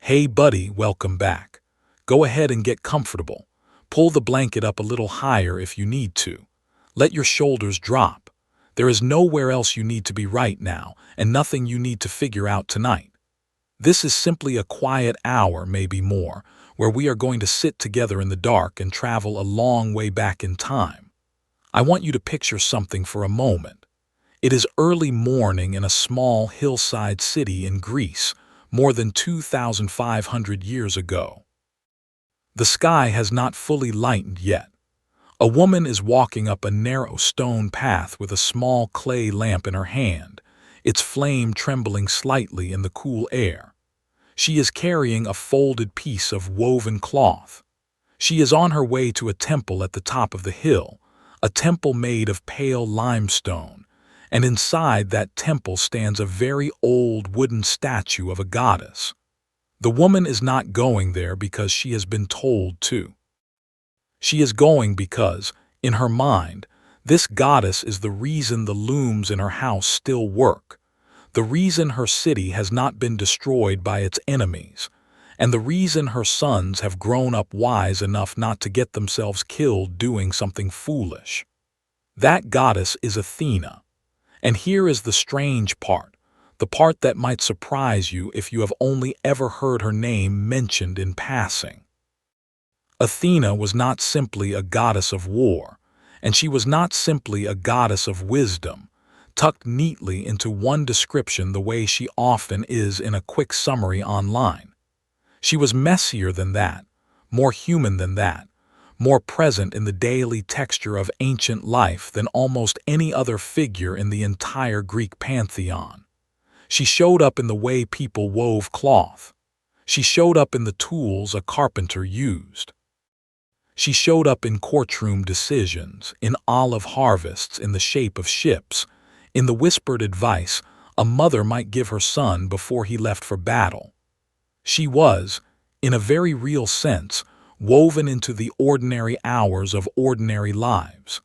Hey buddy, welcome back. Go ahead and get comfortable. Pull the blanket up a little higher if you need to. Let your shoulders drop. There is nowhere else you need to be right now, and nothing you need to figure out tonight. This is simply a quiet hour, maybe more, where we are going to sit together in the dark and travel a long way back in time. I want you to picture something for a moment. It is early morning in a small hillside city in Greece, more than 2,500 years ago. The sky has not fully lightened yet. A woman is walking up a narrow stone path with a small clay lamp in her hand, its flame trembling slightly in the cool air. She is carrying a folded piece of woven cloth. She is on her way to a temple at the top of the hill, a temple made of pale limestone, and inside that temple stands a very old wooden statue of a goddess. The woman is not going there because she has been told to. She is going because, in her mind, this goddess is the reason the looms in her house still work, the reason her city has not been destroyed by its enemies, and the reason her sons have grown up wise enough not to get themselves killed doing something foolish. That goddess is Athena. And here is the strange part, the part that might surprise you if you have only ever heard her name mentioned in passing. Athena was not simply a goddess of war, and she was not simply a goddess of wisdom, tucked neatly into one description the way she often is in a quick summary online. She was messier than that, more human than that, more present in the daily texture of ancient life than almost any other figure in the entire Greek pantheon. She showed up in the way people wove cloth. She showed up in the tools a carpenter used. She showed up in courtroom decisions, in olive harvests in the shape of ships, in the whispered advice a mother might give her son before he left for battle. She was, in a very real sense, woven into the ordinary hours of ordinary lives.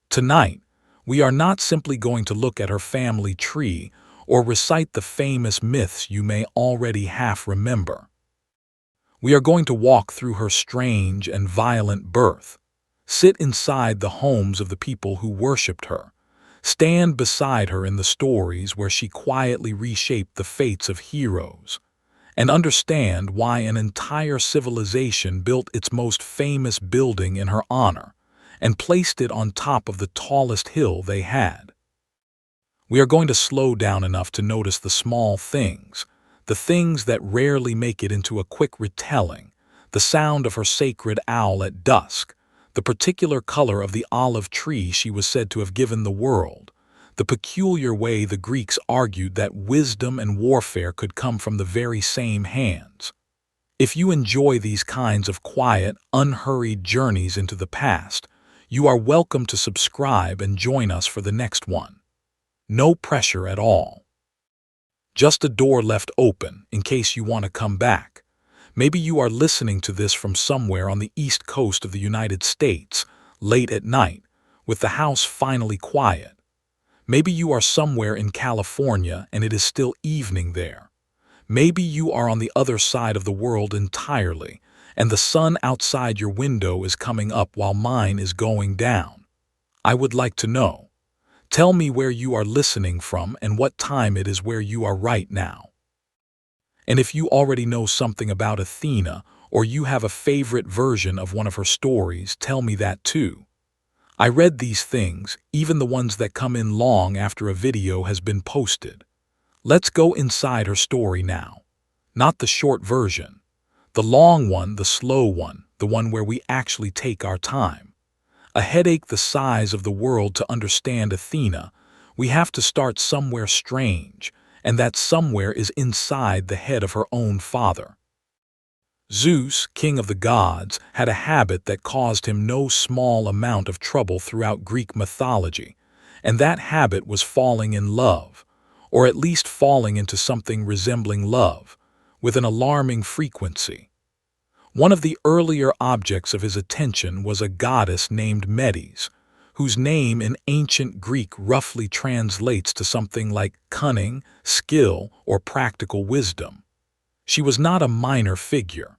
Tonight, we are not simply going to look at her family tree or recite the famous myths you may already half remember. We are going to walk through her strange and violent birth, sit inside the homes of the people who worshipped her, stand beside her in the stories where she quietly reshaped the fates of heroes, and understand why an entire civilization built its most famous building in her honor and placed it on top of the tallest hill they had. We are going to slow down enough to notice the small things, the things that rarely make it into a quick retelling, the sound of her sacred owl at dusk, the particular color of the olive tree she was said to have given the world, the peculiar way the Greeks argued that wisdom and warfare could come from the very same hands. If you enjoy these kinds of quiet, unhurried journeys into the past, you are welcome to subscribe and join us for the next one. No pressure at all. Just a door left open in case you want to come back. Maybe you are listening to this from somewhere on the east coast of the United States, late at night, with the house finally quiet. Maybe you are somewhere in California and it is still evening there. Maybe you are on the other side of the world entirely, and the sun outside your window is coming up while mine is going down. I would like to know. Tell me where you are listening from and what time it is where you are right now. And if you already know something about Athena, or you have a favorite version of one of her stories, tell me that too. I read these things, even the ones that come in long after a video has been posted. Let's go inside her story now. Not the short version. The long one, the slow one, the one where we actually take our time. A headache the size of the world to understand Athena, we have to start somewhere strange, and that somewhere is inside the head of her own father. Zeus, king of the gods, had a habit that caused him no small amount of trouble throughout Greek mythology, and that habit was falling in love, or at least falling into something resembling love, with an alarming frequency. One of the earlier objects of his attention was a goddess named Medusa, whose name in ancient Greek roughly translates to something like cunning, skill, or practical wisdom. She was not a minor figure.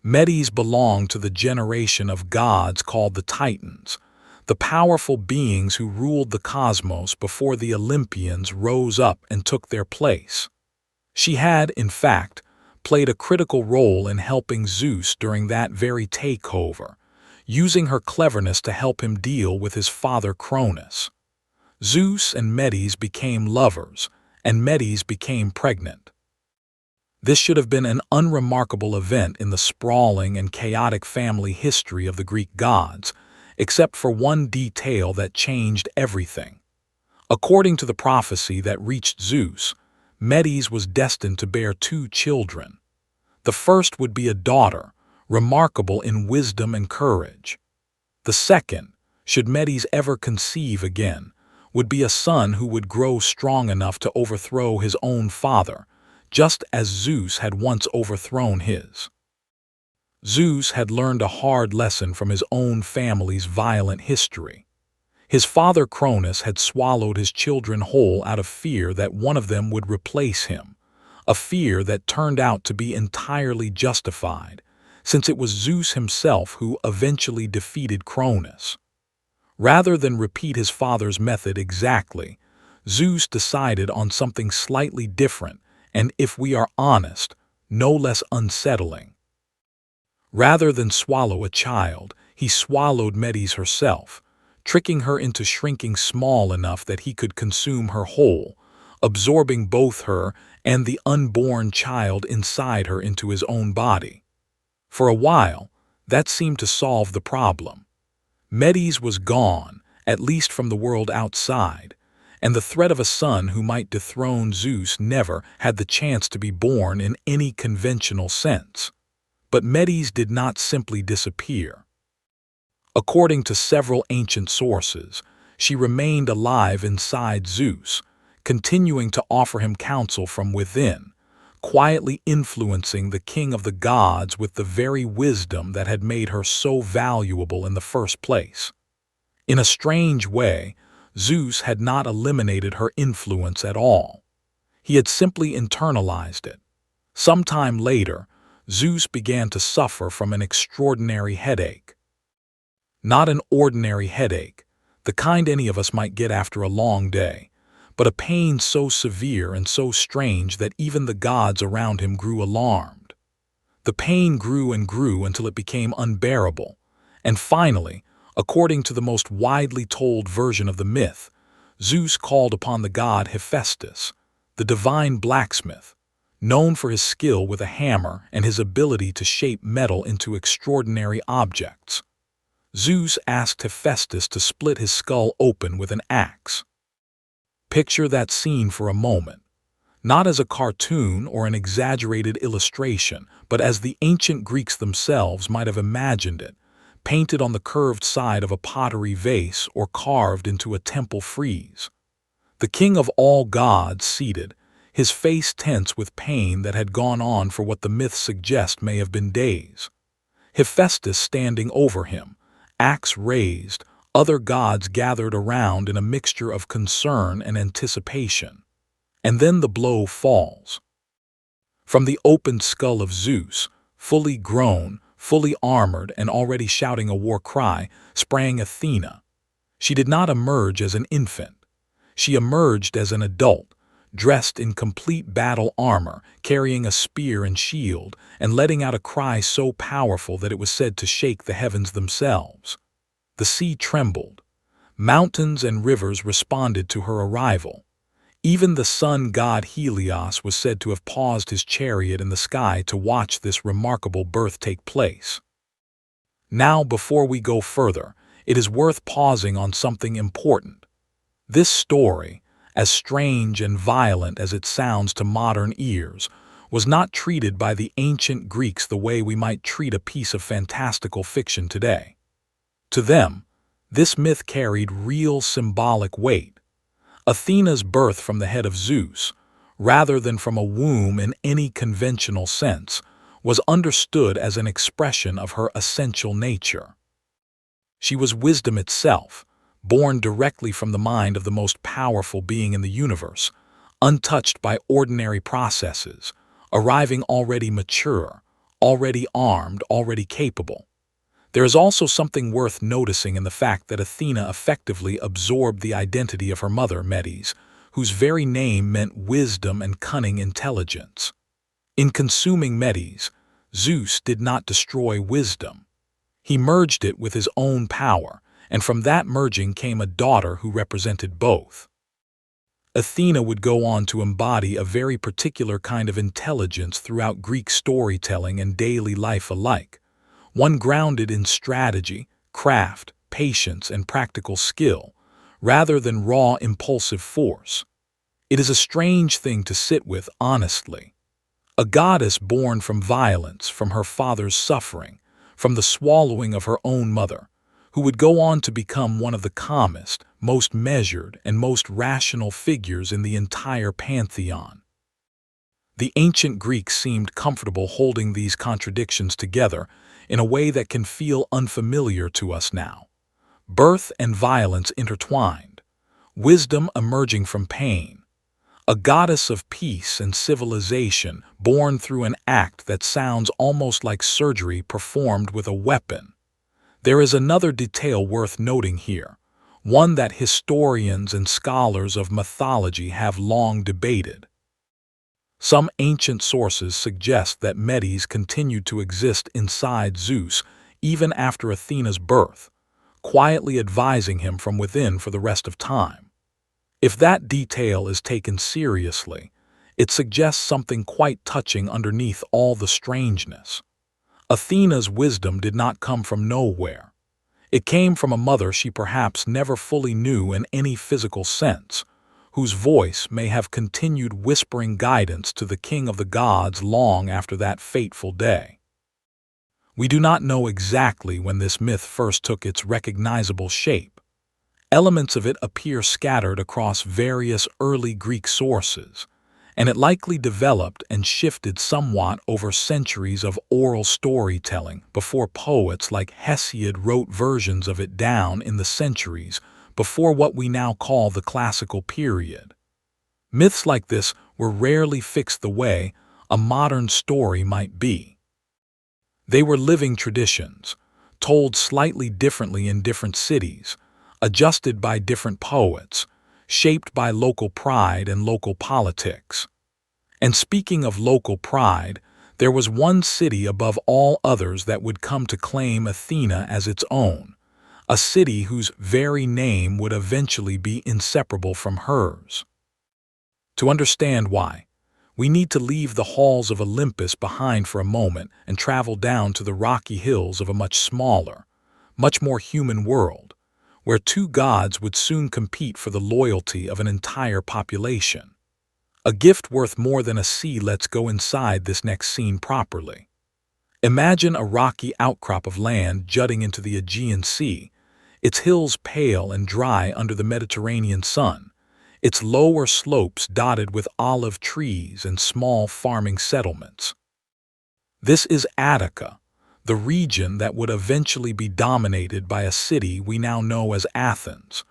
Medes belonged to the generation of gods called the Titans, the powerful beings who ruled the cosmos before the Olympians rose up and took their place. She had, in fact, played a critical role in helping Zeus during that very takeover, using her cleverness to help him deal with his father Cronus. Zeus and Medes became lovers, and Medes became pregnant. This should have been an unremarkable event in the sprawling and chaotic family history of the Greek gods, except for one detail that changed everything. According to the prophecy that reached Zeus, Medes was destined to bear 2 children. The first would be a daughter, remarkable in wisdom and courage. The second, should Medes ever conceive again, would be a son who would grow strong enough to overthrow his own father, just as Zeus had once overthrown his. Zeus had learned a hard lesson from his own family's violent history. His father Cronus had swallowed his children whole out of fear that one of them would replace him, a fear that turned out to be entirely justified, since it was Zeus himself who eventually defeated Cronus. Rather than repeat his father's method exactly, Zeus decided on something slightly different and, if we are honest, no less unsettling. Rather than swallow a child, he swallowed Medes herself, tricking her into shrinking small enough that he could consume her whole, absorbing both her and the unborn child inside her into his own body. For a while, that seemed to solve the problem. Medes was gone, at least from the world outside, and the threat of a son who might dethrone Zeus never had the chance to be born in any conventional sense. But Medes did not simply disappear. According to several ancient sources, she remained alive inside Zeus, continuing to offer him counsel from within, quietly influencing the king of the gods with the very wisdom that had made her so valuable in the first place. In a strange way, Zeus had not eliminated her influence at all. He had simply internalized it. Sometime later, Zeus began to suffer from an extraordinary headache. Not an ordinary headache, the kind any of us might get after a long day, but a pain so severe and so strange that even the gods around him grew alarmed. The pain grew and grew until it became unbearable, and finally, according to the most widely told version of the myth, Zeus called upon the god Hephaestus, the divine blacksmith, known for his skill with a hammer and his ability to shape metal into extraordinary objects. Zeus asked Hephaestus to split his skull open with an axe. Picture that scene for a moment, not as a cartoon or an exaggerated illustration, but as the ancient Greeks themselves might have imagined it, painted on the curved side of a pottery vase or carved into a temple frieze. The king of all gods seated, his face tense with pain that had gone on for what the myths suggest may have been days. Hephaestus standing over him, axe raised, other gods gathered around in a mixture of concern and anticipation. And then the blow falls. From the opened skull of Zeus, fully grown, fully armored, and already shouting a war cry, sprang Athena. She did not emerge as an infant. She emerged as an adult, dressed in complete battle armor, carrying a spear and shield, and letting out a cry so powerful that it was said to shake the heavens themselves. The sea trembled. Mountains and rivers responded to her arrival. Even the sun god Helios was said to have paused his chariot in the sky to watch this remarkable birth take place. Now, before we go further, it is worth pausing on something important. This story, as strange and violent as it sounds to modern ears, was not treated by the ancient Greeks the way we might treat a piece of fantastical fiction today. To them, this myth carried real symbolic weight. Athena's birth from the head of Zeus, rather than from a womb in any conventional sense, was understood as an expression of her essential nature. She was wisdom itself, born directly from the mind of the most powerful being in the universe, untouched by ordinary processes, arriving already mature, already armed, already capable. There is also something worth noticing in the fact that Athena effectively absorbed the identity of her mother, Medes, whose very name meant wisdom and cunning intelligence. In consuming Medes, Zeus did not destroy wisdom. He merged it with his own power, and from that merging came a daughter who represented both. Athena would go on to embody a very particular kind of intelligence throughout Greek storytelling and daily life alike, one grounded in strategy, craft, patience, and practical skill, rather than raw impulsive force. It is a strange thing to sit with, honestly. A goddess born from violence, from her father's suffering, from the swallowing of her own mother, who would go on to become one of the calmest, most measured, and most rational figures in the entire pantheon. The ancient Greeks seemed comfortable holding these contradictions together in a way that can feel unfamiliar to us now. Birth and violence intertwined, wisdom emerging from pain, a goddess of peace and civilization born through an act that sounds almost like surgery performed with a weapon. There is another detail worth noting here, one that historians and scholars of mythology have long debated. Some ancient sources suggest that Medes continued to exist inside Zeus even after Athena's birth, quietly advising him from within for the rest of time. If that detail is taken seriously, it suggests something quite touching underneath all the strangeness. Athena's wisdom did not come from nowhere. It came from a mother she perhaps never fully knew in any physical sense, whose voice may have continued whispering guidance to the king of the gods long after that fateful day. We do not know exactly when this myth first took its recognizable shape. Elements of it appear scattered across various early Greek sources, and it likely developed and shifted somewhat over centuries of oral storytelling before poets like Hesiod wrote versions of it down in the centuries before what we now call the classical period. Myths like this were rarely fixed the way a modern story might be. They were living traditions, told slightly differently in different cities, adjusted by different poets, shaped by local pride and local politics. And speaking of local pride, there was one city above all others that would come to claim Athena as its own, a city whose very name would eventually be inseparable from hers. To understand why, we need to leave the halls of Olympus behind for a moment and travel down to the rocky hills of a much smaller, much more human world, where two gods would soon compete for the loyalty of an entire population. A gift worth more than a sea. Let's go inside this next scene properly. Imagine a rocky outcrop of land jutting into the Aegean Sea, its hills pale and dry under the Mediterranean sun, its lower slopes dotted with olive trees and small farming settlements. This is Attica, the region that would eventually be dominated by a city we now know as Athens,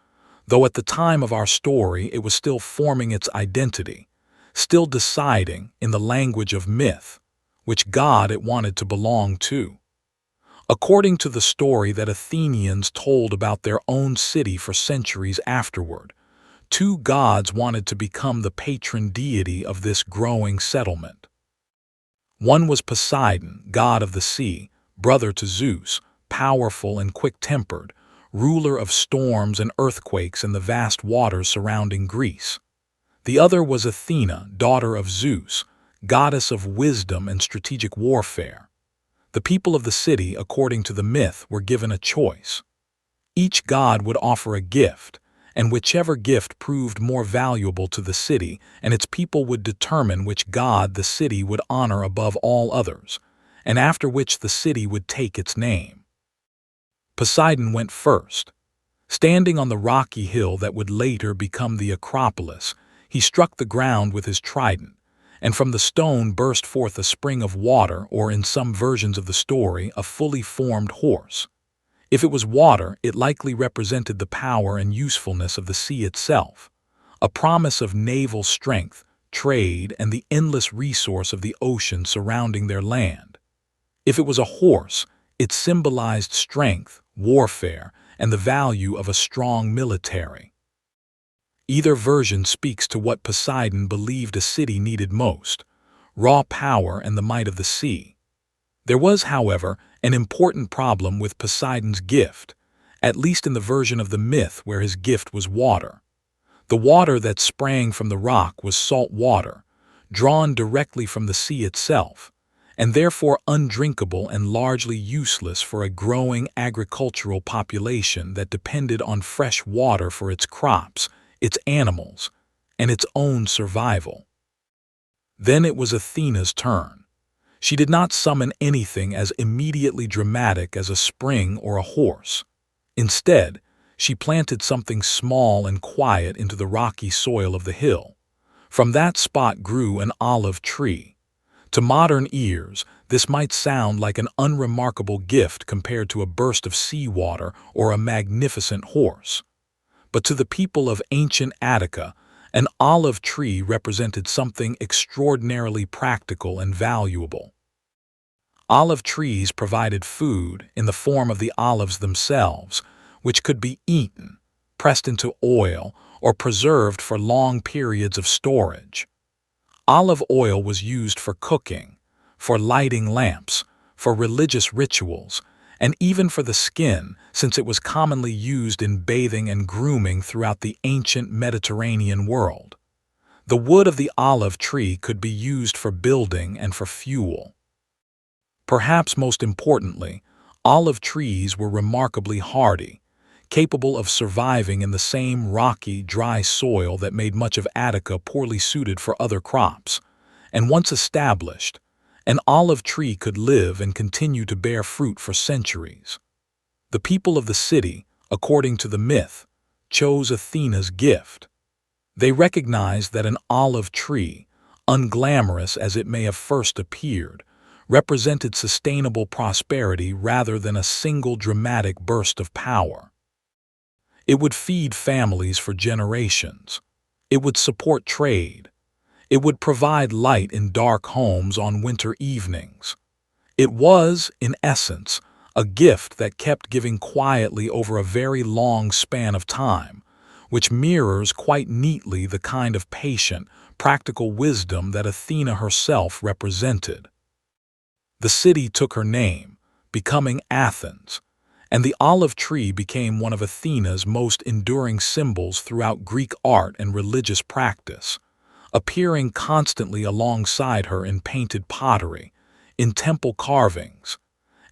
though at the time of our story it was still forming its identity, still deciding, in the language of myth, which god it wanted to belong to. According to the story that Athenians told about their own city for centuries afterward, two gods wanted to become the patron deity of this growing settlement. One was Poseidon, god of the sea, brother to Zeus, powerful and quick-tempered, ruler of storms and earthquakes in the vast waters surrounding Greece. The other was Athena, daughter of Zeus, goddess of wisdom and strategic warfare. The people of the city, according to the myth, were given a choice. Each god would offer a gift, and whichever gift proved more valuable to the city and its people would determine which god the city would honor above all others, and after which the city would take its name. Poseidon went first. Standing on the rocky hill that would later become the Acropolis, he struck the ground with his trident, and from the stone burst forth a spring of water, or in some versions of the story, a fully formed horse. If it was water, it likely represented the power and usefulness of the sea itself, a promise of naval strength, trade, and the endless resource of the ocean surrounding their land. If it was a horse, it symbolized strength, warfare, and the value of a strong military. Either version speaks to what Poseidon believed a city needed most: raw power and the might of the sea. There was, however, an important problem with Poseidon's gift, at least in the version of the myth where his gift was water. The water that sprang from the rock was salt water, drawn directly from the sea itself, and therefore undrinkable and largely useless for a growing agricultural population that depended on fresh water for its crops, its animals, and its own survival. Then it was Athena's turn. She did not summon anything as immediately dramatic as a spring or a horse. Instead, she planted something small and quiet into the rocky soil of the hill. From that spot grew an olive tree. To modern ears, this might sound like an unremarkable gift compared to a burst of seawater or a magnificent horse. But to the people of ancient Attica, an olive tree represented something extraordinarily practical and valuable. Olive trees provided food in the form of the olives themselves, which could be eaten, pressed into oil, or preserved for long periods of storage. Olive oil was used for cooking, for lighting lamps, for religious rituals, and even for the skin, since it was commonly used in bathing and grooming throughout the ancient Mediterranean world. The wood of the olive tree could be used for building and for fuel. Perhaps most importantly, olive trees were remarkably hardy, capable of surviving in the same rocky, dry soil that made much of Attica poorly suited for other crops. And once established, an olive tree could live and continue to bear fruit for centuries. The people of the city, according to the myth, chose Athena's gift. They recognized that an olive tree, unglamorous as it may have first appeared, represented sustainable prosperity rather than a single dramatic burst of power. It would feed families for generations. It would support trade. It would provide light in dark homes on winter evenings. It was, in essence, a gift that kept giving quietly over a very long span of time, which mirrors quite neatly the kind of patient, practical wisdom that Athena herself represented. The city took her name, becoming Athens, and the olive tree became one of Athena's most enduring symbols throughout Greek art and religious practice, appearing constantly alongside her in painted pottery, in temple carvings,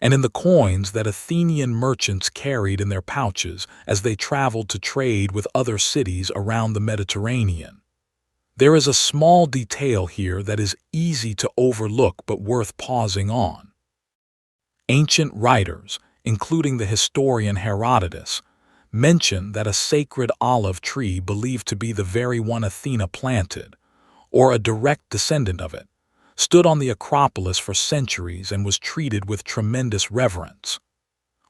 and in the coins that Athenian merchants carried in their pouches as they traveled to trade with other cities around the Mediterranean. There is a small detail here that is easy to overlook but worth pausing on. Ancient writers, including the historian Herodotus, mention that a sacred olive tree believed to be the very one Athena planted, or a direct descendant of it, stood on the Acropolis for centuries and was treated with tremendous reverence.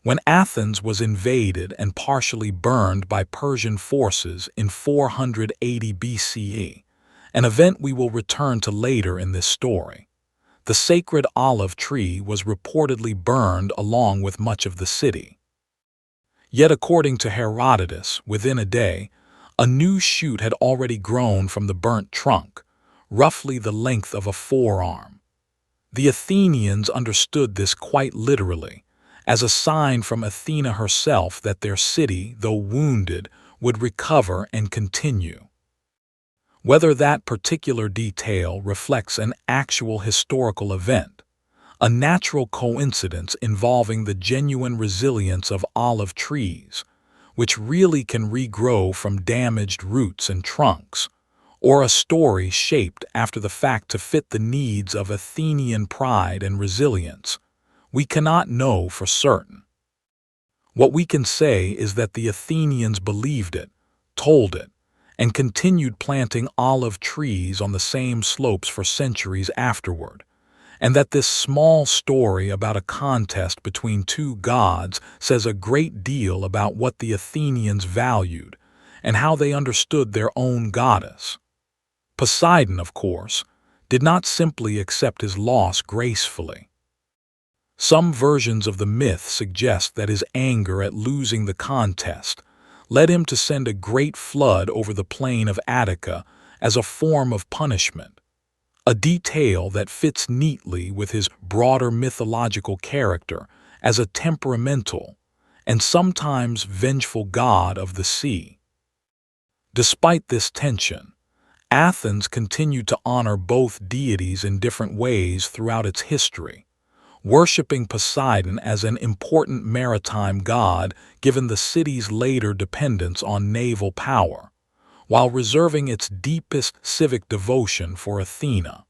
When Athens was invaded and partially burned by Persian forces in 480 BCE, an event we will return to later in this story, the sacred olive tree was reportedly burned along with much of the city. Yet according to Herodotus, within a day, a new shoot had already grown from the burnt trunk, roughly the length of a forearm. The Athenians understood this quite literally, as a sign from Athena herself that their city, though wounded, would recover and continue. Whether that particular detail reflects an actual historical event, a natural coincidence involving the genuine resilience of olive trees, which really can regrow from damaged roots and trunks, or a story shaped after the fact to fit the needs of Athenian pride and resilience, we cannot know for certain. What we can say is that the Athenians believed it, told it, and continued planting olive trees on the same slopes for centuries afterward, and that this small story about a contest between two gods says a great deal about what the Athenians valued and how they understood their own goddess. Poseidon, of course, did not simply accept his loss gracefully. Some versions of the myth suggest that his anger at losing the contest led him to send a great flood over the plain of Attica as a form of punishment, a detail that fits neatly with his broader mythological character as a temperamental and sometimes vengeful god of the sea. Despite this tension, Athens continued to honor both deities in different ways throughout its history, worshipping Poseidon as an important maritime god given the city's later dependence on naval power, while reserving its deepest civic devotion for Athena.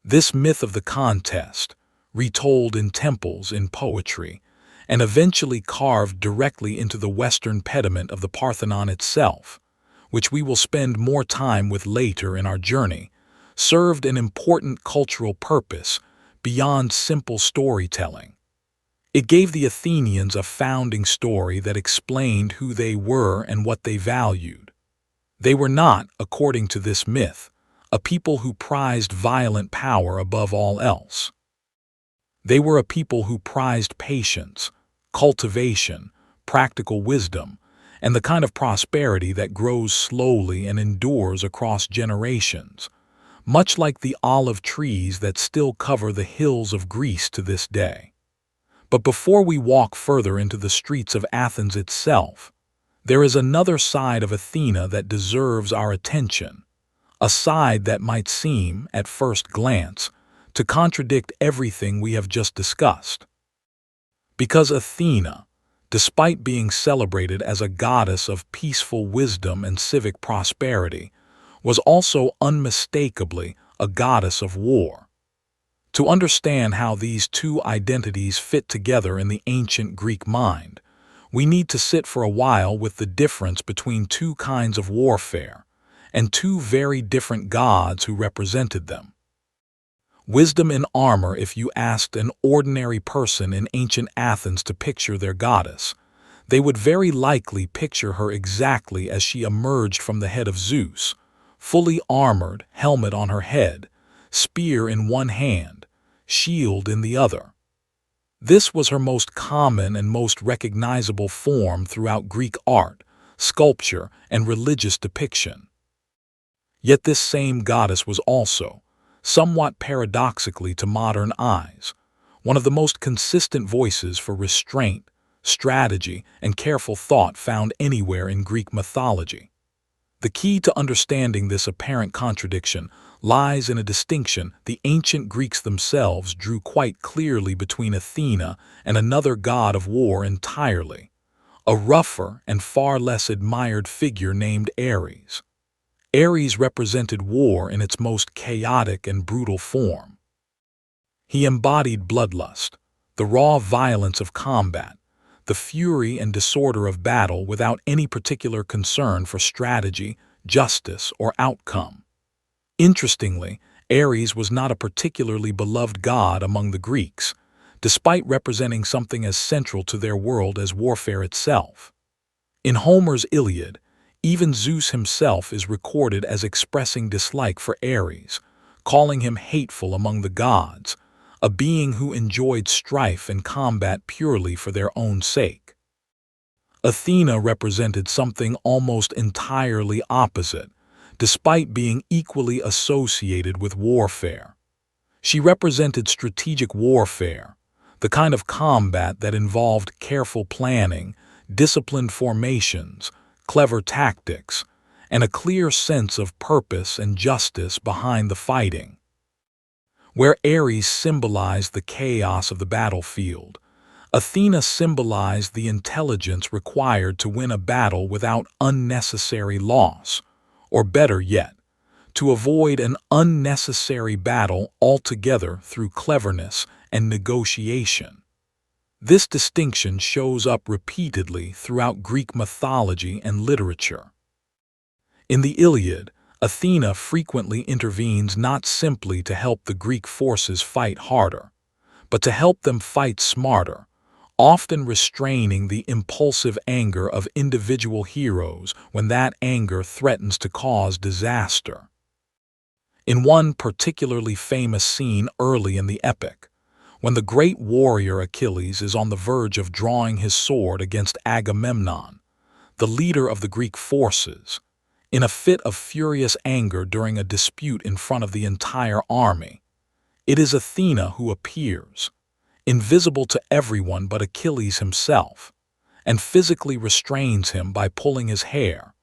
This myth of the contest, retold in temples, in poetry, and eventually carved directly into the western pediment of the Parthenon itself, which we will spend more time with later in our journey, served an important cultural purpose beyond simple storytelling. It gave the Athenians a founding story that explained who they were and what they valued. They were not, according to this myth, a people who prized violent power above all else. They were a people who prized patience, cultivation, practical wisdom, and the kind of prosperity that grows slowly and endures across generations, much like the olive trees that still cover the hills of Greece to this day. But before we walk further into the streets of Athens itself, there is another side of Athena that deserves our attention, a side that might seem, at first glance, to contradict everything we have just discussed. Because Athena, despite being celebrated as a goddess of peaceful wisdom and civic prosperity, was also unmistakably a goddess of war. To understand how these two identities fit together in the ancient Greek mind, we need to sit for a while with the difference between two kinds of warfare and two very different gods who represented them. Wisdom in armor. If you asked an ordinary person in ancient Athens to picture their goddess, they would very likely picture her exactly as she emerged from the head of Zeus, fully armored, helmet on her head, spear in one hand, shield in the other. This was her most common and most recognizable form throughout Greek art, sculpture, and religious depiction. Yet this same goddess was also, somewhat paradoxically to modern eyes, one of the most consistent voices for restraint, strategy, and careful thought found anywhere in Greek mythology. The key to understanding this apparent contradiction lies in a distinction the ancient Greeks themselves drew quite clearly between Athena and another god of war entirely, a rougher and far less admired figure named Ares. Ares represented war in its most chaotic and brutal form. He embodied bloodlust, the raw violence of combat, the fury and disorder of battle without any particular concern for strategy, justice, or outcome. Interestingly, Ares was not a particularly beloved god among the Greeks, despite representing something as central to their world as warfare itself. In Homer's Iliad, even Zeus himself is recorded as expressing dislike for Ares, calling him hateful among the gods, a being who enjoyed strife and combat purely for their own sake. Athena represented something almost entirely opposite, despite being equally associated with warfare. She represented strategic warfare, the kind of combat that involved careful planning, disciplined formations, clever tactics, and a clear sense of purpose and justice behind the fighting. Where Ares symbolized the chaos of the battlefield, Athena symbolized the intelligence required to win a battle without unnecessary loss, or better yet, to avoid an unnecessary battle altogether through cleverness and negotiation. This distinction shows up repeatedly throughout Greek mythology and literature. In the Iliad, Athena frequently intervenes not simply to help the Greek forces fight harder, but to help them fight smarter, often restraining the impulsive anger of individual heroes when that anger threatens to cause disaster. In one particularly famous scene early in the epic, when the great warrior Achilles is on the verge of drawing his sword against Agamemnon, the leader of the Greek forces, in a fit of furious anger during a dispute in front of the entire army, it is Athena who appears, invisible to everyone but Achilles himself, and physically restrains him by pulling his hair,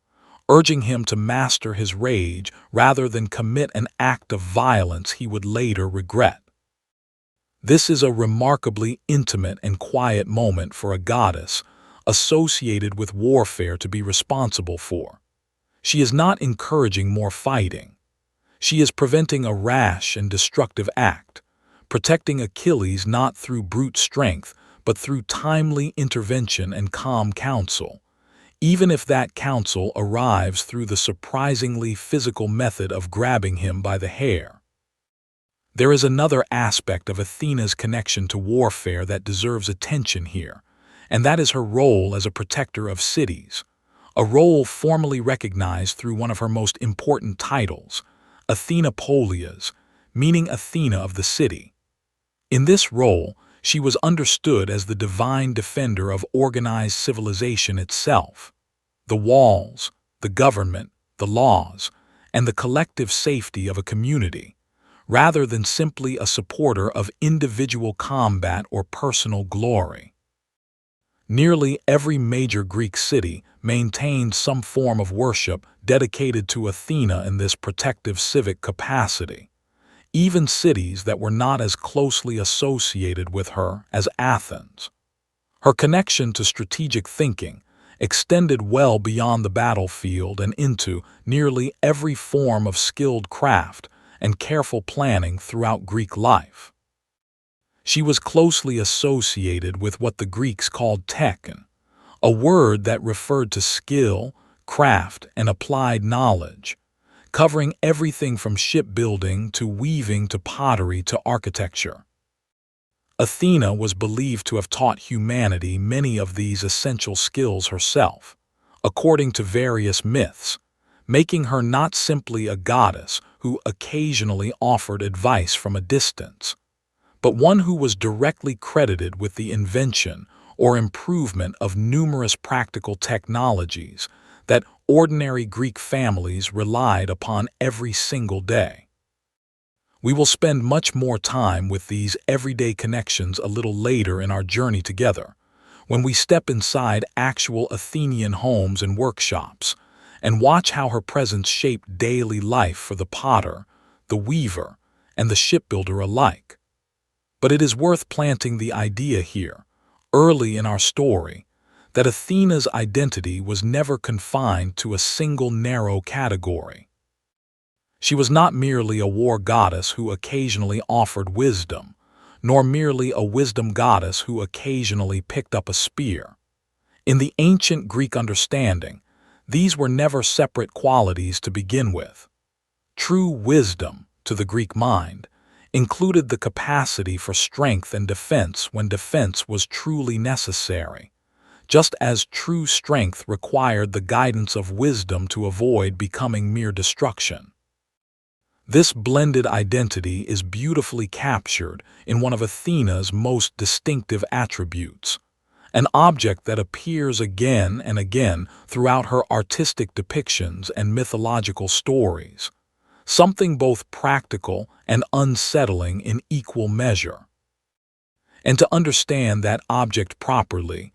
urging him to master his rage rather than commit an act of violence he would later regret. This is a remarkably intimate and quiet moment for a goddess associated with warfare to be responsible for. She is not encouraging more fighting. She is preventing a rash and destructive act, protecting Achilles not through brute strength, but through timely intervention and calm counsel, even if that counsel arrives through the surprisingly physical method of grabbing him by the hair. There is another aspect of Athena's connection to warfare that deserves attention here, and that is her role as a protector of cities, a role formally recognized through one of her most important titles, Athena Polias, meaning Athena of the city. In this role, she was understood as the divine defender of organized civilization itself. The walls, the government, the laws, and the collective safety of a community, rather than simply a supporter of individual combat or personal glory. Nearly every major Greek city maintained some form of worship dedicated to Athena in this protective civic capacity, even cities that were not as closely associated with her as Athens. Her connection to strategic thinking extended well beyond the battlefield and into nearly every form of skilled craft and careful planning throughout Greek life. She was closely associated with what the Greeks called tekhen, a word that referred to skill, craft, and applied knowledge, covering everything from shipbuilding to weaving to pottery to architecture. Athena was believed to have taught humanity many of these essential skills herself, according to various myths, making her not simply a goddess who occasionally offered advice from a distance, but one who was directly credited with the invention or improvement of numerous practical technologies that ordinary Greek families relied upon every single day. We will spend much more time with these everyday connections a little later in our journey together, when we step inside actual Athenian homes and workshops, and watch how her presence shaped daily life for the potter, the weaver, and the shipbuilder alike. But it is worth planting the idea here, early in our story, that Athena's identity was never confined to a single narrow category. She was not merely a war goddess who occasionally offered wisdom, nor merely a wisdom goddess who occasionally picked up a spear. In the ancient Greek understanding, these were never separate qualities to begin with. True wisdom, to the Greek mind, included the capacity for strength and defense when defense was truly necessary, just as true strength required the guidance of wisdom to avoid becoming mere destruction. This blended identity is beautifully captured in one of Athena's most distinctive attributes, an object that appears again and again throughout her artistic depictions and mythological stories, something both practical and unsettling in equal measure. And to understand that object properly,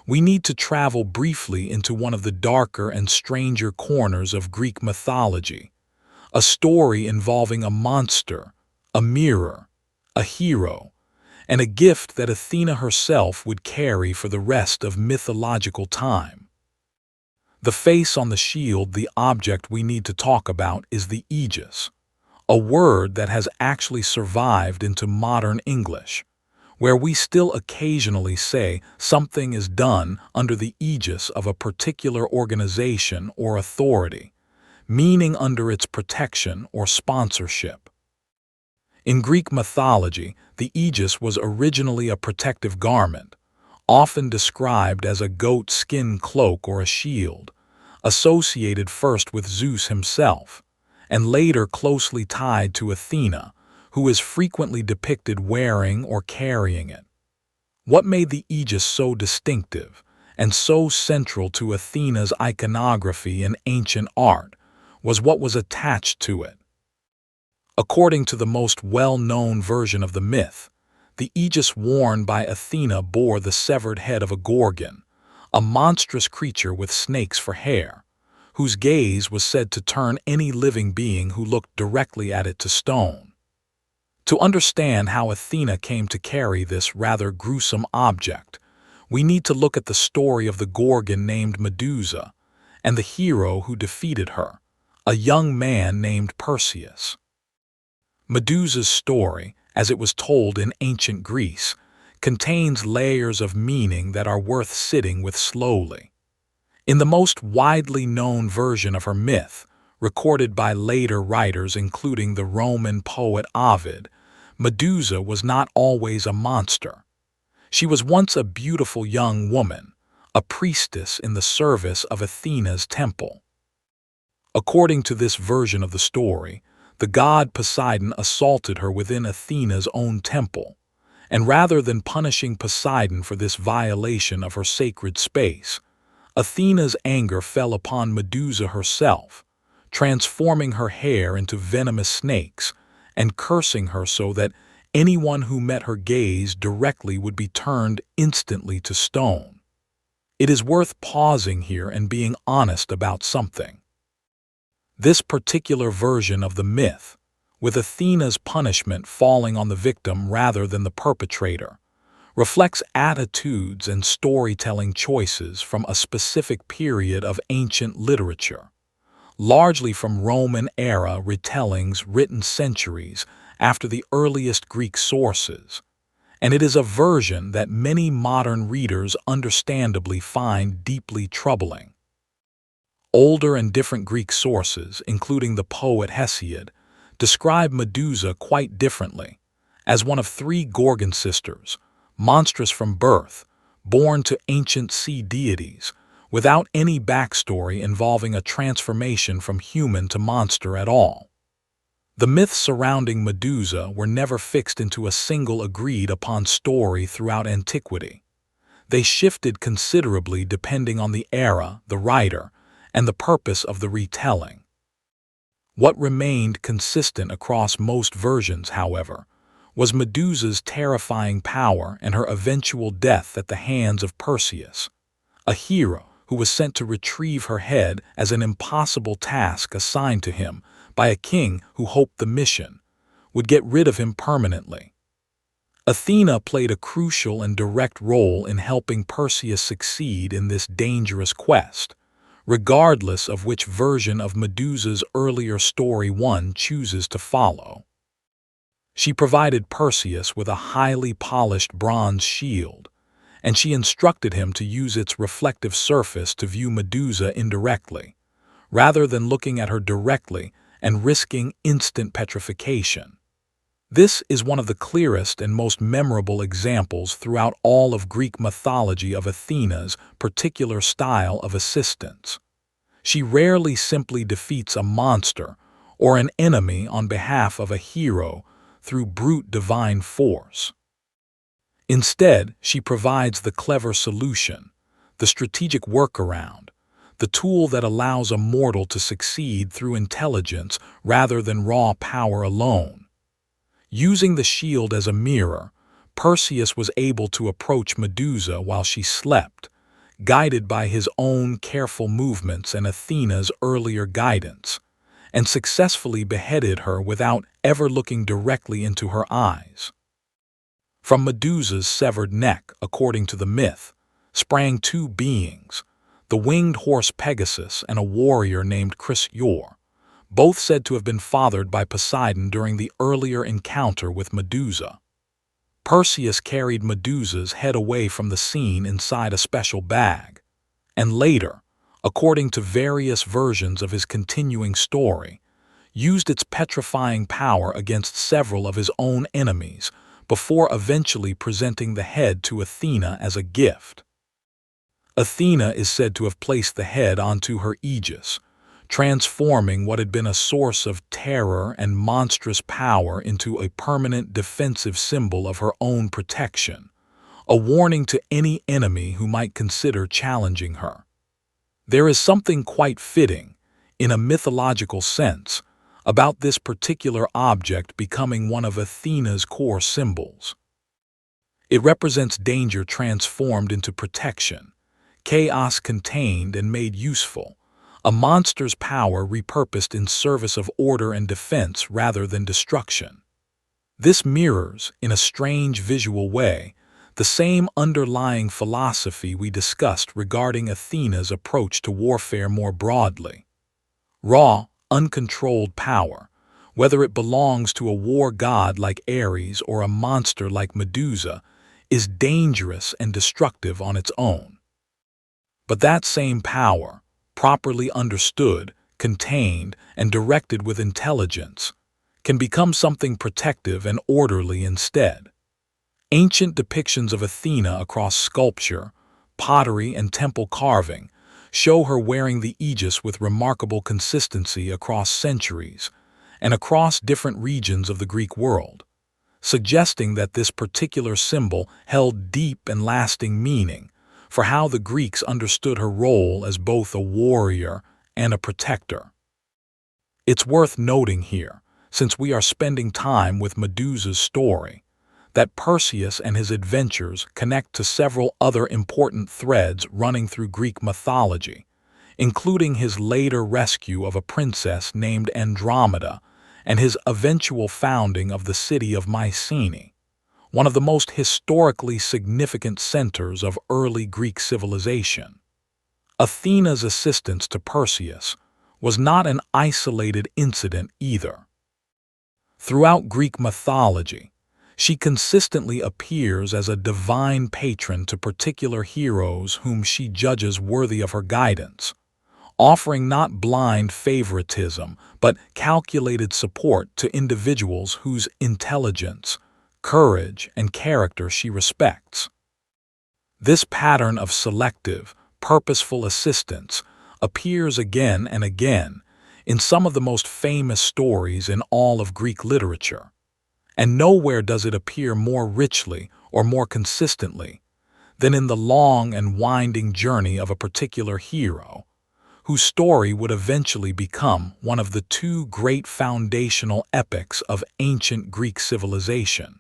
we need to travel briefly into one of the darker and stranger corners of Greek mythology, a story involving a monster, a mirror, a hero, and a gift that Athena herself would carry for the rest of mythological time. The face on the shield, the object we need to talk about, is the Aegis, a word that has actually survived into modern English, where we still occasionally say something is done under the aegis of a particular organization or authority, meaning under its protection or sponsorship. In Greek mythology, the aegis was originally a protective garment, often described as a goat skin cloak or a shield, associated first with Zeus himself, and later closely tied to Athena, who is frequently depicted wearing or carrying it. What made the Aegis so distinctive and so central to Athena's iconography and ancient art was what was attached to it. According to the most well-known version of the myth, the Aegis worn by Athena bore the severed head of a gorgon, a monstrous creature with snakes for hair, whose gaze was said to turn any living being who looked directly at it to stone. To understand how Athena came to carry this rather gruesome object, we need to look at the story of the gorgon named Medusa and the hero who defeated her, a young man named Perseus. Medusa's story, as it was told in ancient Greece, contains layers of meaning that are worth sitting with slowly. In the most widely known version of her myth, recorded by later writers including the Roman poet Ovid, Medusa was not always a monster. She was once a beautiful young woman, a priestess in the service of Athena's temple. According to this version of the story, the god Poseidon assaulted her within Athena's own temple, and rather than punishing Poseidon for this violation of her sacred space, Athena's anger fell upon Medusa herself, transforming her hair into venomous snakes and cursing her so that anyone who met her gaze directly would be turned instantly to stone. It is worth pausing here and being honest about something. This particular version of the myth, with Athena's punishment falling on the victim rather than the perpetrator, reflects attitudes and storytelling choices from a specific period of ancient literature, largely from Roman-era retellings written centuries after the earliest Greek sources, and it is a version that many modern readers understandably find deeply troubling. Older and different Greek sources, including the poet Hesiod, describe Medusa quite differently, as one of three Gorgon sisters, monstrous from birth, born to ancient sea deities, without any backstory involving a transformation from human to monster at all. The myths surrounding Medusa were never fixed into a single agreed-upon story throughout antiquity. They shifted considerably depending on the era, the writer, and the purpose of the retelling. What remained consistent across most versions, however, was Medusa's terrifying power and her eventual death at the hands of Perseus, a hero who was sent to retrieve her head as an impossible task assigned to him by a king who hoped the mission would get rid of him permanently. Athena played a crucial and direct role in helping Perseus succeed in this dangerous quest, regardless of which version of Medusa's earlier story one chooses to follow. She provided Perseus with a highly polished bronze shield, and she instructed him to use its reflective surface to view Medusa indirectly, rather than looking at her directly and risking instant petrification. This is one of the clearest and most memorable examples throughout all of Greek mythology of Athena's particular style of assistance. She rarely simply defeats a monster or an enemy on behalf of a hero through brute divine force. Instead, she provides the clever solution, the strategic workaround, the tool that allows a mortal to succeed through intelligence rather than raw power alone. Using the shield as a mirror, Perseus was able to approach Medusa while she slept, guided by his own careful movements and Athena's earlier guidance, and successfully beheaded her without ever looking directly into her eyes. From Medusa's severed neck, according to the myth, sprang two beings, the winged horse Pegasus and a warrior named Chrysaor, both said to have been fathered by Poseidon during the earlier encounter with Medusa. Perseus carried Medusa's head away from the scene inside a special bag, and later, according to various versions of his continuing story, used its petrifying power against several of his own enemies before eventually presenting the head to Athena as a gift. Athena is said to have placed the head onto her Aegis, transforming what had been a source of terror and monstrous power into a permanent defensive symbol of her own protection, a warning to any enemy who might consider challenging her. There is something quite fitting, in a mythological sense, about this particular object becoming one of Athena's core symbols. It represents danger transformed into protection, chaos contained and made useful, a monster's power repurposed in service of order and defense rather than destruction. This mirrors, in a strange visual way, the same underlying philosophy we discussed regarding Athena's approach to warfare more broadly. Raw, uncontrolled power, whether it belongs to a war god like Ares or a monster like Medusa, is dangerous and destructive on its own. But that same power, properly understood, contained, and directed with intelligence, can become something protective and orderly instead. Ancient depictions of Athena across sculpture, pottery, and temple carving show her wearing the Aegis with remarkable consistency across centuries and across different regions of the Greek world, suggesting that this particular symbol held deep and lasting meaning for how the Greeks understood her role as both a warrior and a protector. It's worth noting here, since we are spending time with Medusa's story, that Perseus and his adventures connect to several other important threads running through Greek mythology, including his later rescue of a princess named Andromeda and his eventual founding of the city of Mycenae, one of the most historically significant centers of early Greek civilization. Athena's assistance to Perseus was not an isolated incident either. Throughout Greek mythology, she consistently appears as a divine patron to particular heroes whom she judges worthy of her guidance, offering not blind favoritism but calculated support to individuals whose intelligence, courage, and character she respects. This pattern of selective, purposeful assistance appears again and again in some of the most famous stories in all of Greek literature, and nowhere does it appear more richly or more consistently than in the long and winding journey of a particular hero, whose story would eventually become one of the two great foundational epics of ancient Greek civilization.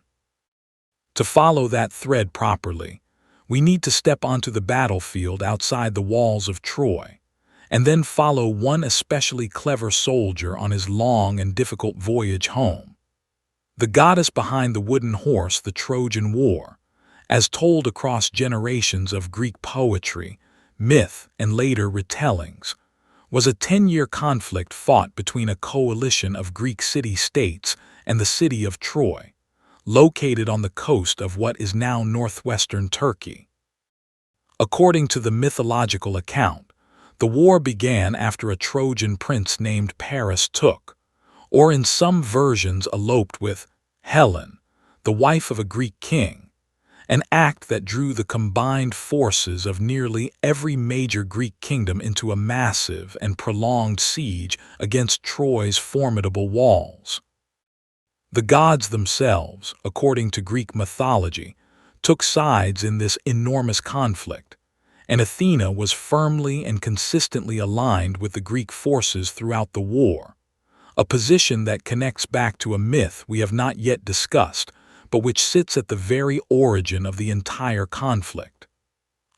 To follow that thread properly, we need to step onto the battlefield outside the walls of Troy, and then follow one especially clever soldier on his long and difficult voyage home. The goddess behind the wooden horse, the Trojan War, as told across generations of Greek poetry, myth, and later retellings, was a 10-year conflict fought between a coalition of Greek city-states and the city of Troy, located on the coast of what is now northwestern Turkey. According to the mythological account, the war began after a Trojan prince named Paris took, or in some versions eloped with, Helen, the wife of a Greek king, an act that drew the combined forces of nearly every major Greek kingdom into a massive and prolonged siege against Troy's formidable walls. The gods themselves, according to Greek mythology, took sides in this enormous conflict, and Athena was firmly and consistently aligned with the Greek forces throughout the war, a position that connects back to a myth we have not yet discussed, but which sits at the very origin of the entire conflict.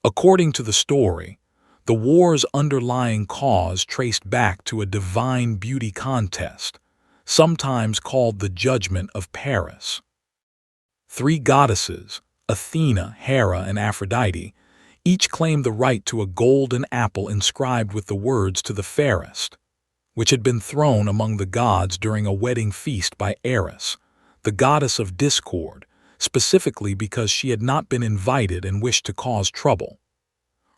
According to the story, the war's underlying cause traced back to a divine beauty contest, sometimes called the Judgment of Paris. Three goddesses, Athena, Hera, and Aphrodite, each claimed the right to a golden apple inscribed with the words "to the fairest," which had been thrown among the gods during a wedding feast by Eris, the goddess of discord, specifically because she had not been invited and wished to cause trouble.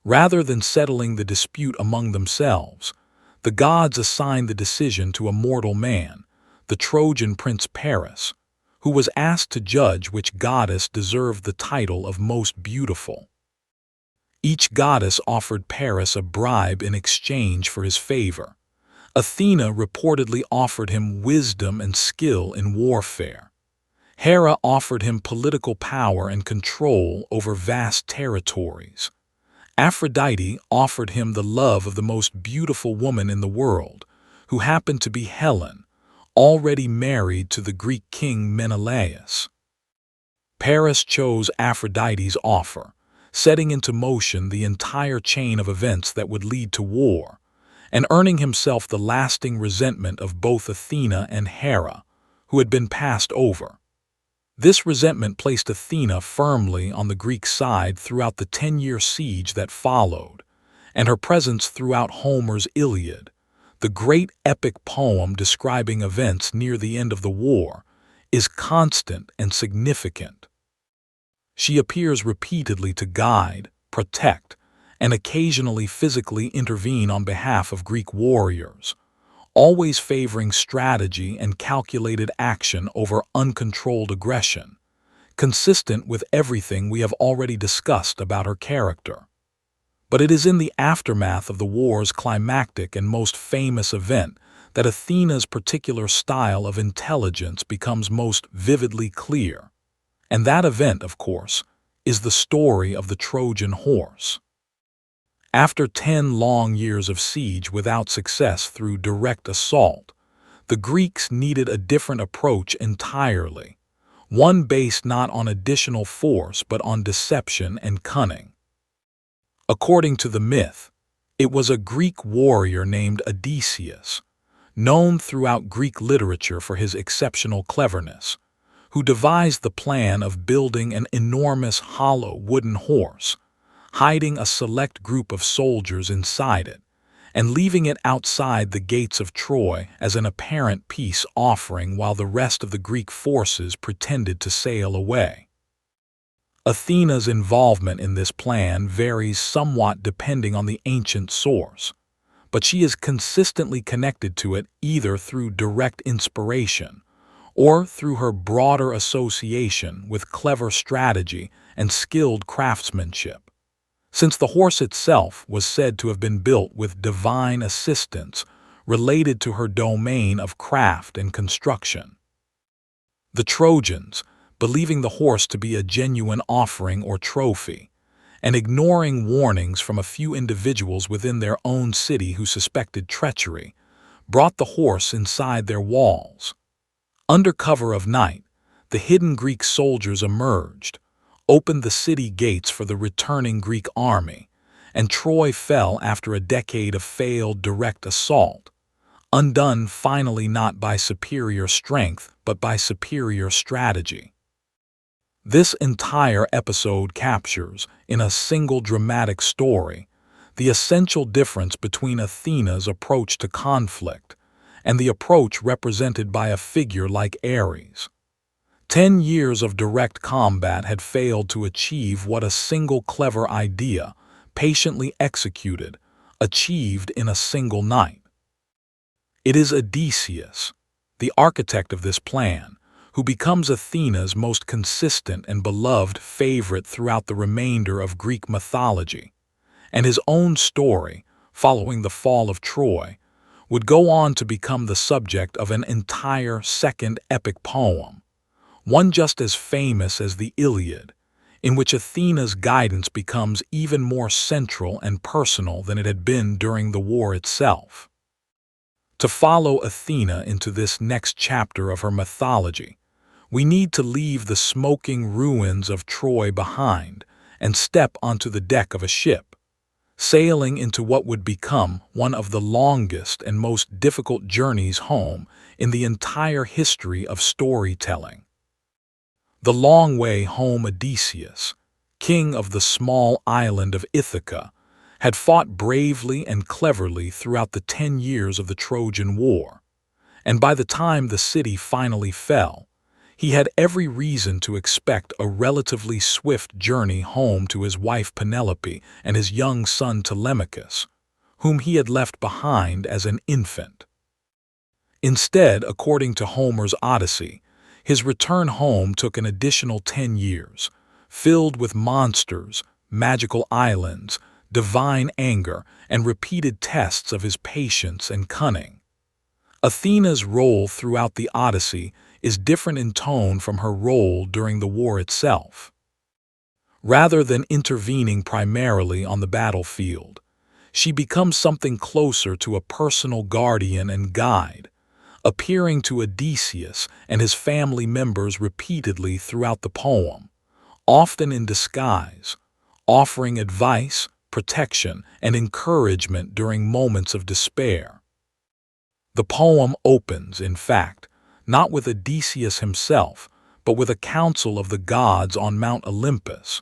Rather than settling the dispute among themselves, the gods assigned the decision to a mortal man, the Trojan prince Paris, who was asked to judge which goddess deserved the title of most beautiful. Each goddess offered Paris a bribe in exchange for his favor, Athena reportedly offered him wisdom and skill in warfare. Hera offered him political power and control over vast territories. Aphrodite offered him the love of the most beautiful woman in the world, who happened to be Helen, already married to the Greek king Menelaus. Paris chose Aphrodite's offer, setting into motion the entire chain of events that would lead to war, and earning himself the lasting resentment of both Athena and Hera, who had been passed over. This resentment placed Athena firmly on the Greek side throughout the 10-year siege that followed, and her presence throughout Homer's Iliad, the great epic poem describing events near the end of the war, is constant and significant. She appears repeatedly to guide, protect, and occasionally physically intervene on behalf of Greek warriors, always favoring strategy and calculated action over uncontrolled aggression, consistent with everything we have already discussed about her character. But it is in the aftermath of the war's climactic and most famous event that Athena's particular style of intelligence becomes most vividly clear. And that event, of course, is the story of the Trojan horse. After 10 long years of siege without success through direct assault, the Greeks needed a different approach entirely, one based not on additional force but on deception and cunning. According to the myth, it was a Greek warrior named Odysseus, known throughout Greek literature for his exceptional cleverness, who devised the plan of building an enormous hollow wooden horse, hiding a select group of soldiers inside it, and leaving it outside the gates of Troy as an apparent peace offering while the rest of the Greek forces pretended to sail away. Athena's involvement in this plan varies somewhat depending on the ancient source, but she is consistently connected to it either through direct inspiration or through her broader association with clever strategy and skilled craftsmanship, since the horse itself was said to have been built with divine assistance related to her domain of craft and construction. The Trojans, believing the horse to be a genuine offering or trophy, and ignoring warnings from a few individuals within their own city who suspected treachery, brought the horse inside their walls. Under cover of night, the hidden Greek soldiers emerged, opened the city gates for the returning Greek army, and Troy fell after a decade of failed direct assault, undone finally not by superior strength but by superior strategy. This entire episode captures, in a single dramatic story, the essential difference between Athena's approach to conflict and the approach represented by a figure like Ares. 10 years of direct combat had failed to achieve what a single clever idea, patiently executed, achieved in a single night. It is Odysseus, the architect of this plan, who becomes Athena's most consistent and beloved favorite throughout the remainder of Greek mythology, and his own story, following the fall of Troy, would go on to become the subject of an entire second epic poem, one just as famous as the Iliad, in which Athena's guidance becomes even more central and personal than it had been during the war itself. To follow Athena into this next chapter of her mythology, we need to leave the smoking ruins of Troy behind and step onto the deck of a ship, sailing into what would become one of the longest and most difficult journeys home in the entire history of storytelling. The long way home Odysseus, king of the small island of Ithaca, had fought bravely and cleverly throughout the 10 years of the Trojan War, and by the time the city finally fell, he had every reason to expect a relatively swift journey home to his wife Penelope and his young son Telemachus, whom he had left behind as an infant. Instead, according to Homer's Odyssey, his return home took an additional 10 years, filled with monsters, magical islands, divine anger, and repeated tests of his patience and cunning. Athena's role throughout the Odyssey is different in tone from her role during the war itself. Rather than intervening primarily on the battlefield, she becomes something closer to a personal guardian and guide, appearing to Odysseus and his family members repeatedly throughout the poem, often in disguise, offering advice, protection, and encouragement during moments of despair. The poem opens, in fact, not with Odysseus himself, but with a council of the gods on Mount Olympus,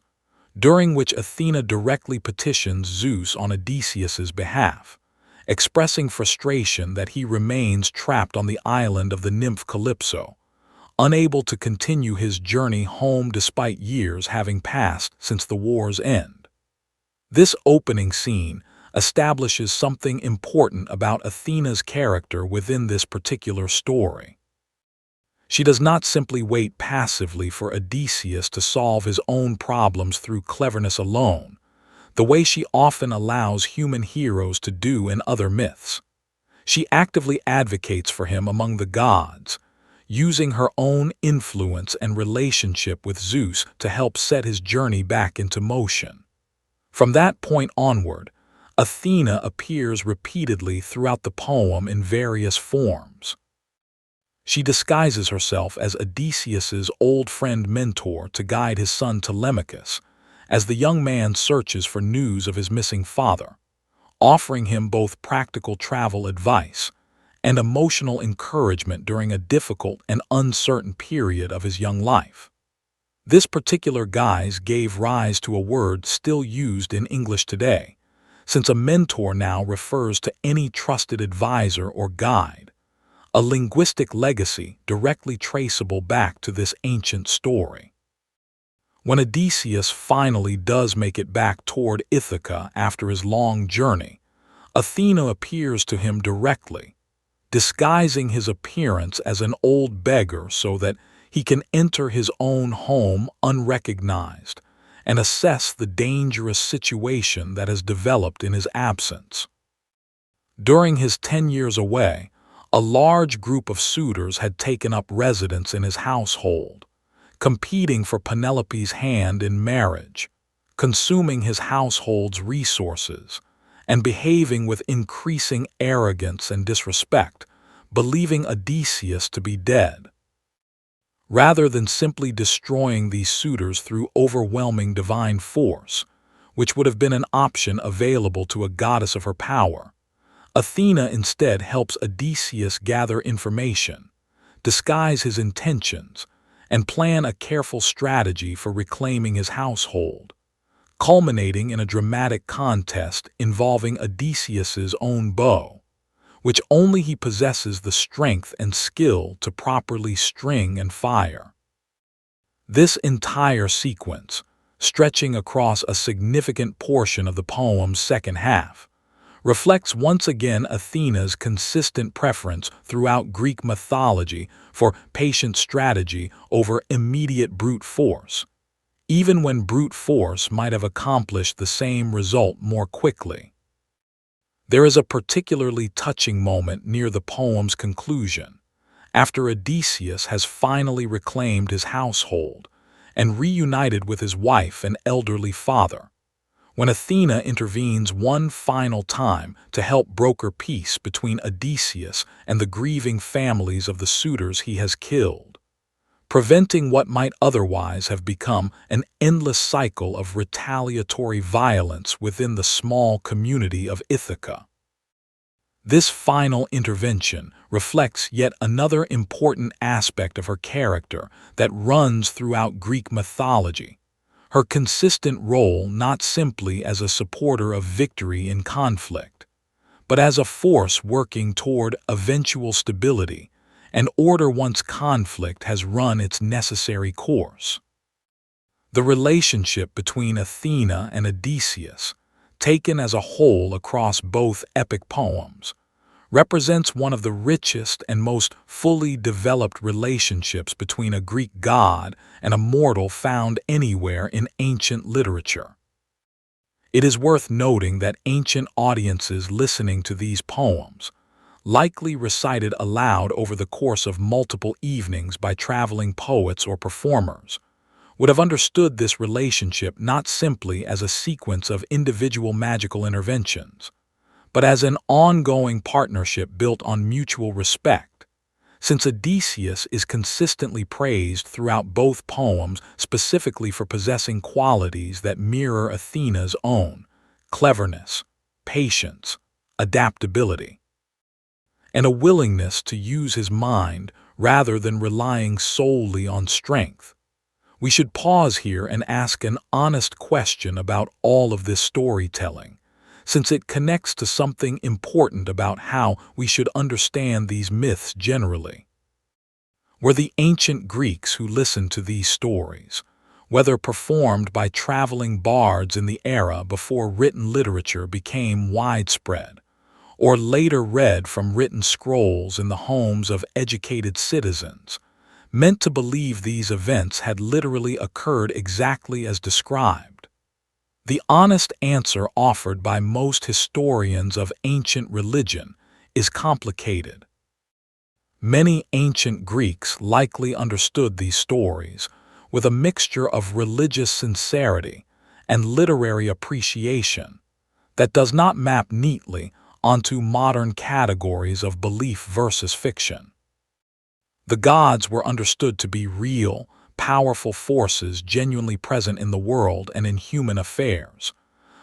during which Athena directly petitions Zeus on Odysseus's behalf, expressing frustration that he remains trapped on the island of the nymph Calypso, unable to continue his journey home despite years having passed since the war's end. This opening scene establishes something important about Athena's character within this particular story. She does not simply wait passively for Odysseus to solve his own problems through cleverness alone, the way she often allows human heroes to do in other myths. She actively advocates for him among the gods, using her own influence and relationship with Zeus to help set his journey back into motion. From that point onward, Athena appears repeatedly throughout the poem in various forms. She disguises herself as Odysseus's old friend mentor to guide his son Telemachus, as the young man searches for news of his missing father, offering him both practical travel advice and emotional encouragement during a difficult and uncertain period of his young life. This particular guise gave rise to a word still used in English today, since a mentor now refers to any trusted advisor or guide, a linguistic legacy directly traceable back to this ancient story. When Odysseus finally does make it back toward Ithaca after his long journey, Athena appears to him directly, disguising his appearance as an old beggar so that he can enter his own home unrecognized and assess the dangerous situation that has developed in his absence. During his 10 years away, a large group of suitors had taken up residence in his household, competing for Penelope's hand in marriage, consuming his household's resources, and behaving with increasing arrogance and disrespect, believing Odysseus to be dead. Rather than simply destroying these suitors through overwhelming divine force, which would have been an option available to a goddess of her power, Athena instead helps Odysseus gather information, disguise his intentions, and plan a careful strategy for reclaiming his household, culminating in a dramatic contest involving Odysseus's own bow, which only he possesses the strength and skill to properly string and fire. This entire sequence, stretching across a significant portion of the poem's second half, reflects once again Athena's consistent preference throughout Greek mythology for patient strategy over immediate brute force, even when brute force might have accomplished the same result more quickly. There is a particularly touching moment near the poem's conclusion, after Odysseus has finally reclaimed his household and reunited with his wife and elderly father, when Athena intervenes one final time to help broker peace between Odysseus and the grieving families of the suitors he has killed, preventing what might otherwise have become an endless cycle of retaliatory violence within the small community of Ithaca. This final intervention reflects yet another important aspect of her character that runs throughout Greek mythology, her consistent role not simply as a supporter of victory in conflict, but as a force working toward eventual stability and order once conflict has run its necessary course. The relationship between Athena and Odysseus, taken as a whole across both epic poems, represents one of the richest and most fully developed relationships between a Greek god and a mortal found anywhere in ancient literature. It is worth noting that ancient audiences listening to these poems, likely recited aloud over the course of multiple evenings by traveling poets or performers, would have understood this relationship not simply as a sequence of individual magical interventions, but as an ongoing partnership built on mutual respect. Since Odysseus is consistently praised throughout both poems specifically for possessing qualities that mirror Athena's own: cleverness, patience, adaptability, and a willingness to use his mind rather than relying solely on strength. We should pause here and ask an honest question about all of this storytelling, since it connects to something important about how we should understand these myths generally. Were the ancient Greeks who listened to these stories, whether performed by traveling bards in the era before written literature became widespread, or later read from written scrolls in the homes of educated citizens, meant to believe these events had literally occurred exactly as described? The honest answer offered by most historians of ancient religion is complicated. Many ancient Greeks likely understood these stories with a mixture of religious sincerity and literary appreciation that does not map neatly onto modern categories of belief versus fiction. The gods were understood to be real, powerful forces genuinely present in the world and in human affairs,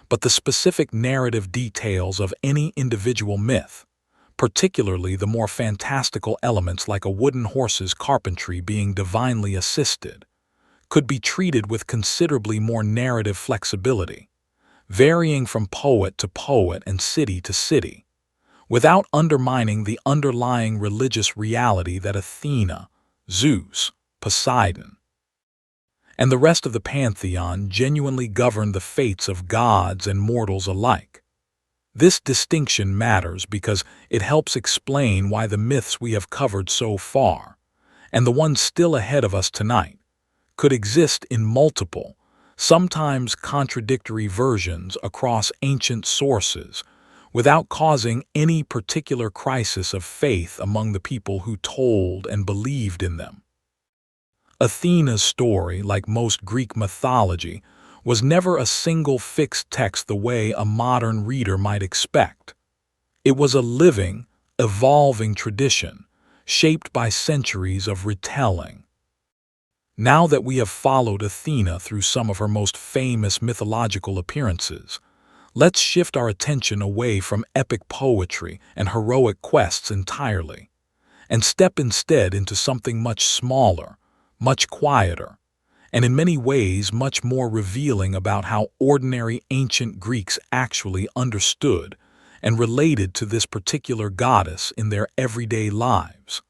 but the specific narrative details of any individual myth, particularly the more fantastical elements like a wooden horse's carpentry being divinely assisted, could be treated with considerably more narrative flexibility, varying from poet to poet and city to city, without undermining the underlying religious reality that Athena, Zeus, Poseidon, and the rest of the pantheon genuinely governed the fates of gods and mortals alike. This distinction matters because it helps explain why the myths we have covered so far, and the ones still ahead of us tonight, could exist in multiple, sometimes contradictory versions across ancient sources, without causing any particular crisis of faith among the people who told and believed in them. Athena's story, like most Greek mythology, was never a single fixed text the way a modern reader might expect. It was a living, evolving tradition, shaped by centuries of retelling. Now that we have followed Athena through some of her most famous mythological appearances, let's shift our attention away from epic poetry and heroic quests entirely, and step instead into something much smaller, much quieter, and in many ways much more revealing about how ordinary ancient Greeks actually understood and related to this particular goddess in their everyday lives.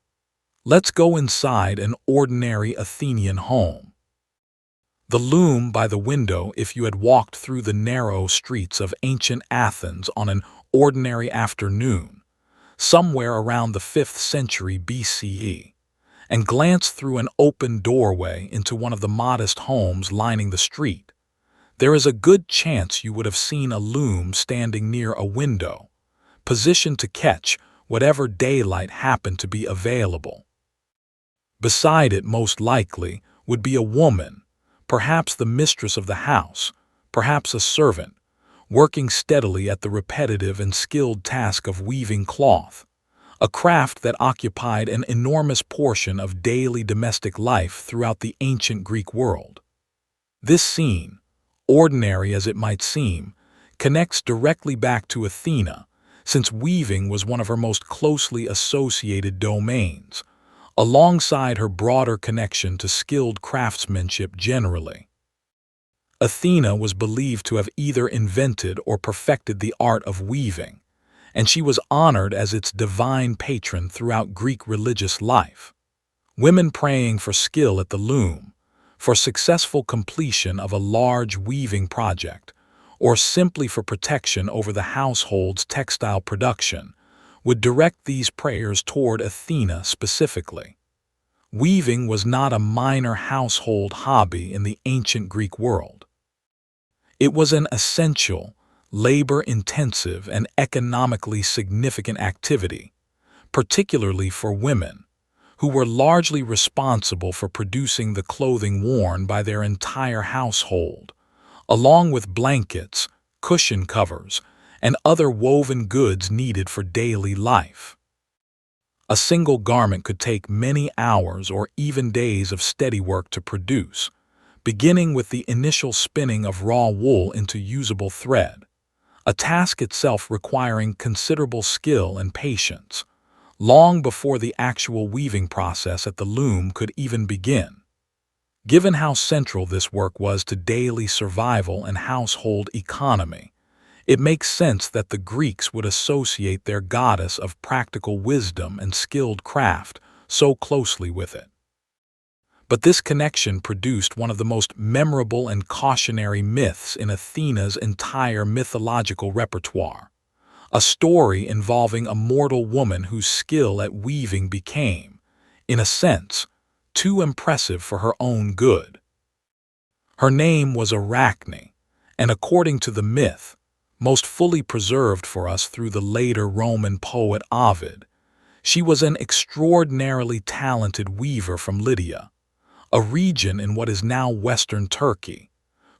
Let's go inside an ordinary Athenian home. The loom by the window, if you had walked through the narrow streets of ancient Athens on an ordinary afternoon, somewhere around the 5th century BCE, and glanced through an open doorway into one of the modest homes lining the street, there is a good chance you would have seen a loom standing near a window, positioned to catch whatever daylight happened to be available. Beside it, most likely, would be a woman, perhaps the mistress of the house, perhaps a servant, working steadily at the repetitive and skilled task of weaving cloth, a craft that occupied an enormous portion of daily domestic life throughout the ancient Greek world. This scene, ordinary as it might seem, connects directly back to Athena, since weaving was one of her most closely associated domains, alongside her broader connection to skilled craftsmanship generally. Athena was believed to have either invented or perfected the art of weaving, and she was honored as its divine patron throughout Greek religious life. Women praying for skill at the loom, for successful completion of a large weaving project, or simply for protection over the household's textile production, would direct these prayers toward Athena specifically. Weaving was not a minor household hobby in the ancient Greek world. It was an essential, labor-intensive, and economically significant activity, particularly for women, who were largely responsible for producing the clothing worn by their entire household, along with blankets, cushion covers, and other woven goods needed for daily life. A single garment could take many hours or even days of steady work to produce, beginning with the initial spinning of raw wool into usable thread, a task itself requiring considerable skill and patience, long before the actual weaving process at the loom could even begin. Given how central this work was to daily survival and household economy, it makes sense that the Greeks would associate their goddess of practical wisdom and skilled craft so closely with it. But this connection produced one of the most memorable and cautionary myths in Athena's entire mythological repertoire, a story involving a mortal woman whose skill at weaving became, in a sense, too impressive for her own good. Her name was Arachne, and according to the myth, most fully preserved for us through the later Roman poet Ovid, she was an extraordinarily talented weaver from Lydia, a region in what is now western Turkey,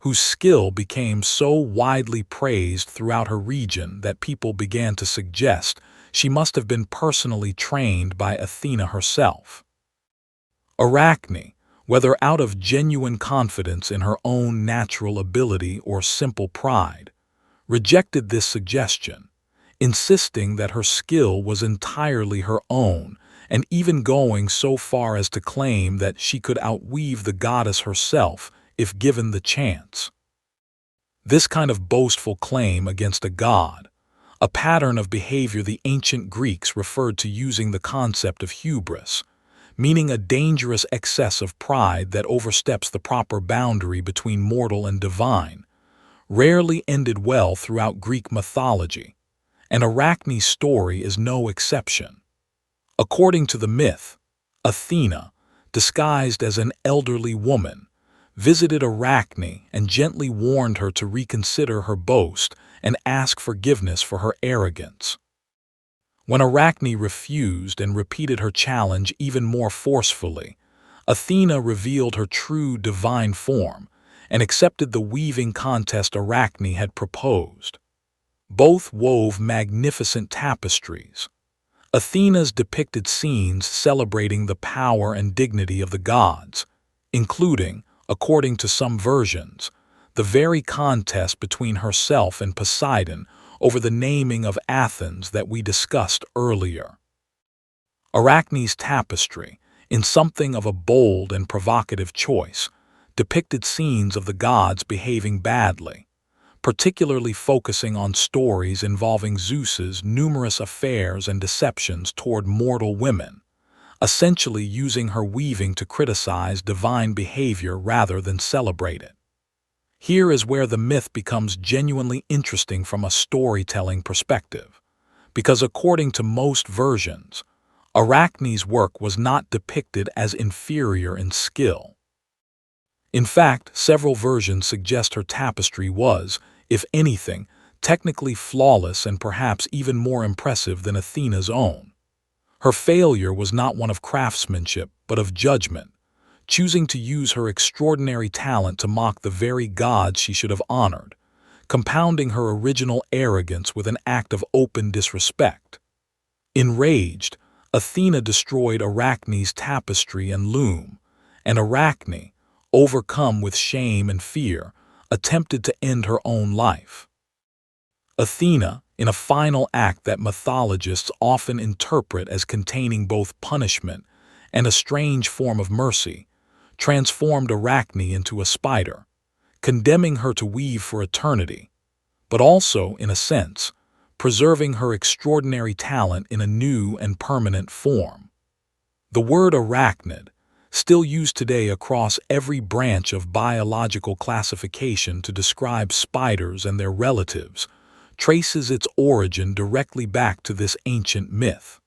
whose skill became so widely praised throughout her region that people began to suggest she must have been personally trained by Athena herself. Arachne, whether out of genuine confidence in her own natural ability or simple pride, rejected this suggestion, insisting that her skill was entirely her own, and even going so far as to claim that she could outweave the goddess herself if given the chance. This kind of boastful claim against a god, a pattern of behavior the ancient Greeks referred to using the concept of hubris, meaning a dangerous excess of pride that oversteps the proper boundary between mortal and divine, rarely ended well throughout Greek mythology, and Arachne's story is no exception. According to the myth, Athena, disguised as an elderly woman, visited Arachne and gently warned her to reconsider her boast and ask forgiveness for her arrogance. When Arachne refused and repeated her challenge even more forcefully, Athena revealed her true divine form and accepted the weaving contest Arachne had proposed. Both wove magnificent tapestries. Athena's depicted scenes celebrating the power and dignity of the gods, including, according to some versions, the very contest between herself and Poseidon over the naming of Athens that we discussed earlier. Arachne's tapestry, in something of a bold and provocative choice, depicted scenes of the gods behaving badly, particularly focusing on stories involving Zeus's numerous affairs and deceptions toward mortal women, essentially using her weaving to criticize divine behavior rather than celebrate it. Here is where the myth becomes genuinely interesting from a storytelling perspective, because according to most versions, Arachne's work was not depicted as inferior in skill. In fact, several versions suggest her tapestry was, if anything, technically flawless and perhaps even more impressive than Athena's own. Her failure was not one of craftsmanship, but of judgment, choosing to use her extraordinary talent to mock the very gods she should have honored, compounding her original arrogance with an act of open disrespect. Enraged, Athena destroyed Arachne's tapestry and loom, and Arachne, overcome with shame and fear, attempted to end her own life. Athena, in a final act that mythologists often interpret as containing both punishment and a strange form of mercy, transformed Arachne into a spider, condemning her to weave for eternity, but also, in a sense, preserving her extraordinary talent in a new and permanent form. The word arachnid, still used today across every branch of biological classification to describe spiders and their relatives, traces its origin directly back to this ancient myth.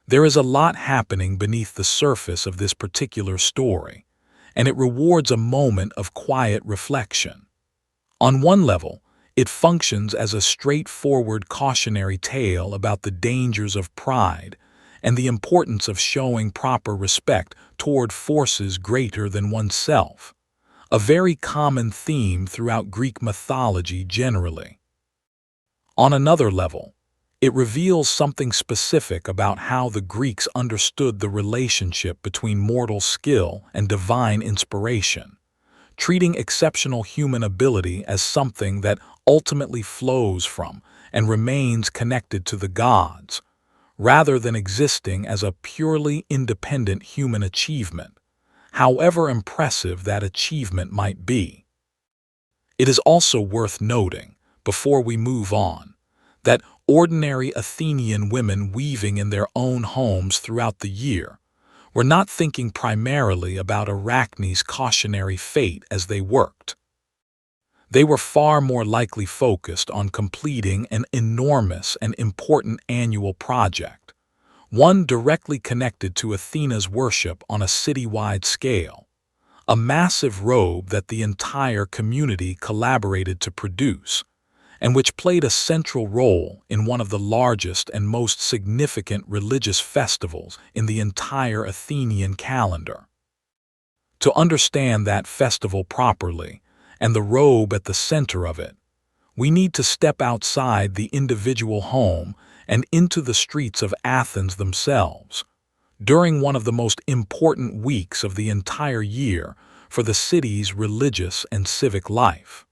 There is a lot happening beneath the surface of this particular story, and it rewards a moment of quiet reflection. On one level, It functions as a straightforward cautionary tale about the dangers of pride and the importance of showing proper respect toward forces greater than oneself, a very common theme throughout Greek mythology generally. On another level, it reveals something specific about how the Greeks understood the relationship between mortal skill and divine inspiration, treating exceptional human ability as something that ultimately flows from and remains connected to the gods, rather than existing as a purely independent human achievement, however impressive that achievement might be. It is also worth noting, before we move on, that ordinary Athenian women weaving in their own homes throughout the year were not thinking primarily about Arachne's cautionary fate as they worked. They were far more likely focused on completing an enormous and important annual project, one directly connected to Athena's worship on a citywide scale, a massive robe that the entire community collaborated to produce, and which played a central role in one of the largest and most significant religious festivals in the entire Athenian calendar. To understand that festival properly, and the robe at the center of it, we need to step outside the individual home and into the streets of Athens themselves, during one of the most important weeks of the entire year for the city's religious and civic life.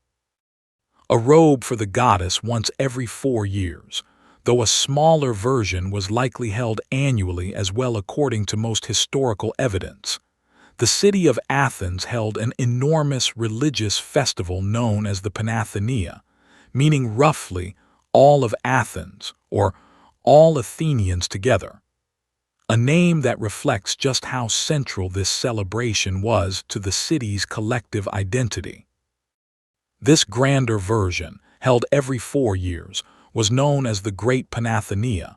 A robe for the goddess once every 4 years, though a smaller version was likely held annually as well according to most historical evidence. The city of Athens held an enormous religious festival known as the Panathenaic, meaning roughly all of Athens, or all Athenians together, a name that reflects just how central this celebration was to the city's collective identity. This grander version, held every 4 years, was known as the Great Panathenaic,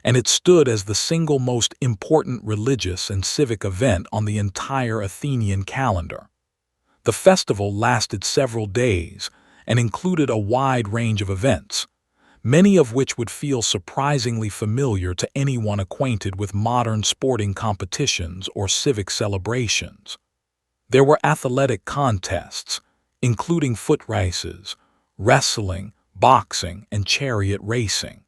and it stood as the single most important religious and civic event on the entire Athenian calendar. The festival lasted several days and included a wide range of events, many of which would feel surprisingly familiar to anyone acquainted with modern sporting competitions or civic celebrations. There were athletic contests, including foot races, wrestling, boxing, and chariot racing.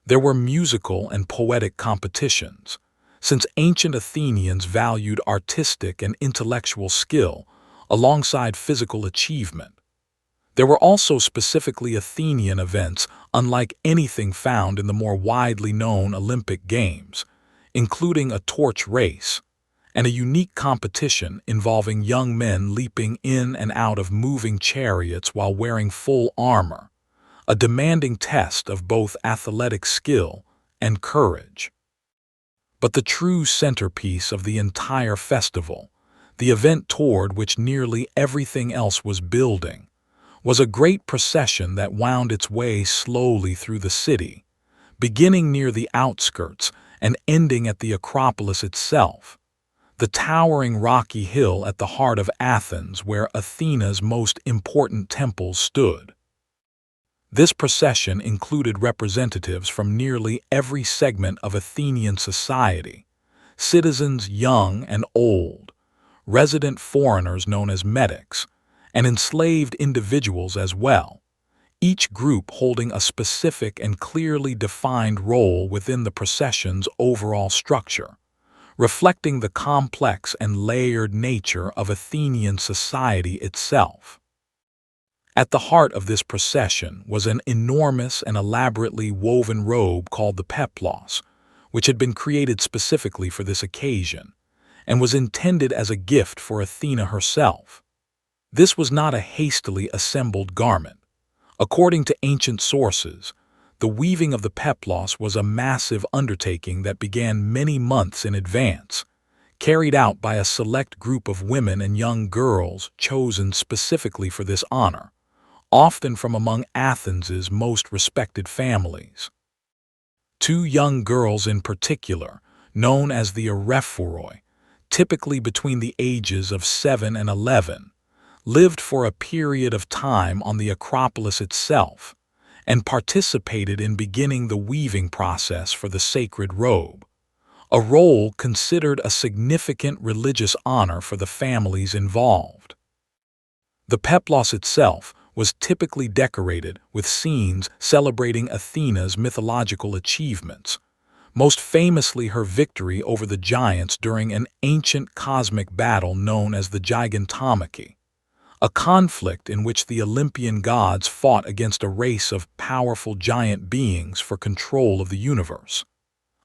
There were musical and poetic competitions, since ancient Athenians valued artistic and intellectual skill alongside physical achievement. There were also specifically Athenian events unlike anything found in the more widely known Olympic Games, including a torch race, and a unique competition involving young men leaping in and out of moving chariots while wearing full armor, a demanding test of both athletic skill and courage. But the true centerpiece of the entire festival, the event toward which nearly everything else was building, was a great procession that wound its way slowly through the city, beginning near the outskirts and ending at the Acropolis itself, the towering rocky hill at the heart of Athens where Athena's most important temples stood. This procession included representatives from nearly every segment of Athenian society, citizens young and old, resident foreigners known as metics, and enslaved individuals as well, each group holding a specific and clearly defined role within the procession's overall structure, reflecting the complex and layered nature of Athenian society itself. At the heart of this procession was an enormous and elaborately woven robe called the peplos, which had been created specifically for this occasion, and was intended as a gift for Athena herself. This was not a hastily assembled garment. According to ancient sources, the weaving of the peplos was a massive undertaking that began many months in advance, carried out by a select group of women and young girls chosen specifically for this honor, often from among Athens's most respected families. 2 young girls in particular, known as the Erichthonius, typically between the ages of 7 and 11, lived for a period of time on the Acropolis itself, and participated in beginning the weaving process for the sacred robe, a role considered a significant religious honor for the families involved. The peplos itself was typically decorated with scenes celebrating Athena's mythological achievements, most famously her victory over the giants during an ancient cosmic battle known as the Gigantomachy, a conflict in which the Olympian gods fought against a race of powerful giant beings for control of the universe.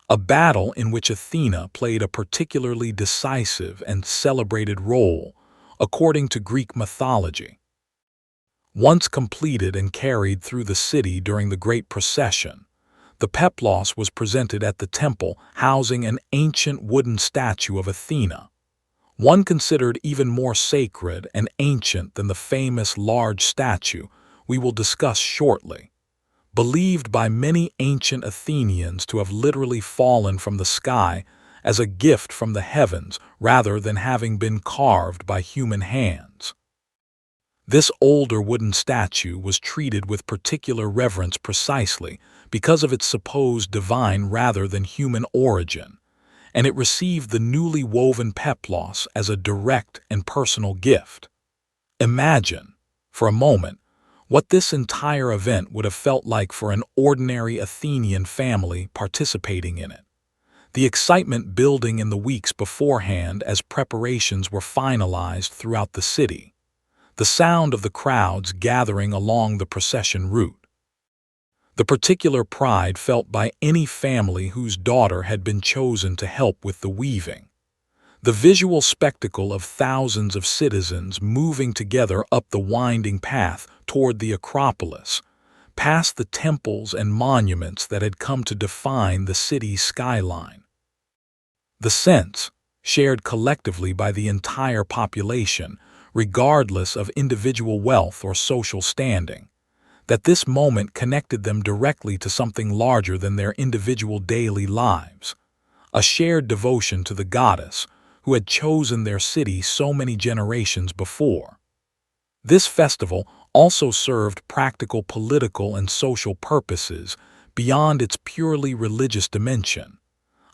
A battle in which Athena played a particularly decisive and celebrated role, according to Greek mythology. Once completed and carried through the city during the great procession, the peplos was presented at the temple housing an ancient wooden statue of Athena, one considered even more sacred and ancient than the famous large statue we will discuss shortly, believed by many ancient Athenians to have literally fallen from the sky as a gift from the heavens rather than having been carved by human hands. This older wooden statue was treated with particular reverence precisely because of its supposed divine rather than human origin, and it received the newly woven peplos as a direct and personal gift. Imagine, for a moment, what this entire event would have felt like for an ordinary Athenian family participating in it. The excitement building in the weeks beforehand as preparations were finalized throughout the city, the sound of the crowds gathering along the procession route, the particular pride felt by any family whose daughter had been chosen to help with the weaving, the visual spectacle of thousands of citizens moving together up the winding path toward the Acropolis, past the temples and monuments that had come to define the city's skyline. The sense, shared collectively by the entire population, regardless of individual wealth or social standing, that this moment connected them directly to something larger than their individual daily lives, a shared devotion to the goddess who had chosen their city so many generations before. This festival also served practical political and social purposes beyond its purely religious dimension,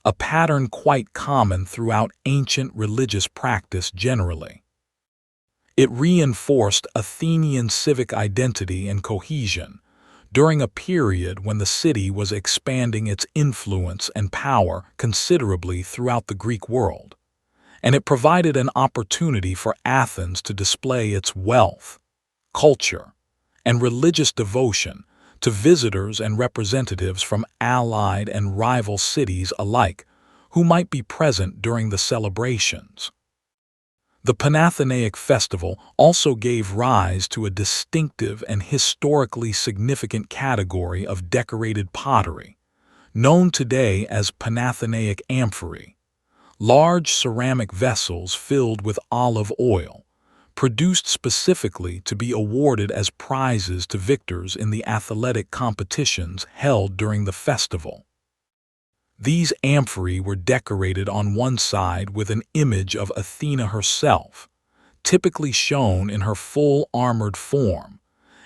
a pattern quite common throughout ancient religious practice generally. It reinforced Athenian civic identity and cohesion during a period when the city was expanding its influence and power considerably throughout the Greek world, and it provided an opportunity for Athens to display its wealth, culture, and religious devotion to visitors and representatives from allied and rival cities alike who might be present during the celebrations. The Panathenaic festival also gave rise to a distinctive and historically significant category of decorated pottery, known today as Panathenaic amphorae, large ceramic vessels filled with olive oil, produced specifically to be awarded as prizes to victors in the athletic competitions held during the festival. These amphorae were decorated on one side with an image of Athena herself, typically shown in her full armored form,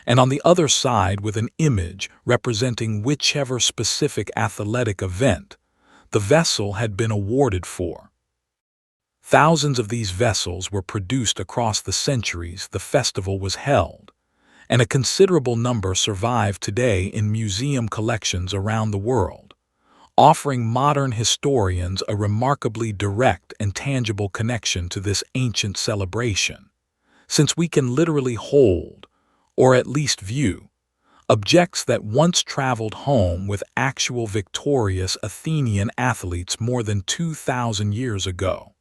and on the other side with an image representing whichever specific athletic event the vessel had been awarded for. Thousands of these vessels were produced across the centuries the festival was held, and a considerable number survive today in museum collections around the world, offering modern historians a remarkably direct and tangible connection to this ancient celebration, since we can literally hold, or at least view, objects that once traveled home with actual victorious Athenian athletes more than 2,000 years ago.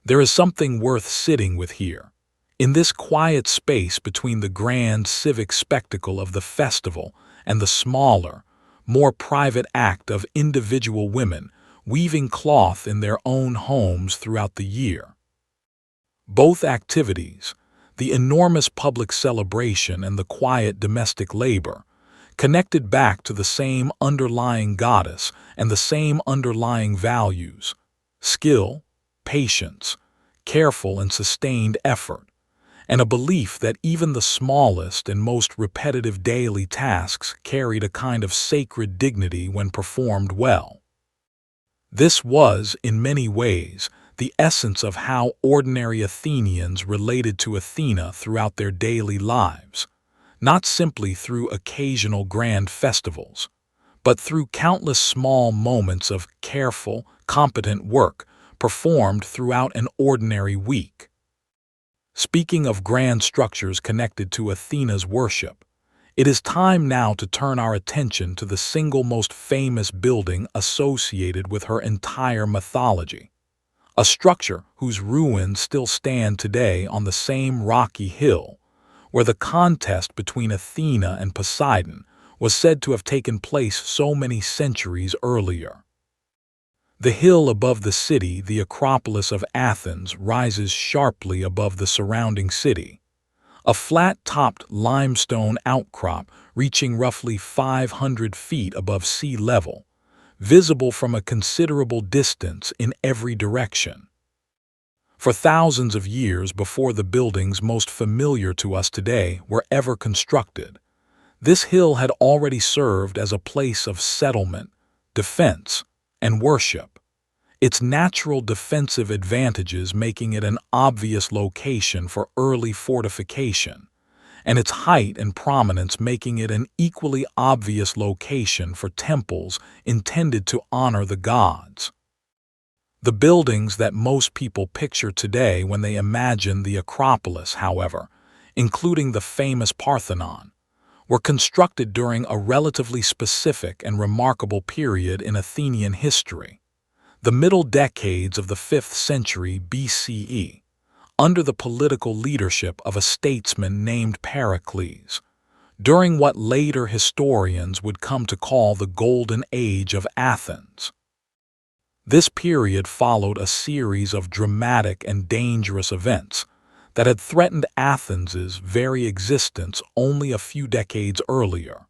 There is something worth sitting with here, in this quiet space between the grand civic spectacle of the festival and the smaller, more private act of individual women weaving cloth in their own homes throughout the year. Both activities, the enormous public celebration and the quiet domestic labor, connected back to the same underlying goddess and the same underlying values: skill, patience, careful and sustained effort, and a belief that even the smallest and most repetitive daily tasks carried a kind of sacred dignity when performed well. This was, in many ways, the essence of how ordinary Athenians related to Athena throughout their daily lives, not simply through occasional grand festivals, but through countless small moments of careful, competent work performed throughout an ordinary week. Speaking of grand structures connected to Athena's worship, it is time now to turn our attention to the single most famous building associated with her entire mythology, a structure whose ruins still stand today on the same rocky hill where the contest between Athena and Poseidon was said to have taken place so many centuries earlier. The hill above the city, the Acropolis of Athens, rises sharply above the surrounding city, a flat-topped limestone outcrop reaching roughly 500 feet above sea level, visible from a considerable distance in every direction. For thousands of years before the buildings most familiar to us today were ever constructed, this hill had already served as a place of settlement, defense, and worship, its natural defensive advantages making it an obvious location for early fortification, and its height and prominence making it an equally obvious location for temples intended to honor the gods. The buildings that most people picture today when they imagine the Acropolis, however, including the famous Parthenon, were constructed during a relatively specific and remarkable period in Athenian history, the middle decades of the 5th century BCE, under the political leadership of a statesman named Pericles, during what later historians would come to call the Golden Age of Athens. This period followed a series of dramatic and dangerous events that had threatened Athens's very existence only a few decades earlier.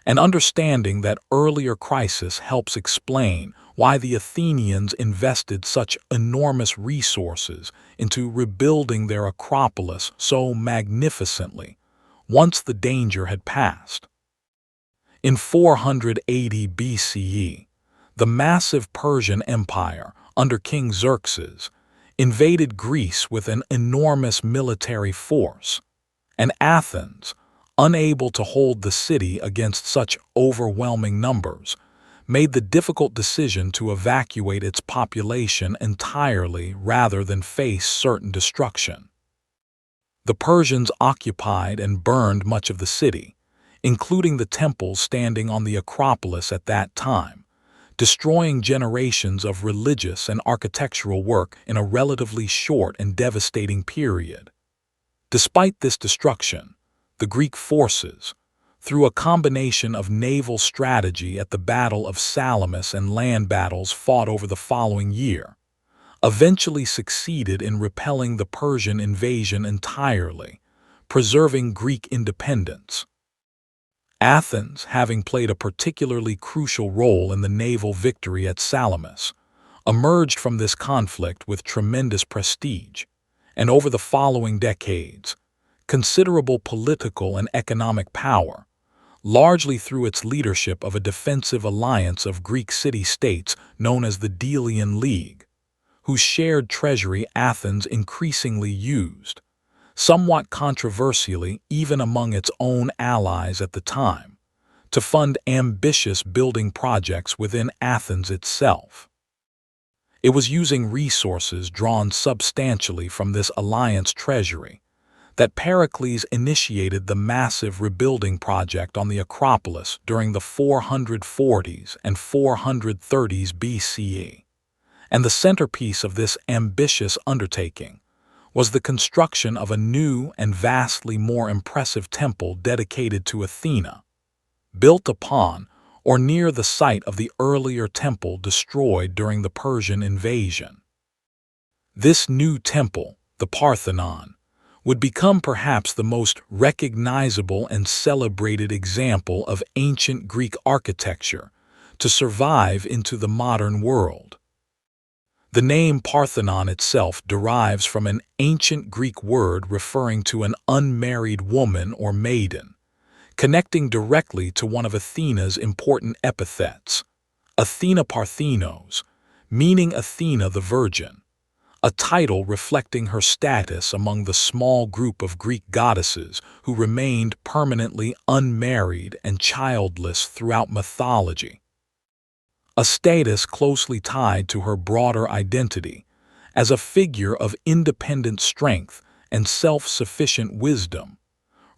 And understanding that earlier crisis helps explain why the Athenians invested such enormous resources into rebuilding their Acropolis so magnificently once the danger had passed. In 480 BCE, the massive Persian Empire, under King Xerxes, invaded Greece with an enormous military force, and Athens, unable to hold the city against such overwhelming numbers, made the difficult decision to evacuate its population entirely rather than face certain destruction. The Persians occupied and burned much of the city, including the temples standing on the Acropolis at that time, destroying generations of religious and architectural work in a relatively short and devastating period. Despite this destruction, the Greek forces, through a combination of naval strategy at the Battle of Salamis and land battles fought over the following year, eventually succeeded in repelling the Persian invasion entirely, preserving Greek independence. Athens, having played a particularly crucial role in the naval victory at Salamis, emerged from this conflict with tremendous prestige, and over the following decades, considerable political and economic power, largely through its leadership of a defensive alliance of Greek city-states known as the Delian League, whose shared treasury Athens increasingly used, somewhat controversially even among its own allies at the time, to fund ambitious building projects within Athens itself. It was using resources drawn substantially from this alliance treasury that Pericles initiated the massive rebuilding project on the Acropolis during the 440s and 430s BCE, and the centerpiece of this ambitious undertaking was the construction of a new and vastly more impressive temple dedicated to Athena, built upon or near the site of the earlier temple destroyed during the Persian invasion. This new temple, the Parthenon, would become perhaps the most recognizable and celebrated example of ancient Greek architecture to survive into the modern world. The name Parthenon itself derives from an ancient Greek word referring to an unmarried woman or maiden, connecting directly to one of Athena's important epithets, Athena Parthenos, meaning Athena the Virgin, a title reflecting her status among the small group of Greek goddesses who remained permanently unmarried and childless throughout mythology. A status closely tied to her broader identity as a figure of independent strength and self-sufficient wisdom,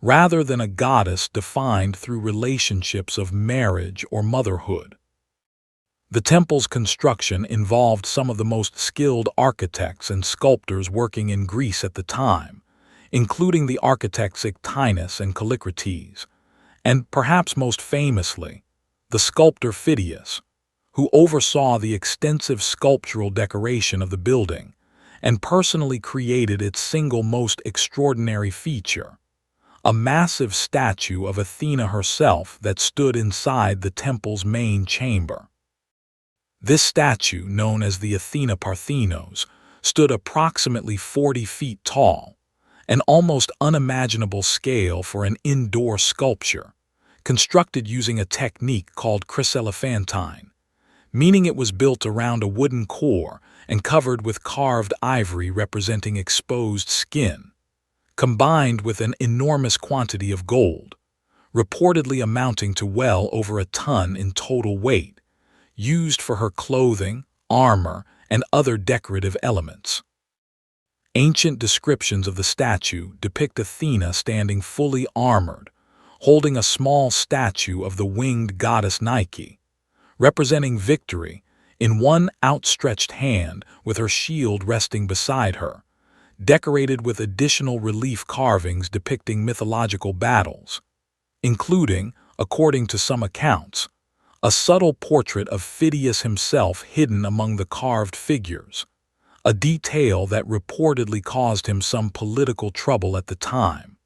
rather than a goddess defined through relationships of marriage or motherhood. The temple's construction involved some of the most skilled architects and sculptors working in Greece at the time, including the architects Erichthonius and Callicrates, and perhaps most famously, the sculptor Phidias, who oversaw the extensive sculptural decoration of the building and personally created its single most extraordinary feature, a massive statue of Athena herself that stood inside the temple's main chamber. This statue, known as the Athena Parthenos, stood approximately 40 feet tall, an almost unimaginable scale for an indoor sculpture, constructed using a technique called chryselephantine, meaning it was built around a wooden core and covered with carved ivory representing exposed skin, combined with an enormous quantity of gold, reportedly amounting to well over a ton in total weight, used for her clothing, armor, and other decorative elements. Ancient descriptions of the statue depict Athena standing fully armored, holding a small statue of the winged goddess Nike, representing victory, in one outstretched hand with her shield resting beside her, decorated with additional relief carvings depicting mythological battles, including, according to some accounts, a subtle portrait of Phidias himself hidden among the carved figures, a detail that reportedly caused him some political trouble at the time,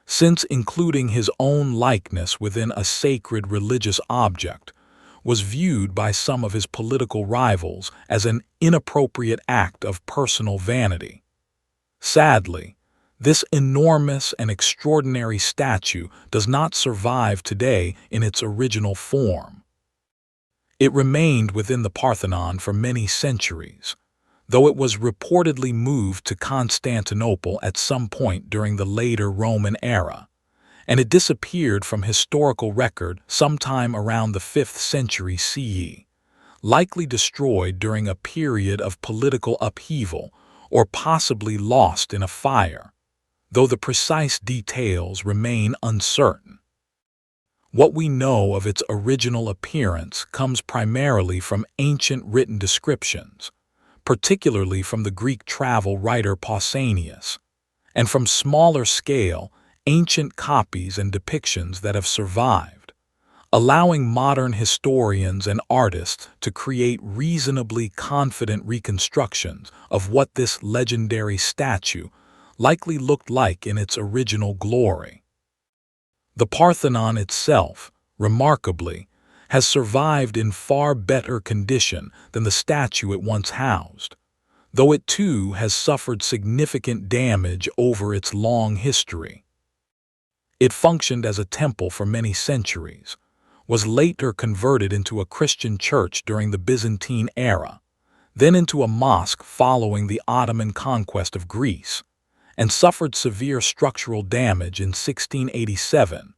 since including his own likeness within a sacred religious object was viewed by some of his political rivals as an inappropriate act of personal vanity. Sadly, this enormous and extraordinary statue does not survive today in its original form. It remained within the Parthenon for many centuries, though it was reportedly moved to Constantinople at some point during the later Roman era, and it disappeared from historical record sometime around the 5th century CE, likely destroyed during a period of political upheaval or possibly lost in a fire, though the precise details remain uncertain. What we know of its original appearance comes primarily from ancient written descriptions, particularly from the Greek travel writer Pausanias, and from smaller-scale, ancient copies and depictions that have survived, allowing modern historians and artists to create reasonably confident reconstructions of what this legendary statue likely looked like in its original glory. The Parthenon itself, remarkably, has survived in far better condition than the statue it once housed, though it too has suffered significant damage over its long history. It functioned as a temple for many centuries, was later converted into a Christian church during the Byzantine era, then into a mosque following the Ottoman conquest of Greece, and suffered severe structural damage in 1687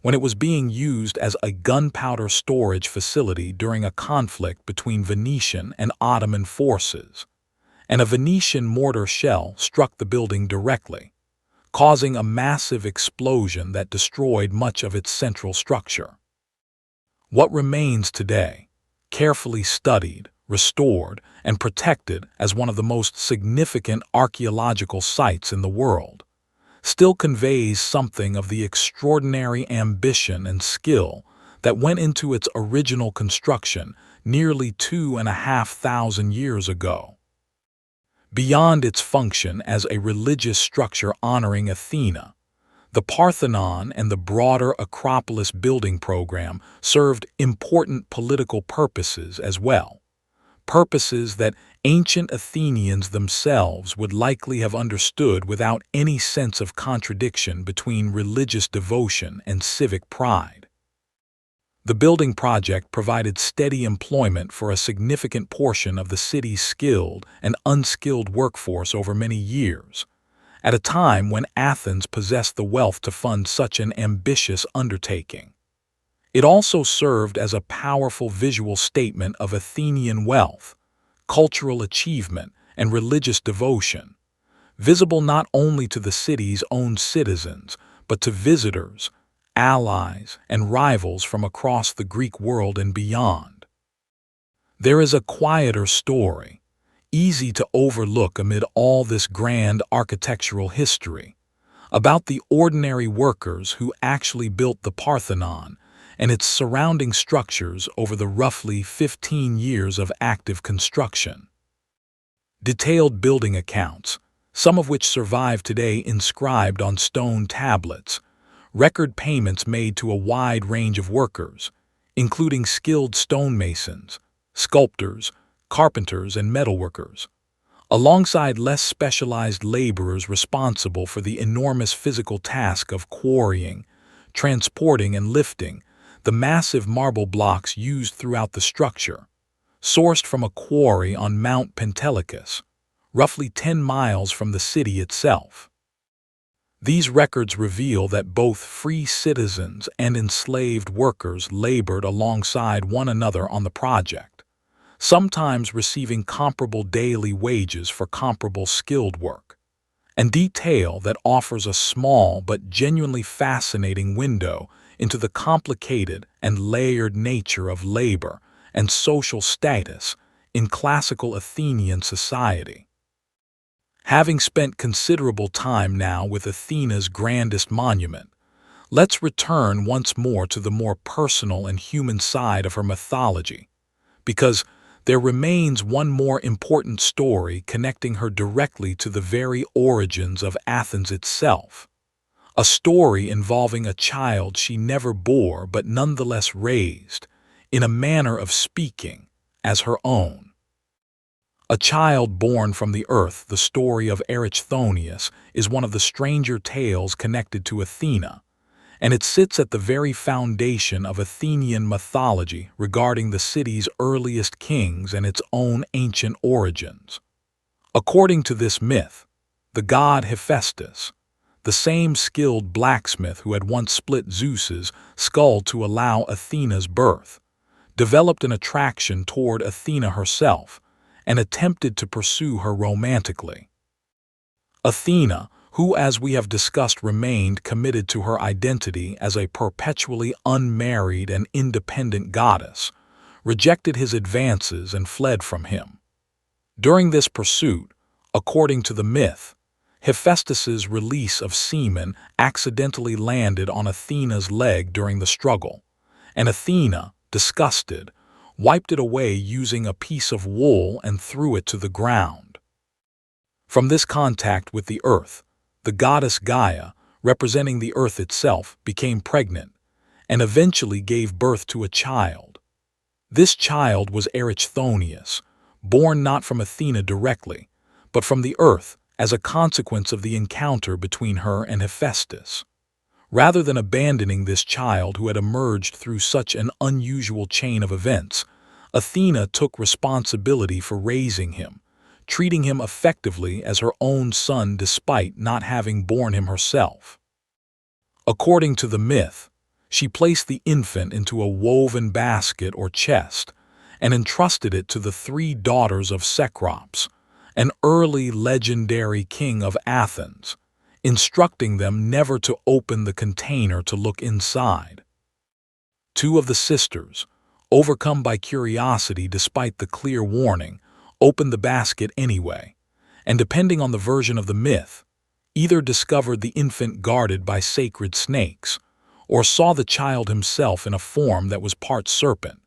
when it was being used as a gunpowder storage facility during a conflict between Venetian and Ottoman forces, and a Venetian mortar shell struck the building directly, causing a massive explosion that destroyed much of its central structure. What remains today, carefully studied, restored, and protected as one of the most significant archaeological sites in the world, still conveys something of the extraordinary ambition and skill that went into its original construction nearly 2,500 years ago. Beyond its function as a religious structure honoring Athena, the Parthenon and the broader Acropolis building program served important political purposes as well, purposes that ancient Athenians themselves would likely have understood without any sense of contradiction between religious devotion and civic pride. The building project provided steady employment for a significant portion of the city's skilled and unskilled workforce over many years, at a time when Athens possessed the wealth to fund such an ambitious undertaking. It also served as a powerful visual statement of Athenian wealth, cultural achievement, and religious devotion, visible not only to the city's own citizens, but to visitors, allies, and rivals from across the Greek world and beyond. There is a quieter story, easy to overlook amid all this grand architectural history, about the ordinary workers who actually built the Parthenon and its surrounding structures over the roughly 15 years of active construction. Detailed building accounts, some of which survive today inscribed on stone tablets, record payments made to a wide range of workers, including skilled stonemasons, sculptors, carpenters, and metalworkers, alongside less specialized laborers responsible for the enormous physical task of quarrying, transporting, and lifting the massive marble blocks used throughout the structure, sourced from a quarry on Mount Pentelicus, roughly 10 miles from the city itself. These records reveal that both free citizens and enslaved workers labored alongside one another on the project, sometimes receiving comparable daily wages for comparable skilled work, and detail that offers a small but genuinely fascinating window into the complicated and layered nature of labor and social status in classical Athenian society. Having spent considerable time now with Athena's grandest monument, let's return once more to the more personal and human side of her mythology, because there remains one more important story connecting her directly to the very origins of Athens itself, a story involving a child she never bore but nonetheless raised, in a manner of speaking, as her own. A child born from the earth, the story of Erichthonius, is one of the stranger tales connected to Athena, and it sits at the very foundation of Athenian mythology regarding the city's earliest kings and its own ancient origins. According to this myth, the god Hephaestus, the same skilled blacksmith who had once split Zeus's skull to allow Athena's birth, developed an attraction toward Athena herself, and attempted to pursue her romantically. Athena, who as we have discussed remained committed to her identity as a perpetually unmarried and independent goddess, rejected his advances and fled from him. During this pursuit, according to the myth, Hephaestus's release of semen accidentally landed on Athena's leg during the struggle, and Athena, disgusted, wiped it away using a piece of wool and threw it to the ground. From this contact with the earth, the goddess Gaia, representing the earth itself, became pregnant and eventually gave birth to a child. This child was Erichthonius, born not from Athena directly, but from the earth as a consequence of the encounter between her and Hephaestus. Rather than abandoning this child who had emerged through such an unusual chain of events, Athena took responsibility for raising him, treating him effectively as her own son despite not having borne him herself. According to the myth, she placed the infant into a woven basket or chest and entrusted it to the 3 daughters of Cecrops, an early legendary king of Athens, instructing them never to open the container to look inside. 2 of the sisters, overcome by curiosity despite the clear warning, opened the basket anyway, and depending on the version of the myth, either discovered the infant guarded by sacred snakes, or saw the child himself in a form that was part serpent,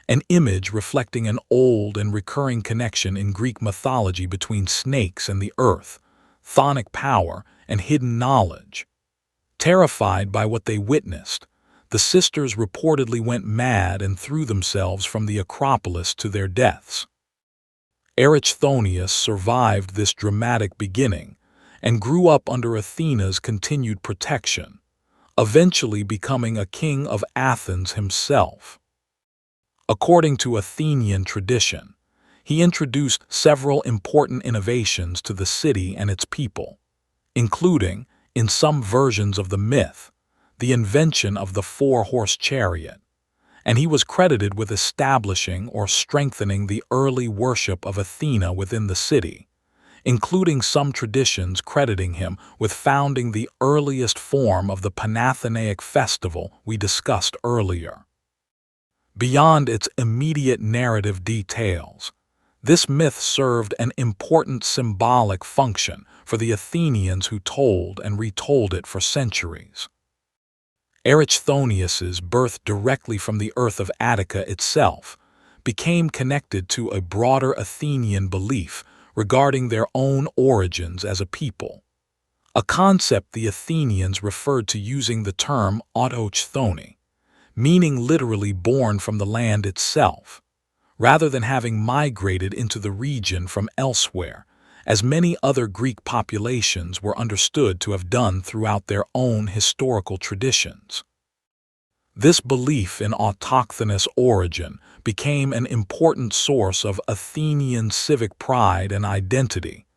an image reflecting an old and recurring connection in Greek mythology between snakes and the earth, chthonic power, and hidden knowledge. Terrified by what they witnessed, the sisters reportedly went mad and threw themselves from the Acropolis to their deaths. Erichthonius survived this dramatic beginning and grew up under Athena's continued protection, eventually becoming a king of Athens himself. According to Athenian tradition, he introduced several important innovations to the city and its people, including, in some versions of the myth, the invention of the four-horse chariot, and he was credited with establishing or strengthening the early worship of Athena within the city, including some traditions crediting him with founding the earliest form of the Panathenaic festival we discussed earlier. Beyond its immediate narrative details, this myth served an important symbolic function for the Athenians who told and retold it for centuries. Erichthonius's birth directly from the earth of Attica itself became connected to a broader Athenian belief regarding their own origins as a people, a concept the Athenians referred to using the term autochthoni, meaning literally born from the land itself, rather than having migrated into the region from elsewhere, as many other Greek populations were understood to have done throughout their own historical traditions. This belief in autochthonous origin became an important source of Athenian civic pride and identity,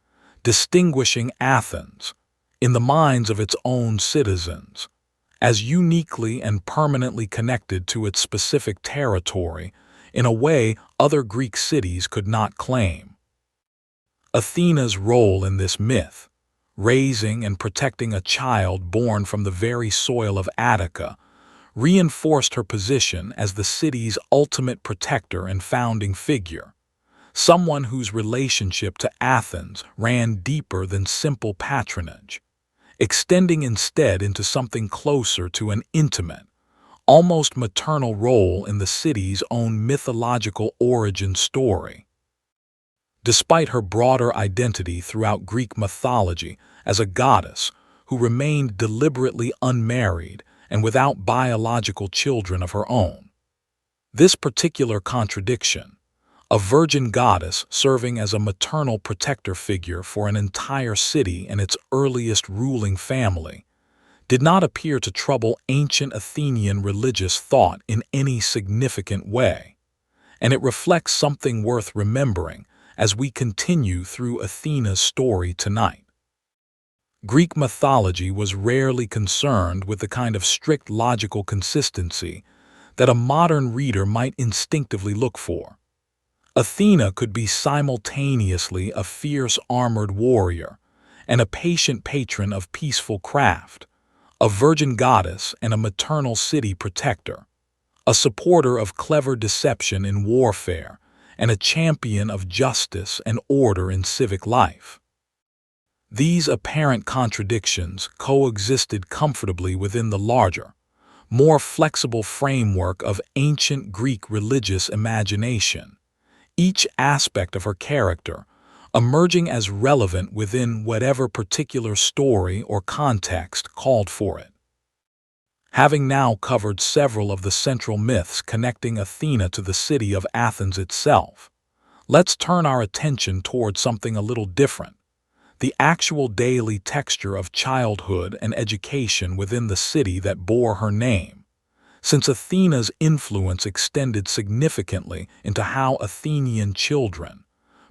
distinguishing Athens, in the minds of its own citizens, as uniquely and permanently connected to its specific territory in a way other Greek cities could not claim. Athena's role in this myth, raising and protecting a child born from the very soil of Attica, reinforced her position as the city's ultimate protector and founding figure, someone whose relationship to Athens ran deeper than simple patronage, extending instead into something closer to an intimate, almost maternal role in the city's own mythological origin story. Despite her broader identity throughout Greek mythology as a goddess who remained deliberately unmarried and without biological children of her own, this particular contradiction, a virgin goddess serving as a maternal protector figure for an entire city and its earliest ruling family, did not appear to trouble ancient Athenian religious thought in any significant way, and it reflects something worth remembering as we continue through Athena's story tonight. Greek mythology was rarely concerned with the kind of strict logical consistency that a modern reader might instinctively look for. Athena could be simultaneously a fierce armored warrior and a patient patron of peaceful craft, a virgin goddess and a maternal city protector, a supporter of clever deception in warfare, and a champion of justice and order in civic life. These apparent contradictions coexisted comfortably within the larger, more flexible framework of ancient Greek religious imagination, each aspect of her character emerging as relevant within whatever particular story or context called for it. Having now covered several of the central myths connecting Athena to the city of Athens itself, let's turn our attention towards something a little different: the actual daily texture of childhood and education within the city that bore her name, since Athena's influence extended significantly into how Athenian children,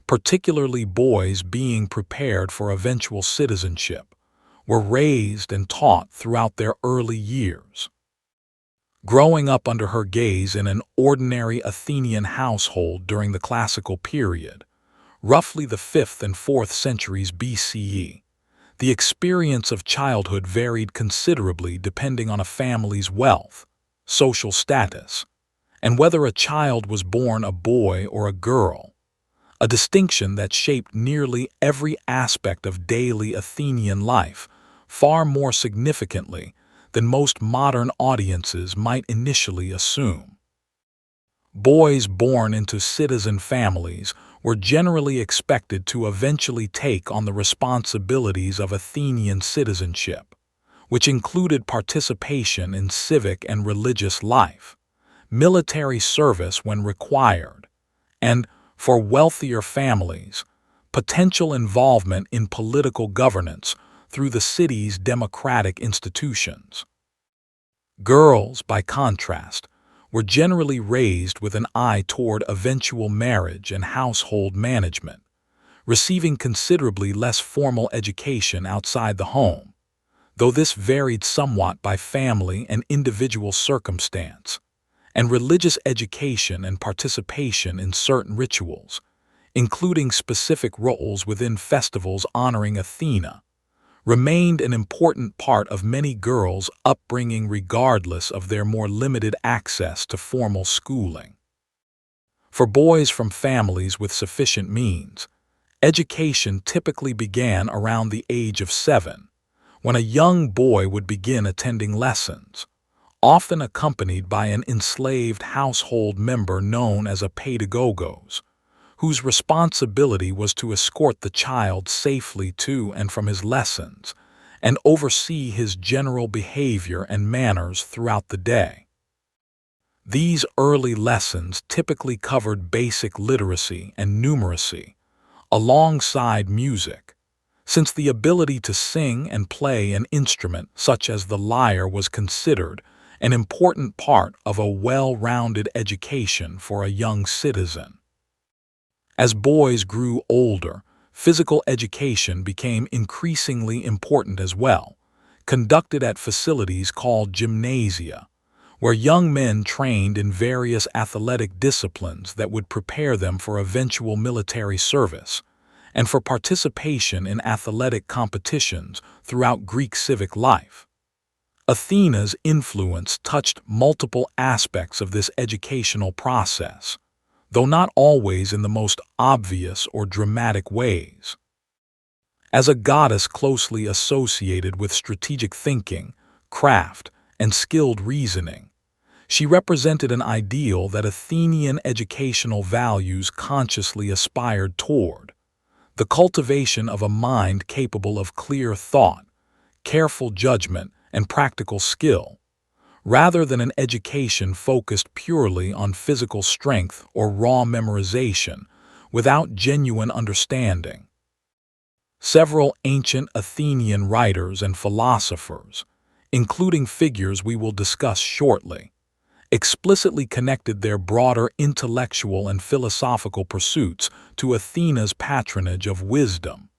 particularly boys being prepared for eventual citizenship, were raised and taught throughout their early years. Growing up under her gaze in an ordinary Athenian household during the classical period, roughly the 5th and 4th centuries BCE, the experience of childhood varied considerably depending on a family's wealth, social status, and whether a child was born a boy or a girl, a distinction that shaped nearly every aspect of daily Athenian life far more significantly than most modern audiences might initially assume. Boys born into citizen families were generally expected to eventually take on the responsibilities of Athenian citizenship, which included participation in civic and religious life, military service when required, and, For wealthier families, potential involvement in political governance through the city's democratic institutions. Girls, by contrast, were generally raised with an eye toward eventual marriage and household management, receiving considerably less formal education outside the home, though this varied somewhat by family and individual circumstance, and religious education and participation in certain rituals, including specific roles within festivals honoring Athena, remained an important part of many girls' upbringing regardless of their more limited access to formal schooling. For boys from families with sufficient means, education typically began around the age of 7, when a young boy would begin attending lessons, often accompanied by an enslaved household member known as a pedagogos, whose responsibility was to escort the child safely to and from his lessons and oversee his general behavior and manners throughout the day. These early lessons typically covered basic literacy and numeracy, alongside music, since the ability to sing and play an instrument such as the lyre was considered an important part of a well-rounded education for a young citizen. As boys grew older, physical education became increasingly important as well, conducted at facilities called gymnasia, where young men trained in various athletic disciplines that would prepare them for eventual military service, and for participation in athletic competitions throughout Greek civic life. Athena's influence touched multiple aspects of this educational process, though not always in the most obvious or dramatic ways. As a goddess closely associated with strategic thinking, craft, and skilled reasoning, she represented an ideal that Athenian educational values consciously aspired toward: the cultivation of a mind capable of clear thought, careful judgment, and practical skill, rather than an education focused purely on physical strength or raw memorization without genuine understanding. Several ancient Athenian writers and philosophers, including figures we will discuss shortly, explicitly connected their broader intellectual and philosophical pursuits to Athena's patronage of wisdom,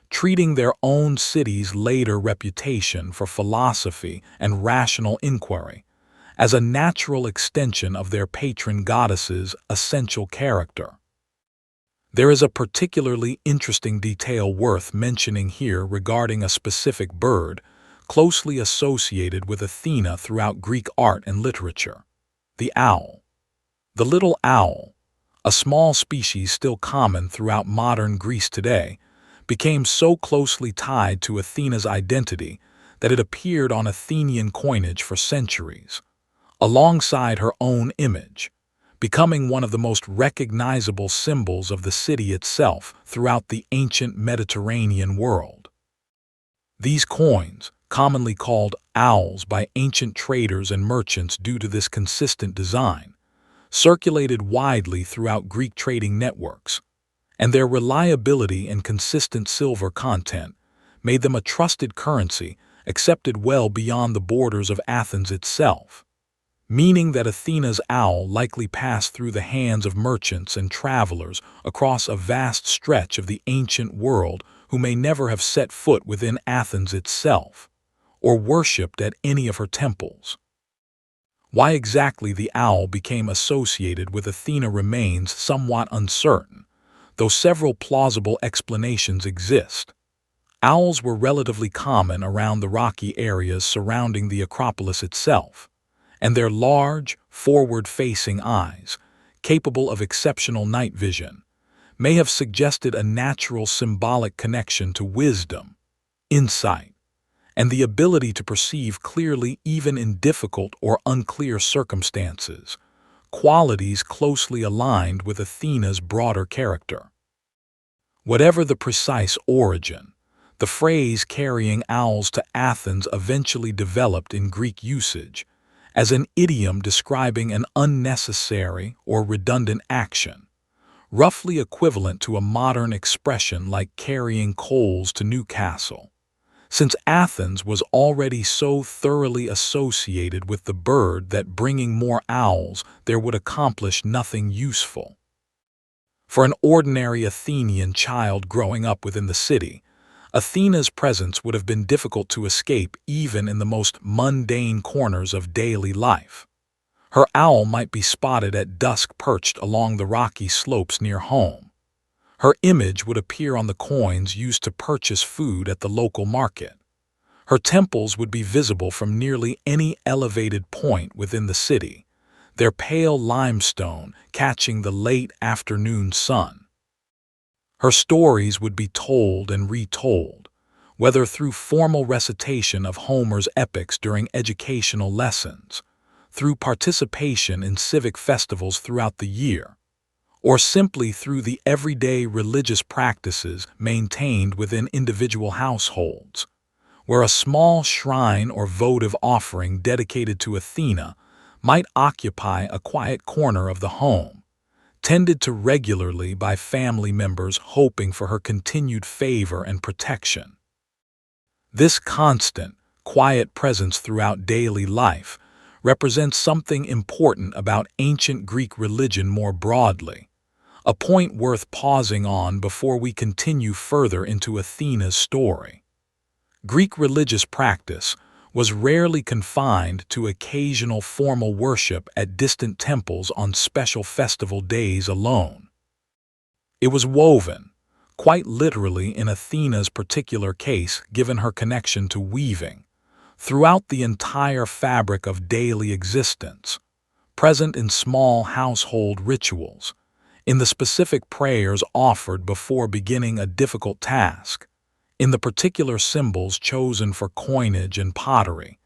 treating their own city's later reputation for philosophy and rational inquiry as a natural extension of their patron goddess's essential character. There is a particularly interesting detail worth mentioning here regarding a specific bird closely associated with Athena throughout Greek art and literature: the owl. The little owl, a small species still common throughout modern Greece today, became so closely tied to Athena's identity that it appeared on Athenian coinage for centuries, alongside her own image, becoming one of the most recognizable symbols of the city itself throughout the ancient Mediterranean world. These coins, commonly called owls by ancient traders and merchants due to this consistent design, circulated widely throughout Greek trading networks, and their reliability and consistent silver content made them a trusted currency accepted well beyond the borders of Athens itself, meaning that Athena's owl likely passed through the hands of merchants and travelers across a vast stretch of the ancient world who may never have set foot within Athens itself, or worshipped at any of her temples. Why exactly the owl became associated with Athena remains somewhat uncertain, though several plausible explanations exist. Owls were relatively common around the rocky areas surrounding the Acropolis itself, and their large, forward-facing eyes, capable of exceptional night vision, may have suggested a natural symbolic connection to wisdom, insight, and the ability to perceive clearly even in difficult or unclear circumstances, qualities closely aligned with Athena's broader character. Whatever the precise origin, the phrase carrying owls to Athens eventually developed in Greek usage as an idiom describing an unnecessary or redundant action, roughly equivalent to a modern expression like carrying coals to Newcastle. Since Athens was already so thoroughly associated with the bird that bringing more owls there would accomplish nothing useful. For an ordinary Athenian child growing up within the city, Athena's presence would have been difficult to escape even in the most mundane corners of daily life. Her owl might be spotted at dusk perched along the rocky slopes near home. Her image would appear on the coins used to purchase food at the local market. Her temples would be visible from nearly any elevated point within the city, their pale limestone catching the late afternoon sun. Her stories would be told and retold, whether through formal recitation of Homer's epics during educational lessons, through participation in civic festivals throughout the year, or simply through the everyday religious practices maintained within individual households, where a small shrine or votive offering dedicated to Athena might occupy a quiet corner of the home, tended to regularly by family members hoping for her continued favor and protection. This constant, quiet presence throughout daily life represents something important about ancient Greek religion more broadly, a point worth pausing on before we continue further into Athena's story. Greek religious practice was rarely confined to occasional formal worship at distant temples on special festival days alone. It was woven, quite literally in Athena's particular case given her connection to weaving, throughout the entire fabric of daily existence, present in small household rituals, in the specific prayers offered before beginning a difficult task, in the particular symbols chosen for coinage and pottery,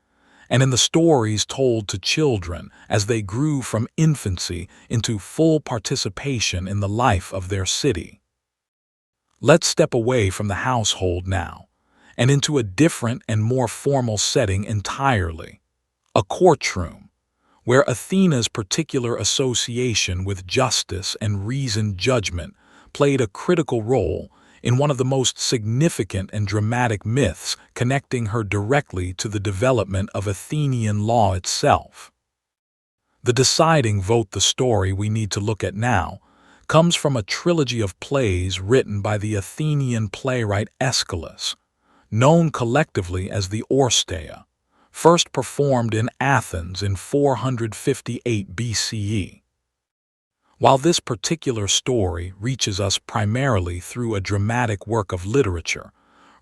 and in the stories told to children as they grew from infancy into full participation in the life of their city. Let's step away from the household now, and into a different and more formal setting entirely, a courtroom, where Athena's particular association with justice and reasoned judgment played a critical role in one of the most significant and dramatic myths connecting her directly to the development of Athenian law itself. The deciding vote, the story we need to look at now, comes from a trilogy of plays written by the Athenian playwright Aeschylus, known collectively as the Orestes, first performed in Athens in 458 BCE. While this particular story reaches us primarily through a dramatic work of literature,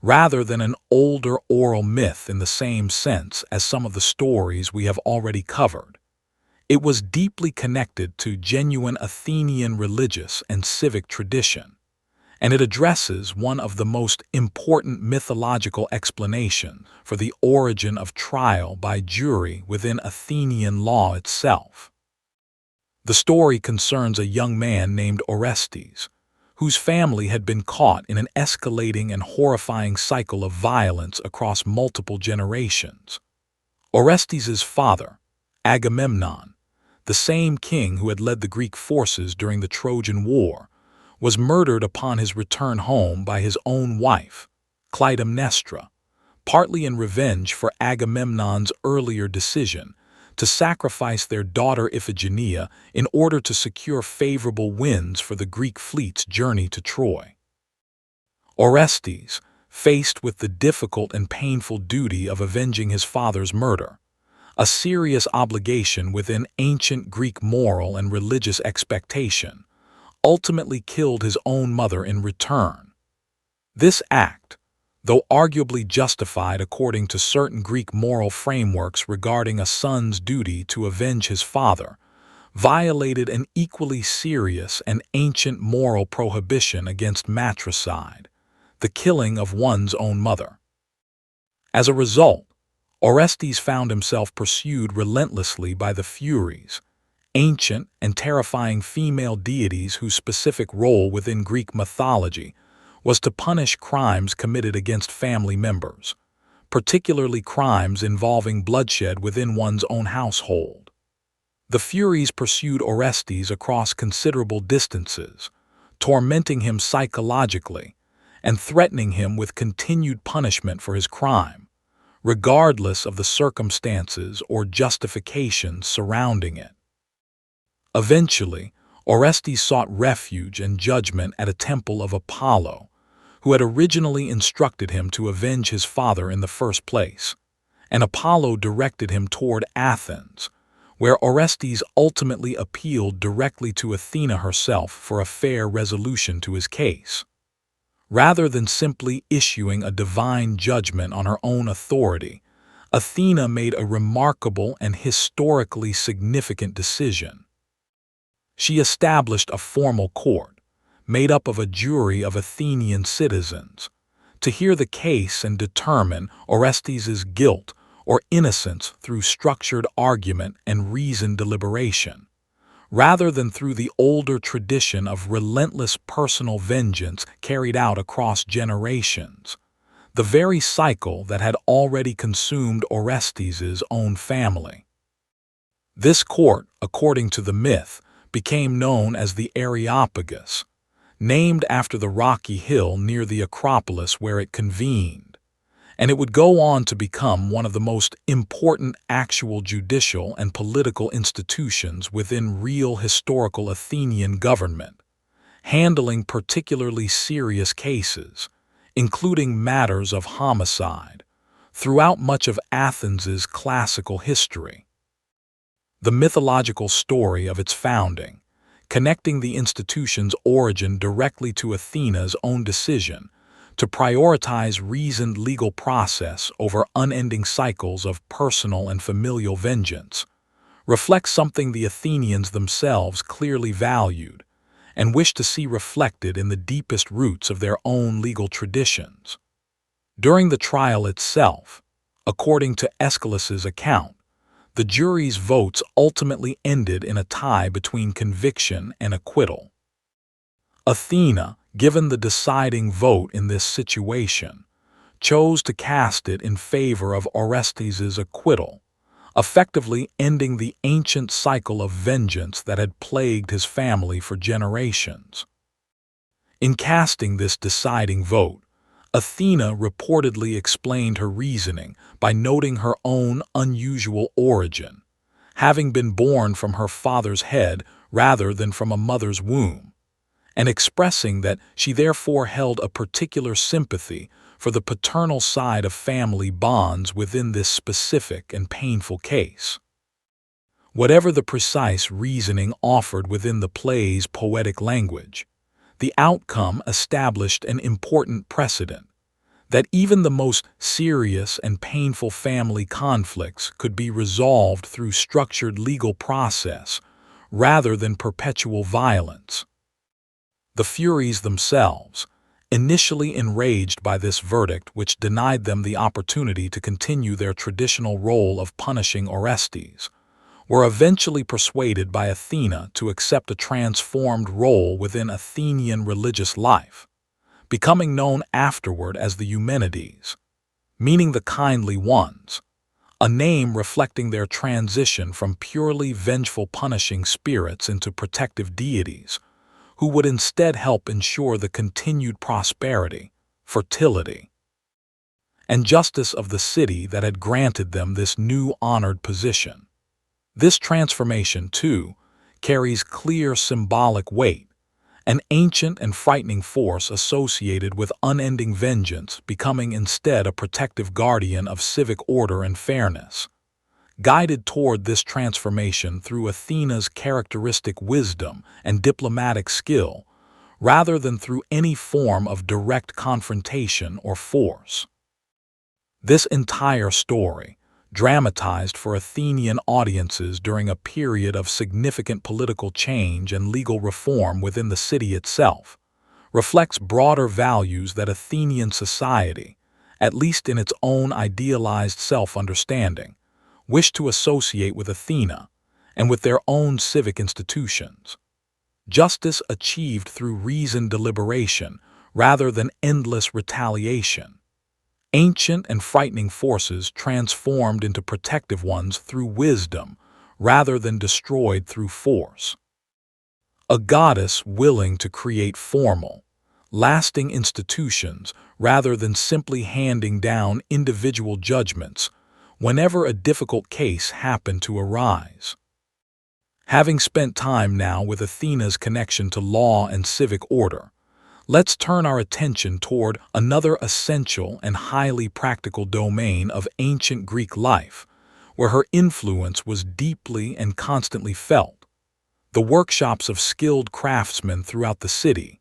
rather than an older oral myth in the same sense as some of the stories we have already covered, it was deeply connected to genuine Athenian religious and civic tradition, and it addresses one of the most important mythological explanations for the origin of trial by jury within Athenian law itself. The story concerns a young man named Orestes, whose family had been caught in an escalating and horrifying cycle of violence across multiple generations. Orestes' father, Agamemnon, the same king who had led the Greek forces during the Trojan War, was murdered upon his return home by his own wife, Clytemnestra, partly in revenge for Agamemnon's earlier decision to sacrifice their daughter Iphigenia in order to secure favorable winds for the Greek fleet's journey to Troy. Orestes, faced with the difficult and painful duty of avenging his father's murder, a serious obligation within ancient Greek moral and religious expectation, ultimately killed his own mother in return. This act, though arguably justified according to certain Greek moral frameworks regarding a son's duty to avenge his father, violated an equally serious and ancient moral prohibition against matricide, the killing of one's own mother. As a result, Orestes found himself pursued relentlessly by the Furies, ancient and terrifying female deities whose specific role within Greek mythology was to punish crimes committed against family members, particularly crimes involving bloodshed within one's own household. The Furies pursued Orestes across considerable distances, tormenting him psychologically and threatening him with continued punishment for his crime, regardless of the circumstances or justifications surrounding it. Eventually, Orestes sought refuge and judgment at a temple of Apollo, who had originally instructed him to avenge his father in the first place, and Apollo directed him toward Athens, where Orestes ultimately appealed directly to Athena herself for a fair resolution to his case. Rather than simply issuing a divine judgment on her own authority, Athena made a remarkable and historically significant decision. She established a formal court, made up of a jury of Athenian citizens, to hear the case and determine Orestes' guilt or innocence through structured argument and reasoned deliberation, rather than through the older tradition of relentless personal vengeance carried out across generations, the very cycle that had already consumed Orestes' own family. This court, according to the myth, became known as the Areopagus, named after the rocky hill near the Acropolis where it convened, and it would go on to become one of the most important actual judicial and political institutions within real historical Athenian government, handling particularly serious cases, including matters of homicide, throughout much of Athens's classical history. The mythological story of its founding, connecting the institution's origin directly to Athena's own decision to prioritize reasoned legal process over unending cycles of personal and familial vengeance, reflects something the Athenians themselves clearly valued and wished to see reflected in the deepest roots of their own legal traditions. During the trial itself, according to Aeschylus's account, the jury's votes ultimately ended in a tie between conviction and acquittal. Athena, given the deciding vote in this situation, chose to cast it in favor of Orestes' acquittal, effectively ending the ancient cycle of vengeance that had plagued his family for generations. In casting this deciding vote, Athena reportedly explained her reasoning by noting her own unusual origin, having been born from her father's head rather than from a mother's womb, and expressing that she therefore held a particular sympathy for the paternal side of family bonds within this specific and painful case. Whatever the precise reasoning offered within the play's poetic language, the outcome established an important precedent that even the most serious and painful family conflicts could be resolved through structured legal process rather than perpetual violence. The Furies themselves, initially enraged by this verdict which denied them the opportunity to continue their traditional role of punishing Orestes, were eventually persuaded by Athena to accept a transformed role within Athenian religious life, becoming known afterward as the Eumenides, meaning the kindly ones, a name reflecting their transition from purely vengeful punishing spirits into protective deities, who would instead help ensure the continued prosperity, fertility, and justice of the city that had granted them this new honored position. This transformation, too, carries clear symbolic weight, an ancient and frightening force associated with unending vengeance becoming instead a protective guardian of civic order and fairness. Guided toward this transformation through Athena's characteristic wisdom and diplomatic skill, rather than through any form of direct confrontation or force. This entire story, dramatized for Athenian audiences during a period of significant political change and legal reform within the city itself, reflects broader values that Athenian society, at least in its own idealized self-understanding, wished to associate with Athena and with their own civic institutions. Justice achieved through reasoned deliberation rather than endless retaliation. Ancient and frightening forces transformed into protective ones through wisdom rather than destroyed through force. a goddess willing to create formal, lasting institutions rather than simply handing down individual judgments whenever a difficult case happened to arise. Having spent time now with Athena's connection to law and civic order, let's turn our attention toward another essential and highly practical domain of ancient Greek life, where her influence was deeply and constantly felt: the workshops of skilled craftsmen throughout the city,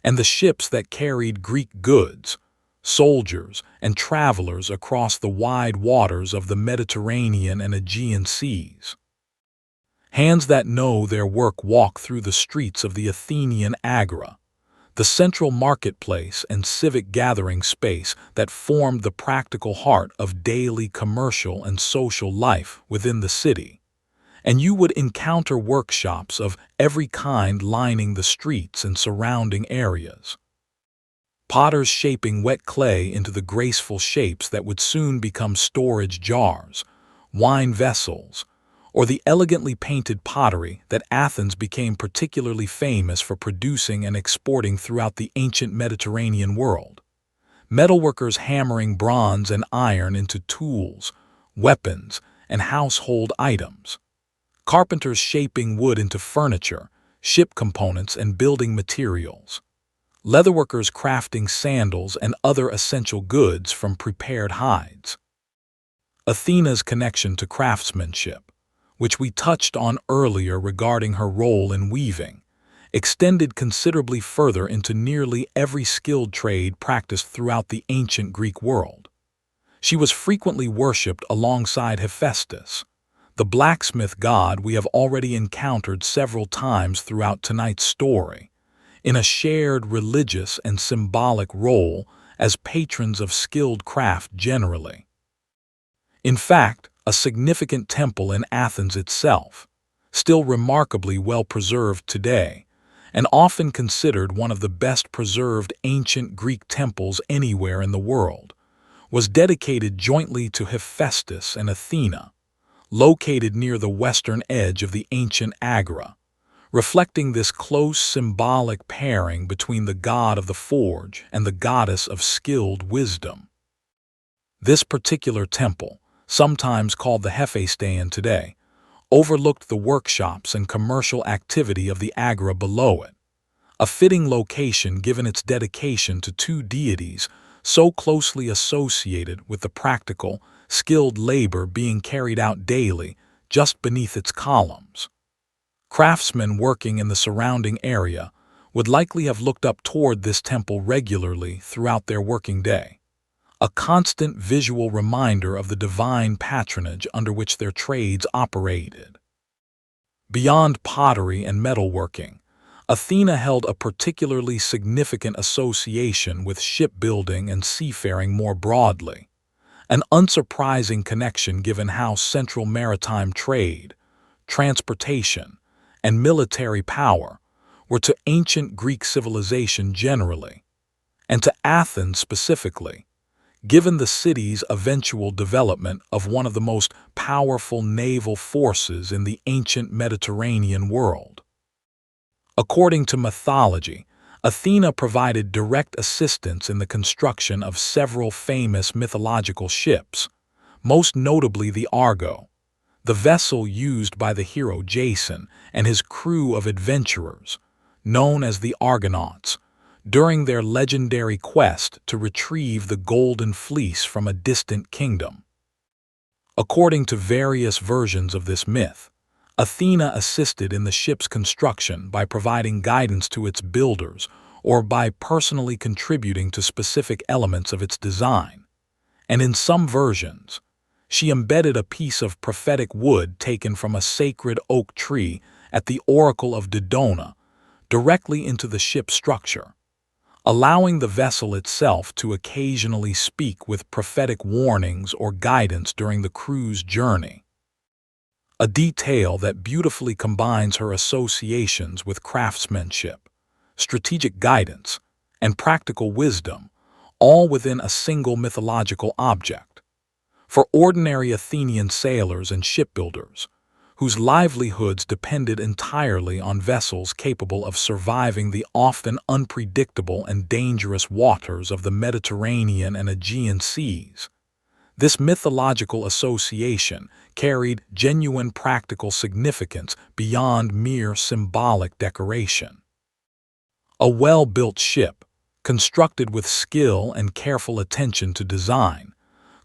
and the ships that carried Greek goods, soldiers, and travelers across the wide waters of the Mediterranean and Aegean seas. Hands that know their work walk through the streets of the Athenian Agora, the central marketplace and civic gathering space that formed the practical heart of daily commercial and social life within the city. And you would encounter workshops of every kind lining the streets and surrounding areas. Potters shaping wet clay into the graceful shapes that would soon become storage jars, wine vessels, or the elegantly painted pottery that Athens became particularly famous for producing and exporting throughout the ancient Mediterranean world. Metalworkers hammering bronze and iron into tools, weapons, and household items. Carpenters shaping wood into furniture, ship components, and building materials. Leatherworkers crafting sandals and other essential goods from prepared hides. Athena's connection to craftsmanship, which we touched on earlier regarding her role in weaving, extended considerably further into nearly every skilled trade practiced throughout the ancient Greek world. She was frequently worshipped alongside Hephaestus, the blacksmith god we have already encountered several times throughout tonight's story, in a shared religious and symbolic role as patrons of skilled craft generally. In fact, a significant temple in Athens itself, still remarkably well preserved today, and often considered one of the best preserved ancient Greek temples anywhere in the world, was dedicated jointly to Hephaestus and Athena, located near the western edge of the ancient Agora, reflecting this close symbolic pairing between the god of the forge and the goddess of skilled wisdom. This particular temple, sometimes called the Hephaestion today, overlooked the workshops and commercial activity of the Agora below it, a fitting location given its dedication to two deities so closely associated with the practical, skilled labor being carried out daily just beneath its columns. Craftsmen working in the surrounding area would likely have looked up toward this temple regularly throughout their working day, a constant visual reminder of the divine patronage under which their trades operated. Beyond pottery and metalworking, Athena held a particularly significant association with shipbuilding and seafaring more broadly, an unsurprising connection given how central maritime trade, transportation, and military power were to ancient Greek civilization generally, and to Athens specifically, given the city's eventual development of one of the most powerful naval forces in the ancient Mediterranean world. According to mythology, Athena provided direct assistance in the construction of several famous mythological ships, most notably the Argo, the vessel used by the hero Jason and his crew of adventurers, known as the Argonauts, during their legendary quest to retrieve the Golden Fleece from a distant kingdom. According to various versions of this myth, Athena assisted in the ship's construction by providing guidance to its builders or by personally contributing to specific elements of its design, and in some versions, she embedded a piece of prophetic wood taken from a sacred oak tree at the Oracle of Dodona directly into the ship's structure, allowing the vessel itself to occasionally speak with prophetic warnings or guidance during the crew's journey. A detail that beautifully combines her associations with craftsmanship, strategic guidance, and practical wisdom, all within a single mythological object. For ordinary Athenian sailors and shipbuilders, whose livelihoods depended entirely on vessels capable of surviving the often unpredictable and dangerous waters of the Mediterranean and Aegean seas. This mythological association carried genuine practical significance beyond mere symbolic decoration. A well-built ship, constructed with skill and careful attention to design,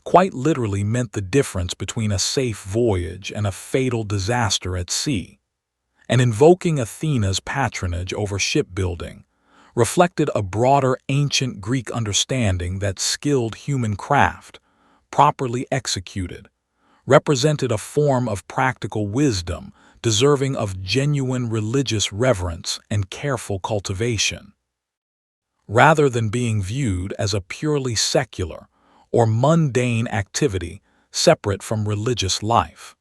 quite literally meant the difference between a safe voyage and a fatal disaster at sea, and invoking Athena's patronage over shipbuilding reflected a broader ancient Greek understanding that skilled human craft, properly executed, represented a form of practical wisdom deserving of genuine religious reverence and careful cultivation. Rather than being viewed as a purely secular or mundane activity separate from religious life.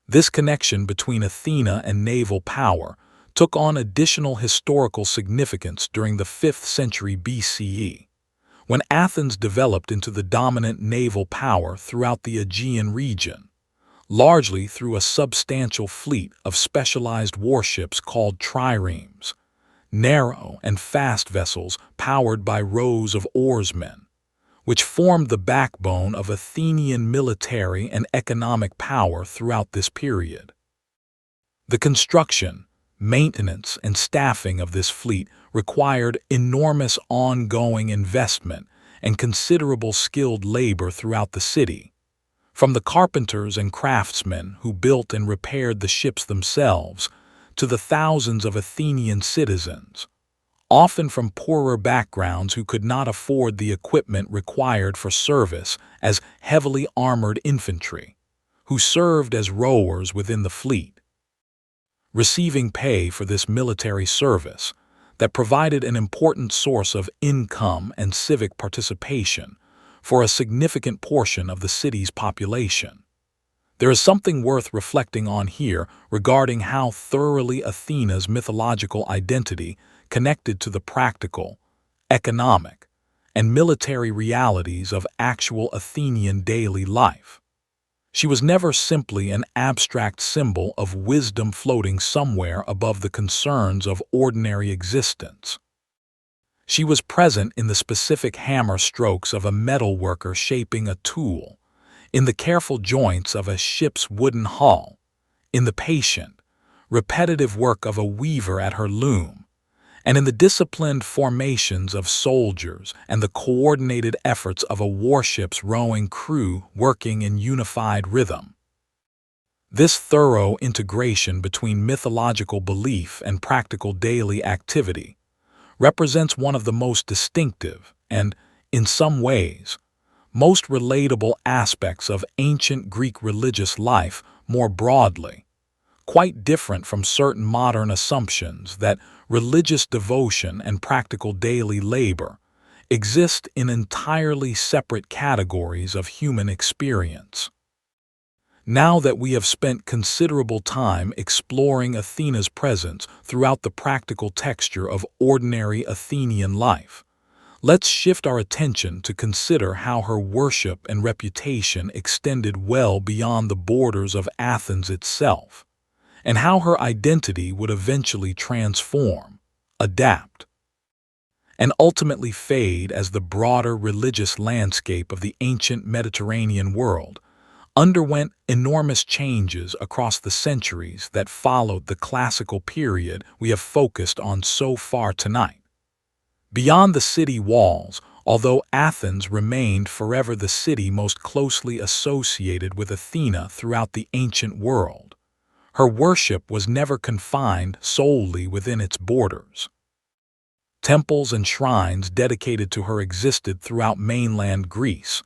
This connection between Athena and naval power took on additional historical significance during the 5th century BCE, when Athens developed into the dominant naval power throughout the Aegean region, largely through a substantial fleet of specialized warships called triremes, narrow and fast vessels powered by rows of oarsmen, which formed the backbone of Athenian military and economic power throughout this period. The construction, maintenance, and staffing of this fleet required enormous ongoing investment and considerable skilled labor throughout the city, from the carpenters and craftsmen who built and repaired the ships themselves to the thousands of Athenian citizens, often from poorer backgrounds who could not afford the equipment required for service as heavily armored infantry, who served as rowers within the fleet. Receiving pay for this military service that provided an important source of income and civic participation for a significant portion of the city's population. There is something worth reflecting on here regarding how thoroughly Athena's mythological identity connected to the practical, economic, and military realities of actual Athenian daily life. She was never simply an abstract symbol of wisdom floating somewhere above the concerns of ordinary existence. She was present in the specific hammer strokes of a metalworker shaping a tool, in the careful joints of a ship's wooden hull, in the patient, repetitive work of a weaver at her loom, and in the disciplined formations of soldiers and the coordinated efforts of a warship's rowing crew working in unified rhythm. This thorough integration between mythological belief and practical daily activity represents one of the most distinctive and, in some ways, most relatable aspects of ancient Greek religious life more broadly, quite different from certain modern assumptions that religious devotion and practical daily labor exist in entirely separate categories of human experience. Now that we have spent considerable time exploring Athena's presence throughout the practical texture of ordinary Athenian life, let's shift our attention to consider how her worship and reputation extended well beyond the borders of Athens itself, and how her identity would eventually transform, adapt, and ultimately fade as the broader religious landscape of the ancient Mediterranean world underwent enormous changes across the centuries that followed the classical period we have focused on so far tonight. Beyond the city walls, although Athens remained forever the city most closely associated with Athena throughout the ancient world, her worship was never confined solely within its borders. Temples and shrines dedicated to her existed throughout mainland Greece,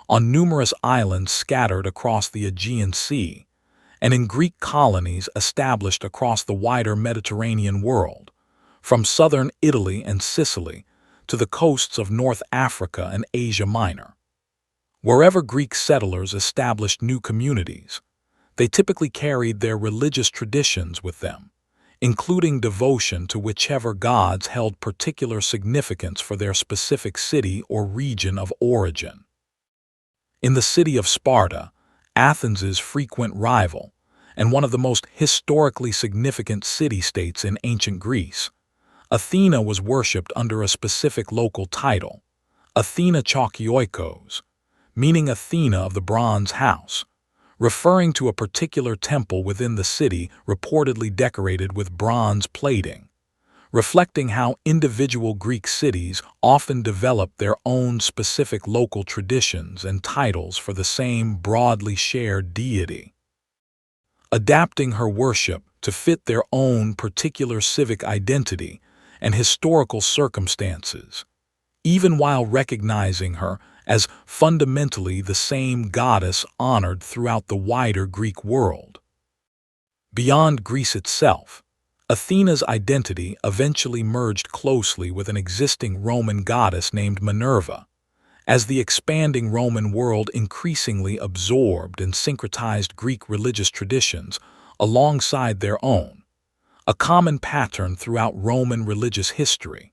on numerous islands scattered across the Aegean Sea, and in Greek colonies established across the wider Mediterranean world, from southern Italy and Sicily to the coasts of North Africa and Asia Minor. Wherever Greek settlers established new communities, they typically carried their religious traditions with them, including devotion to whichever gods held particular significance for their specific city or region of origin. In the city of Sparta, Athens's frequent rival, and one of the most historically significant city-states in ancient Greece. Athena was worshipped under a specific local title, Athena Chalkioikos, meaning Athena of the Bronze House, referring to a particular temple within the city reportedly decorated with bronze plating, reflecting how individual Greek cities often developed their own specific local traditions and titles for the same broadly shared deity, adapting her worship to fit their own particular civic identity and historical circumstances, even while recognizing her as fundamentally the same goddess honored throughout the wider Greek world. Beyond Greece itself, Athena's identity eventually merged closely with an existing Roman goddess named Minerva, as the expanding Roman world increasingly absorbed and syncretized Greek religious traditions alongside their own, a common pattern throughout Roman religious history,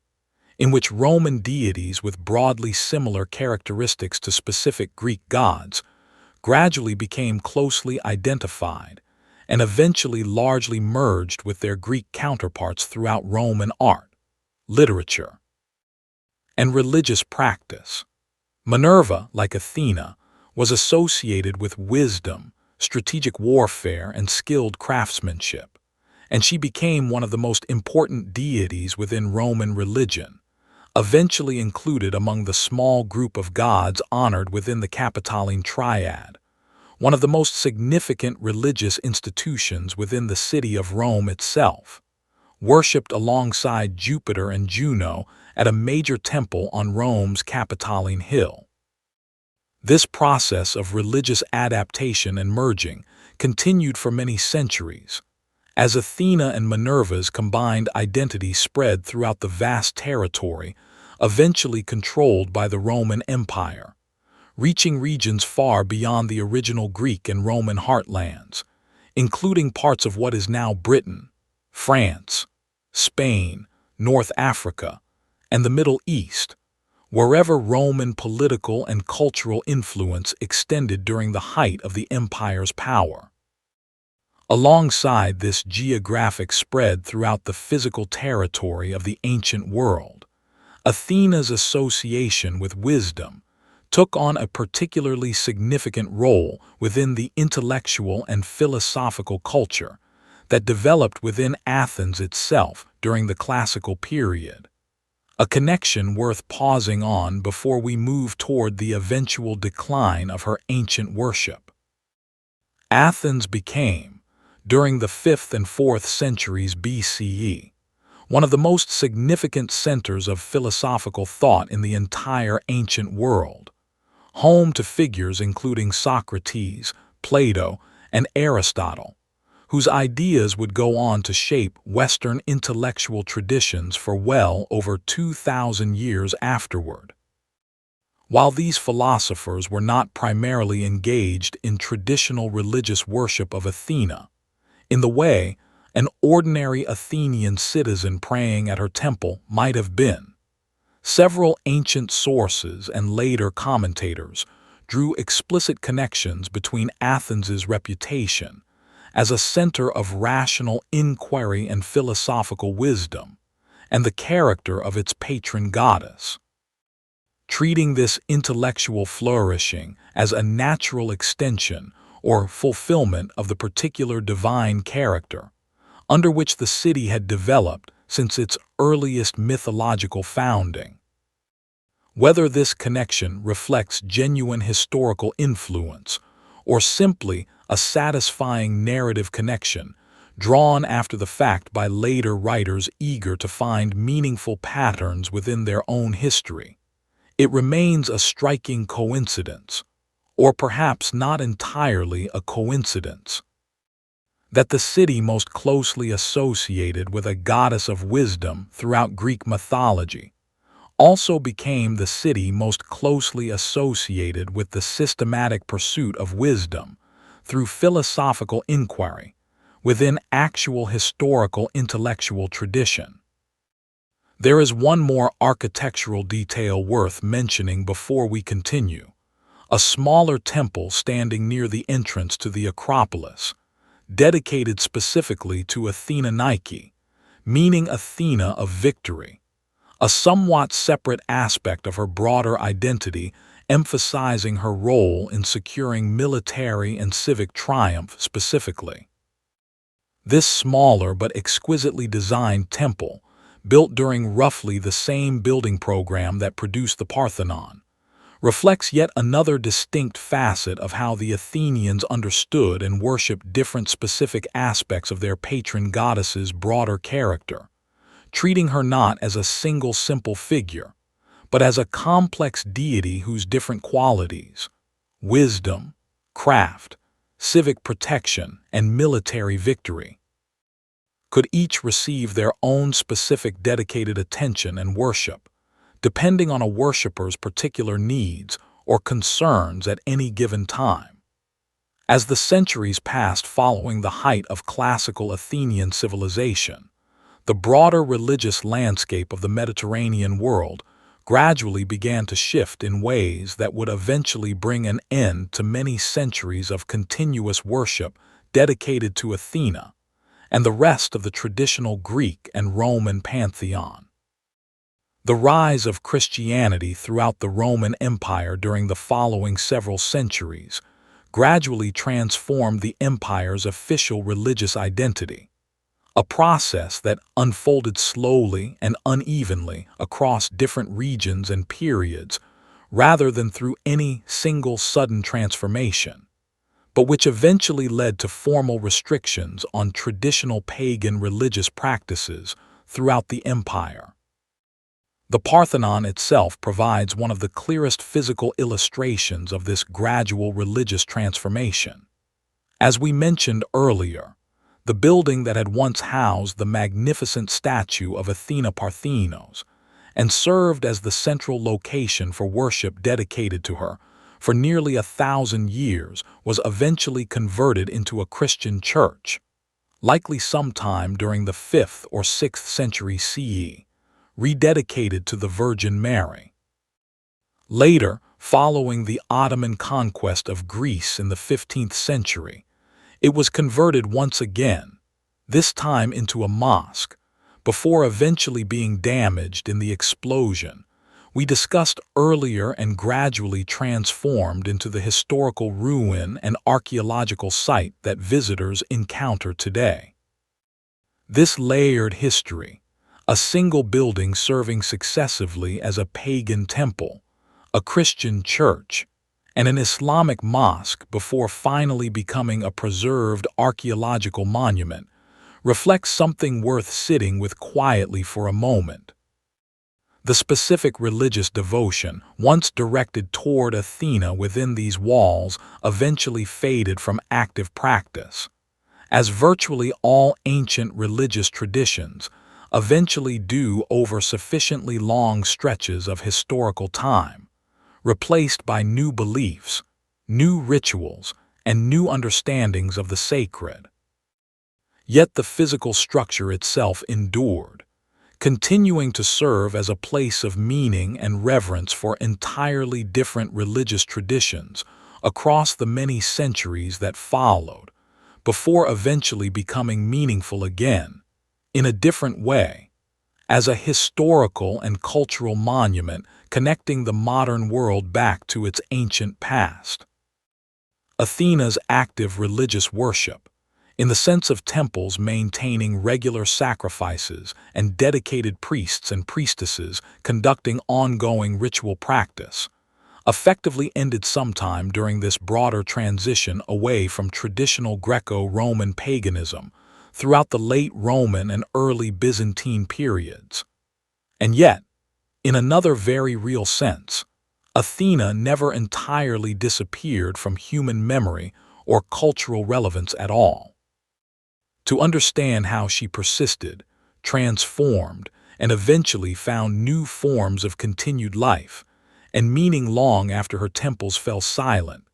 in which Roman deities with broadly similar characteristics to specific Greek gods gradually became closely identified and eventually largely merged with their Greek counterparts throughout Roman art, literature, and religious practice. Minerva, like Athena, was associated with wisdom, strategic warfare, and skilled craftsmanship, and she became one of the most important deities within Roman religion, eventually included among the small group of gods honored within the Capitoline Triad, one of the most significant religious institutions within the city of Rome itself, worshipped alongside Jupiter and Juno at a major temple on Rome's Capitoline Hill. This process of religious adaptation and merging continued for many centuries, as Athena and Minerva's combined identity spread throughout the vast territory eventually controlled by the Roman Empire, reaching regions far beyond the original Greek and Roman heartlands, including parts of what is now Britain, France, Spain, North Africa, and the Middle East, wherever Roman political and cultural influence extended during the height of the empire's power. Alongside this geographic spread throughout the physical territory of the ancient world, Athena's association with wisdom took on a particularly significant role within the intellectual and philosophical culture that developed within Athens itself during the classical period, a connection worth pausing on before we move toward the eventual decline of her ancient worship. Athens became, during the 5th and 4th centuries BCE, one of the most significant centers of philosophical thought in the entire ancient world, home to figures including Socrates, Plato, and Aristotle, whose ideas would go on to shape Western intellectual traditions for well over 2,000 years afterward. While these philosophers were not primarily engaged in traditional religious worship of Athena, in the way an ordinary Athenian citizen praying at her temple might have been, several ancient sources and later commentators drew explicit connections between Athens's reputation as a center of rational inquiry and philosophical wisdom and the character of its patron goddess. Treating this intellectual flourishing as a natural extension or fulfillment of the particular divine character under which the city had developed since its earliest mythological founding. Whether this connection reflects genuine historical influence or simply a satisfying narrative connection drawn after the fact by later writers eager to find meaningful patterns within their own history, it remains a striking coincidence, or perhaps not entirely a coincidence, that the city most closely associated with a goddess of wisdom throughout Greek mythology also became the city most closely associated with the systematic pursuit of wisdom through philosophical inquiry within actual historical intellectual tradition. There is one more architectural detail worth mentioning before we continue: a smaller temple standing near the entrance to the Acropolis, dedicated specifically to Athenian, meaning Athena of victory, a somewhat separate aspect of her broader identity, emphasizing her role in securing military and civic triumph specifically. This smaller but exquisitely designed temple, built during roughly the same building program that produced the Parthenon, reflects yet another distinct facet of how the Athenians understood and worshipped different specific aspects of their patron goddess's broader character, treating her not as a single simple figure, but as a complex deity whose different qualities, wisdom, craft, civic protection, and military victory, could each receive their own specific dedicated attention and worship, depending on a worshipper's particular needs or concerns at any given time. As the centuries passed following the height of classical Athenian civilization, the broader religious landscape of the Mediterranean world gradually began to shift in ways that would eventually bring an end to many centuries of continuous worship dedicated to Athena and the rest of the traditional Greek and Roman pantheon. The rise of Christianity throughout the Roman Empire during the following several centuries gradually transformed the empire's official religious identity, a process that unfolded slowly and unevenly across different regions and periods rather than through any single sudden transformation, but which eventually led to formal restrictions on traditional pagan religious practices throughout the empire. The Parthenon itself provides one of the clearest physical illustrations of this gradual religious transformation. As we mentioned earlier, the building that had once housed the magnificent statue of Athena Parthenos and served as the central location for worship dedicated to her for nearly 1,000 years was eventually converted into a Christian church, likely sometime during the 5th or 6th century CE, rededicated to the Virgin Mary. Later, following the Ottoman conquest of Greece in the 15th century, it was converted once again, this time into a mosque, before eventually being damaged in the explosion we discussed earlier and gradually transformed into the historical ruin and archaeological site that visitors encounter today. This layered history, a single building serving successively as a pagan temple, a Christian church, and an Islamic mosque before finally becoming a preserved archaeological monument, reflects something worth sitting with quietly for a moment. The specific religious devotion, once directed toward Athena within these walls, eventually faded from active practice, as virtually all ancient religious traditions eventually do over sufficiently long stretches of historical time, replaced by new beliefs, new rituals, and new understandings of the sacred. Yet the physical structure itself endured, continuing to serve as a place of meaning and reverence for entirely different religious traditions across the many centuries that followed, before eventually becoming meaningful again, in a different way, as a historical and cultural monument connecting the modern world back to its ancient past. Athena's active religious worship, in the sense of temples maintaining regular sacrifices and dedicated priests and priestesses conducting ongoing ritual practice, effectively ended sometime during this broader transition away from traditional Greco-Roman paganism throughout the late Roman and early Byzantine periods. And yet, in another very real sense, Athena never entirely disappeared from human memory or cultural relevance at all. To understand how she persisted, transformed, and eventually found new forms of continued life and meaning long after her temples fell silent,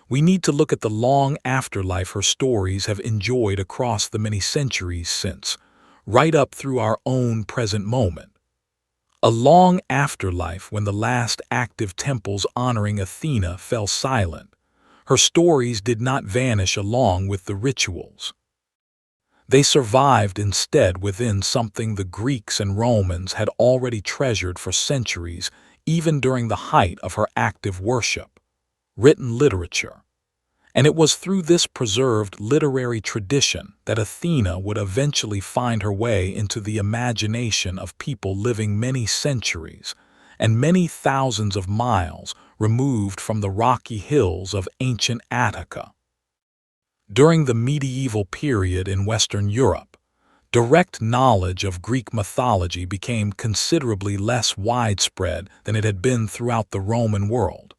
we need to look at the long afterlife her stories have enjoyed across the many centuries since, right up through our own present moment. A long afterlife when the last active temples honoring Athena fell silent, her stories did not vanish along with the rituals. They survived instead within something the Greeks and Romans had already treasured for centuries, even during the height of her active worship: written literature. And it was through this preserved literary tradition that Athena would eventually find her way into the imagination of people living many centuries and many thousands of miles removed from the rocky hills of ancient Attica. During the medieval period in Western Europe, direct knowledge of Greek mythology became considerably less widespread than it had been throughout the Roman world,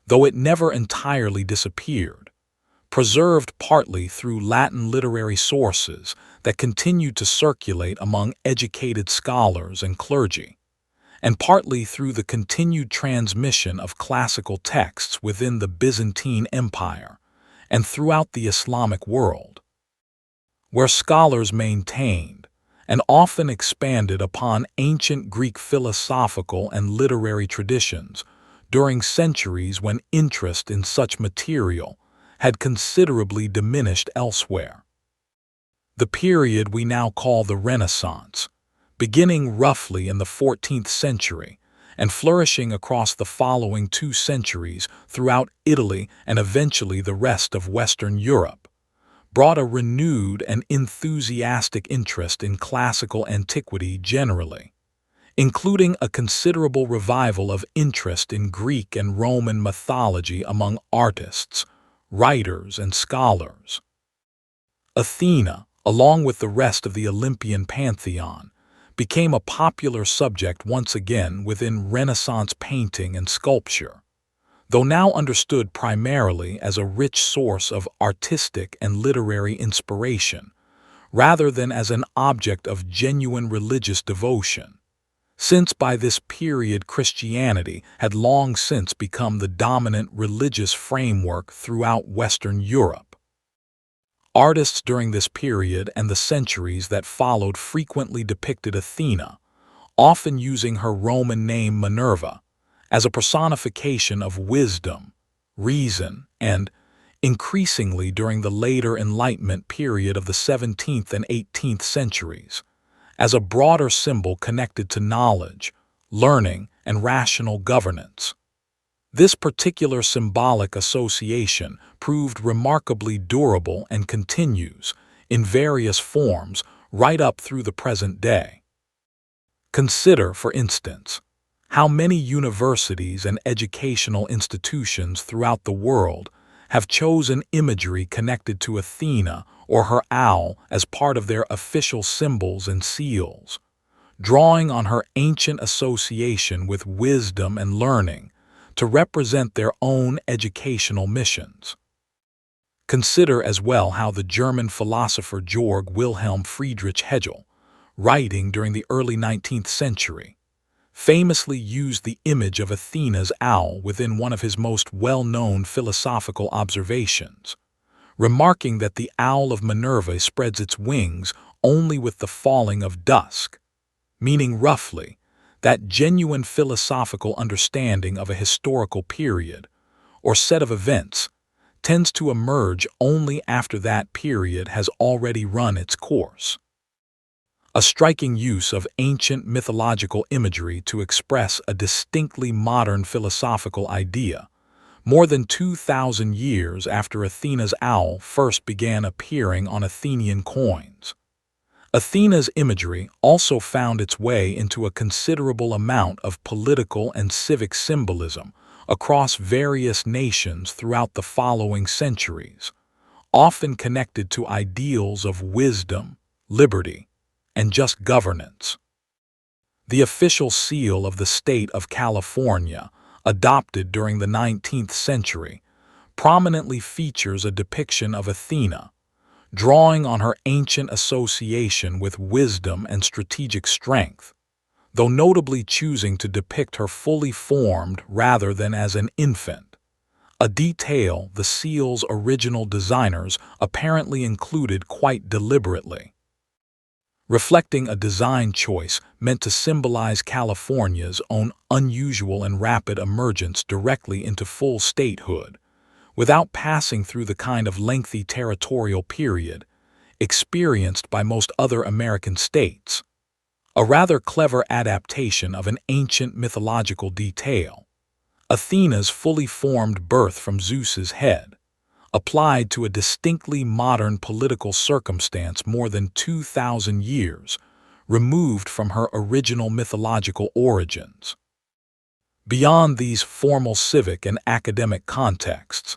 though it never entirely disappeared, preserved partly through Latin literary sources that continued to circulate among educated scholars and clergy, and partly through the continued transmission of classical texts within the Byzantine Empire and throughout the Islamic world, where scholars maintained and often expanded upon ancient Greek philosophical and literary traditions during centuries when interest in such material had considerably diminished elsewhere. The period we now call the Renaissance, beginning roughly in the 14th century and flourishing across the following 2 centuries throughout Italy and eventually the rest of Western Europe, brought a renewed and enthusiastic interest in classical antiquity generally, including a considerable revival of interest in Greek and Roman mythology among artists, writers, and scholars. Athena, along with the rest of the Olympian pantheon, became a popular subject once again within Renaissance painting and sculpture, though now understood primarily as a rich source of artistic and literary inspiration, rather than as an object of genuine religious devotion, since by this period Christianity had long since become the dominant religious framework throughout Western Europe. Artists during this period and the centuries that followed frequently depicted Athena, often using her Roman name Minerva, as a personification of wisdom, reason, and, increasingly during the later Enlightenment period of the 17th and 18th centuries, as a broader symbol connected to knowledge, learning, and rational governance. This particular symbolic association proved remarkably durable and continues, in various forms, right up through the present day. Consider, for instance, how many universities and educational institutions throughout the world have chosen imagery connected to Athena or her owl as part of their official symbols and seals, drawing on her ancient association with wisdom and learning to represent their own educational missions. Consider as well how the German philosopher Georg Wilhelm Friedrich Hegel, writing during the early 19th century, famously used the image of Athena's owl within one of his most well-known philosophical observations, remarking that the owl of Minerva spreads its wings only with the falling of dusk, meaning roughly that genuine philosophical understanding of a historical period or set of events tends to emerge only after that period has already run its course. A striking use of ancient mythological imagery to express a distinctly modern philosophical idea, more than 2,000 years after Athena's owl first began appearing on Athenian coins. Athena's imagery also found its way into a considerable amount of political and civic symbolism across various nations throughout the following centuries, often connected to ideals of wisdom, liberty, and just governance. The official seal of the state of California, adopted during the 19th century, prominently features a depiction of Athena, drawing on her ancient association with wisdom and strategic strength, though notably choosing to depict her fully formed rather than as an infant, a detail the seal's original designers apparently included quite deliberately. Reflecting a design choice meant to symbolize California's own unusual and rapid emergence directly into full statehood, without passing through the kind of lengthy territorial period experienced by most other American states. A rather clever adaptation of an ancient mythological detail, Athena's fully formed birth from Zeus's head, applied to a distinctly modern political circumstance more than 2,000 years removed from her original mythological origins. Beyond these formal civic and academic contexts,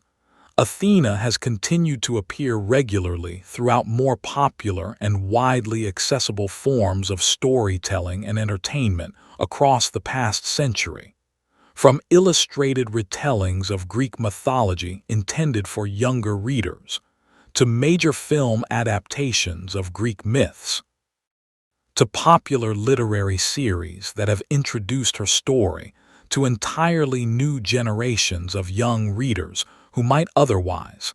Athena has continued to appear regularly throughout more popular and widely accessible forms of storytelling and entertainment across the past century. From illustrated retellings of Greek mythology intended for younger readers, to major film adaptations of Greek myths, to popular literary series that have introduced her story to entirely new generations of young readers who might otherwise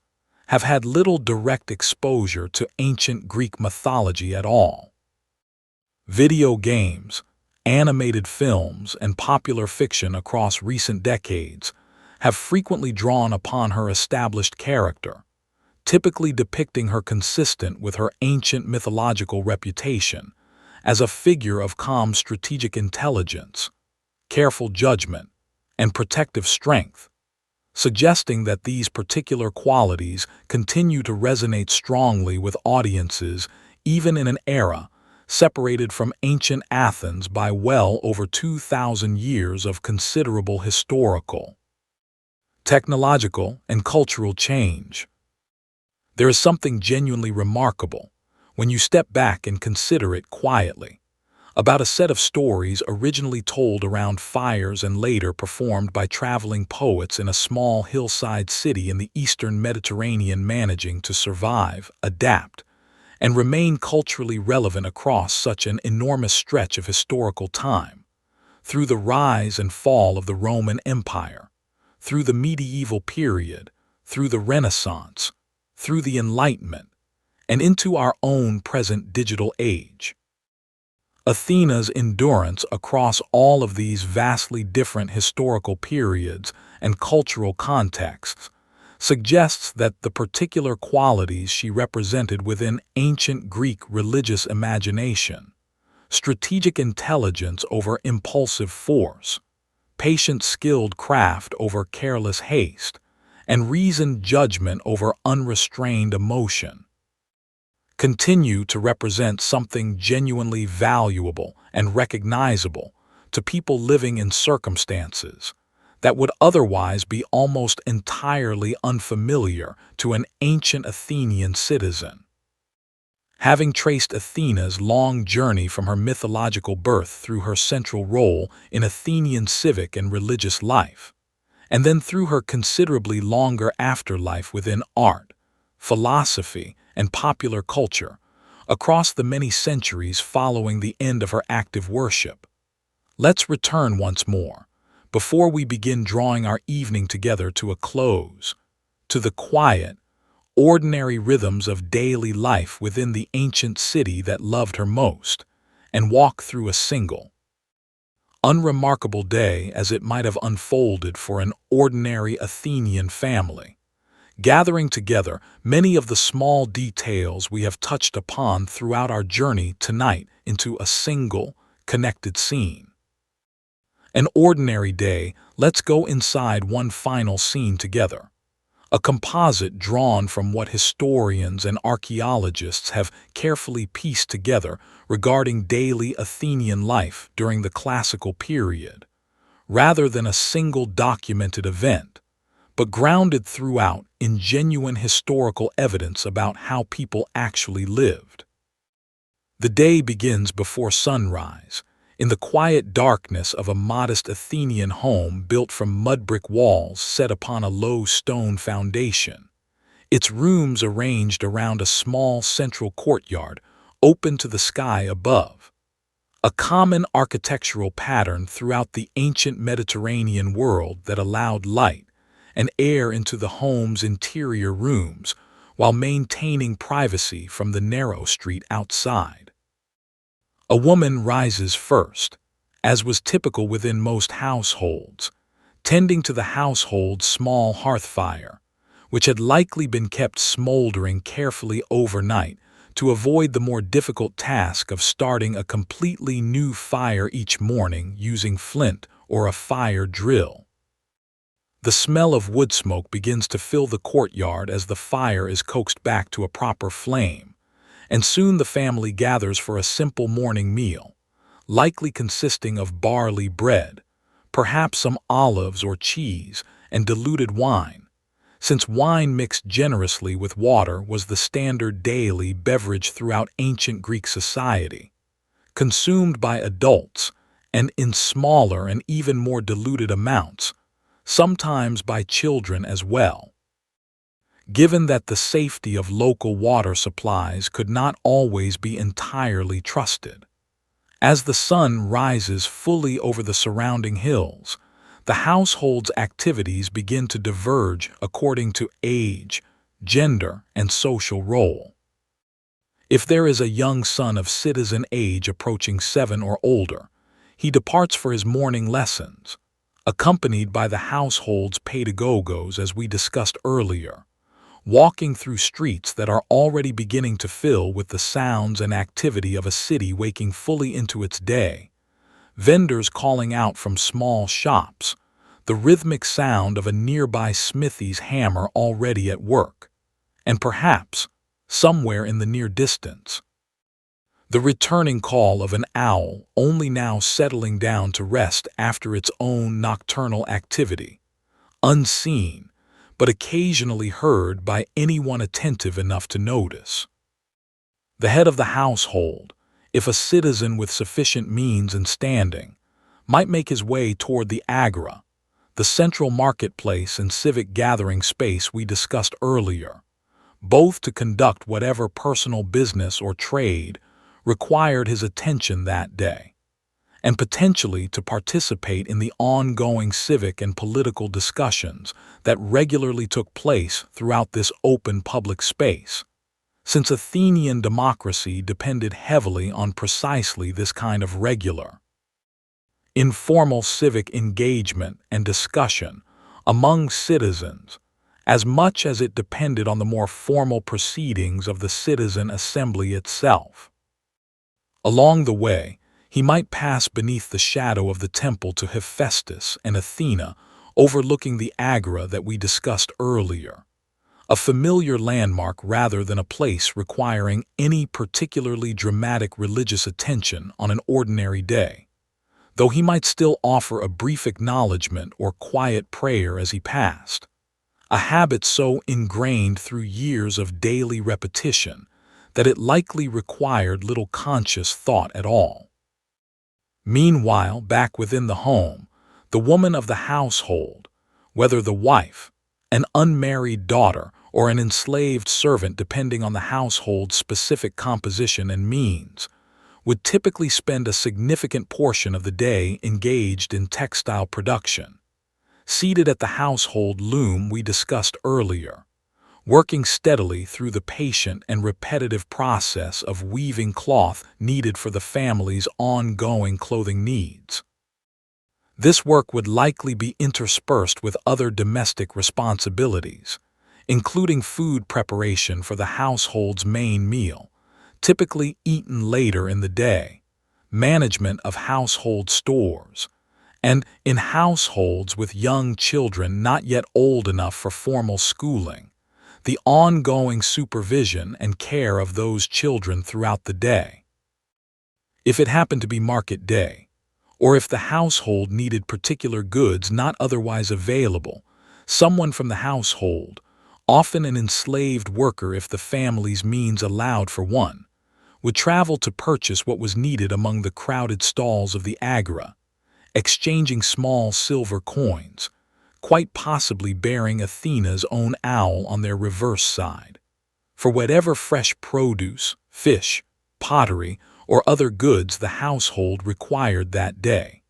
have had little direct exposure to ancient Greek mythology at all. Video games, animated films, and popular fiction across recent decades have frequently drawn upon her established character, typically depicting her consistent with her ancient mythological reputation as a figure of calm strategic intelligence, careful judgment, and protective strength, suggesting that these particular qualities continue to resonate strongly with audiences even in an era separated from ancient Athens by well over 2,000 years of considerable historical, technological, and cultural change. There is something genuinely remarkable when you step back and consider it quietly, about a set of stories originally told around fires and later performed by traveling poets in a small hillside city in the eastern Mediterranean, managing to survive, adapt, and remain culturally relevant across such an enormous stretch of historical time, through the rise and fall of the Roman Empire, through the medieval period, through the Renaissance, through the Enlightenment, and into our own present digital age. Athena's endurance across all of these vastly different historical periods and cultural contexts suggests that the particular qualities she represented within ancient Greek religious imagination, strategic intelligence over impulsive force, patient skilled craft over careless haste, and reasoned judgment over unrestrained emotion, continue to represent something genuinely valuable and recognizable to people living in circumstances that would otherwise be almost entirely unfamiliar to an ancient Athenian citizen. Having traced Athena's long journey from her mythological birth through her central role in Athenian civic and religious life, and then through her considerably longer afterlife within art, philosophy, and popular culture, across the many centuries following the end of her active worship, let's return once more, before we begin drawing our evening together to a close, to the quiet, ordinary rhythms of daily life within the ancient city that loved her most, and walk through a single, unremarkable day as it might have unfolded for an ordinary Athenian family, gathering together many of the small details we have touched upon throughout our journey tonight into a single, connected scene. An ordinary day, let's go inside one final scene together. A composite drawn from what historians and archaeologists have carefully pieced together regarding daily Athenian life during the classical period, rather than a single documented event, but grounded throughout in genuine historical evidence about how people actually lived. The day begins before sunrise, in the quiet darkness of a modest Athenian home built from mud brick walls set upon a low stone foundation, its rooms arranged around a small central courtyard open to the sky above. A common architectural pattern throughout the ancient Mediterranean world that allowed light and air into the home's interior rooms while maintaining privacy from the narrow street outside. A woman rises first, as was typical within most households, tending to the household's small hearth fire, which had likely been kept smoldering carefully overnight to avoid the more difficult task of starting a completely new fire each morning using flint or a fire drill. The smell of wood smoke begins to fill the courtyard as the fire is coaxed back to a proper flame, and soon the family gathers for a simple morning meal, likely consisting of barley bread, perhaps some olives or cheese, and diluted wine, since wine mixed generously with water was the standard daily beverage throughout ancient Greek society, consumed by adults and in smaller and even more diluted amounts, sometimes by children as well. Given that the safety of local water supplies could not always be entirely trusted, as the sun rises fully over the surrounding hills, the household's activities begin to diverge according to age, gender, and social role. If there is a young son of citizen age approaching 7 or older, he departs for his morning lessons, accompanied by the household's pedagogos as we discussed earlier, walking through streets that are already beginning to fill with the sounds and activity of a city waking fully into its day, vendors calling out from small shops, the rhythmic sound of a nearby smithy's hammer already at work, and perhaps, somewhere in the near distance, the returning call of an owl only now settling down to rest after its own nocturnal activity, unseen, but occasionally heard by anyone attentive enough to notice. The head of the household, if a citizen with sufficient means and standing, might make his way toward the agora, the central marketplace and civic gathering space we discussed earlier, both to conduct whatever personal business or trade required his attention that day, and potentially to participate in the ongoing civic and political discussions that regularly took place throughout this open public space, since Athenian democracy depended heavily on precisely this kind of regular, informal civic engagement and discussion among citizens, as much as it depended on the more formal proceedings of the citizen assembly itself. Along the way, he might pass beneath the shadow of the temple to Hephaestus and Athena, overlooking the agora that we discussed earlier, a familiar landmark rather than a place requiring any particularly dramatic religious attention on an ordinary day, though he might still offer a brief acknowledgement or quiet prayer as he passed, a habit so ingrained through years of daily repetition that it likely required little conscious thought at all. Meanwhile, back within the home, the woman of the household, whether the wife, an unmarried daughter, or an enslaved servant depending on the household's specific composition and means, would typically spend a significant portion of the day engaged in textile production, seated at the household loom we discussed earlier, working steadily through the patient and repetitive process of weaving cloth needed for the family's ongoing clothing needs. This work would likely be interspersed with other domestic responsibilities, including food preparation for the household's main meal, typically eaten later in the day, management of household stores, and in households with young children not yet old enough for formal schooling, the ongoing supervision and care of those children throughout the day. If it happened to be market day, or if the household needed particular goods not otherwise available, someone from the household, often an enslaved worker if the family's means allowed for one, would travel to purchase what was needed among the crowded stalls of the agora, exchanging small silver coins, quite possibly bearing Athena's own owl on their reverse side, for whatever fresh produce, fish, pottery, or other goods the household required that day.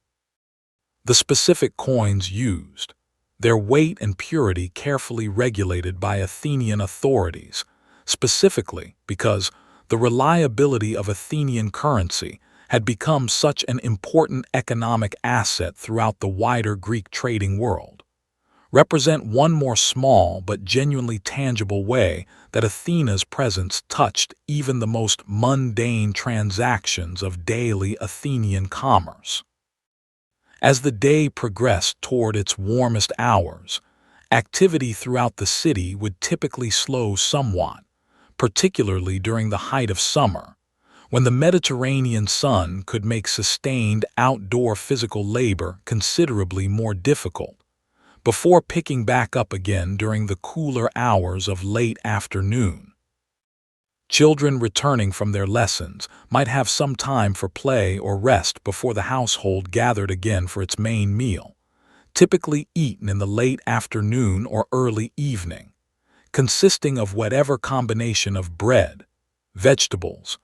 The specific coins used, their weight and purity carefully regulated by Athenian authorities, specifically because the reliability of Athenian currency had become such an important economic asset throughout the wider Greek trading world, represent one more small but genuinely tangible way that Athena's presence touched even the most mundane transactions of daily Athenian commerce. As the day progressed toward its warmest hours, activity throughout the city would typically slow somewhat, particularly during the height of summer, when the Mediterranean sun could make sustained outdoor physical labor considerably more difficult, before picking back up again during the cooler hours of late afternoon. Children returning from their lessons might have some time for play or rest before the household gathered again for its main meal, typically eaten in the late afternoon or early evening, consisting of whatever combination of bread, vegetables,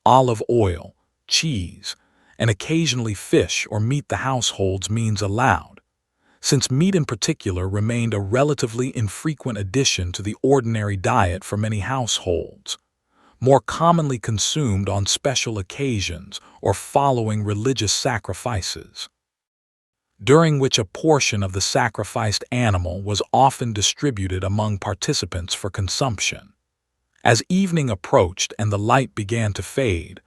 olive oil, cheese, and occasionally fish or meat the household's means allowed, since meat in particular remained a relatively infrequent addition to the ordinary diet for many households, more commonly consumed on special occasions or following religious sacrifices, during which a portion of the sacrificed animal was often distributed among participants for consumption. As evening approached and the light began to fade,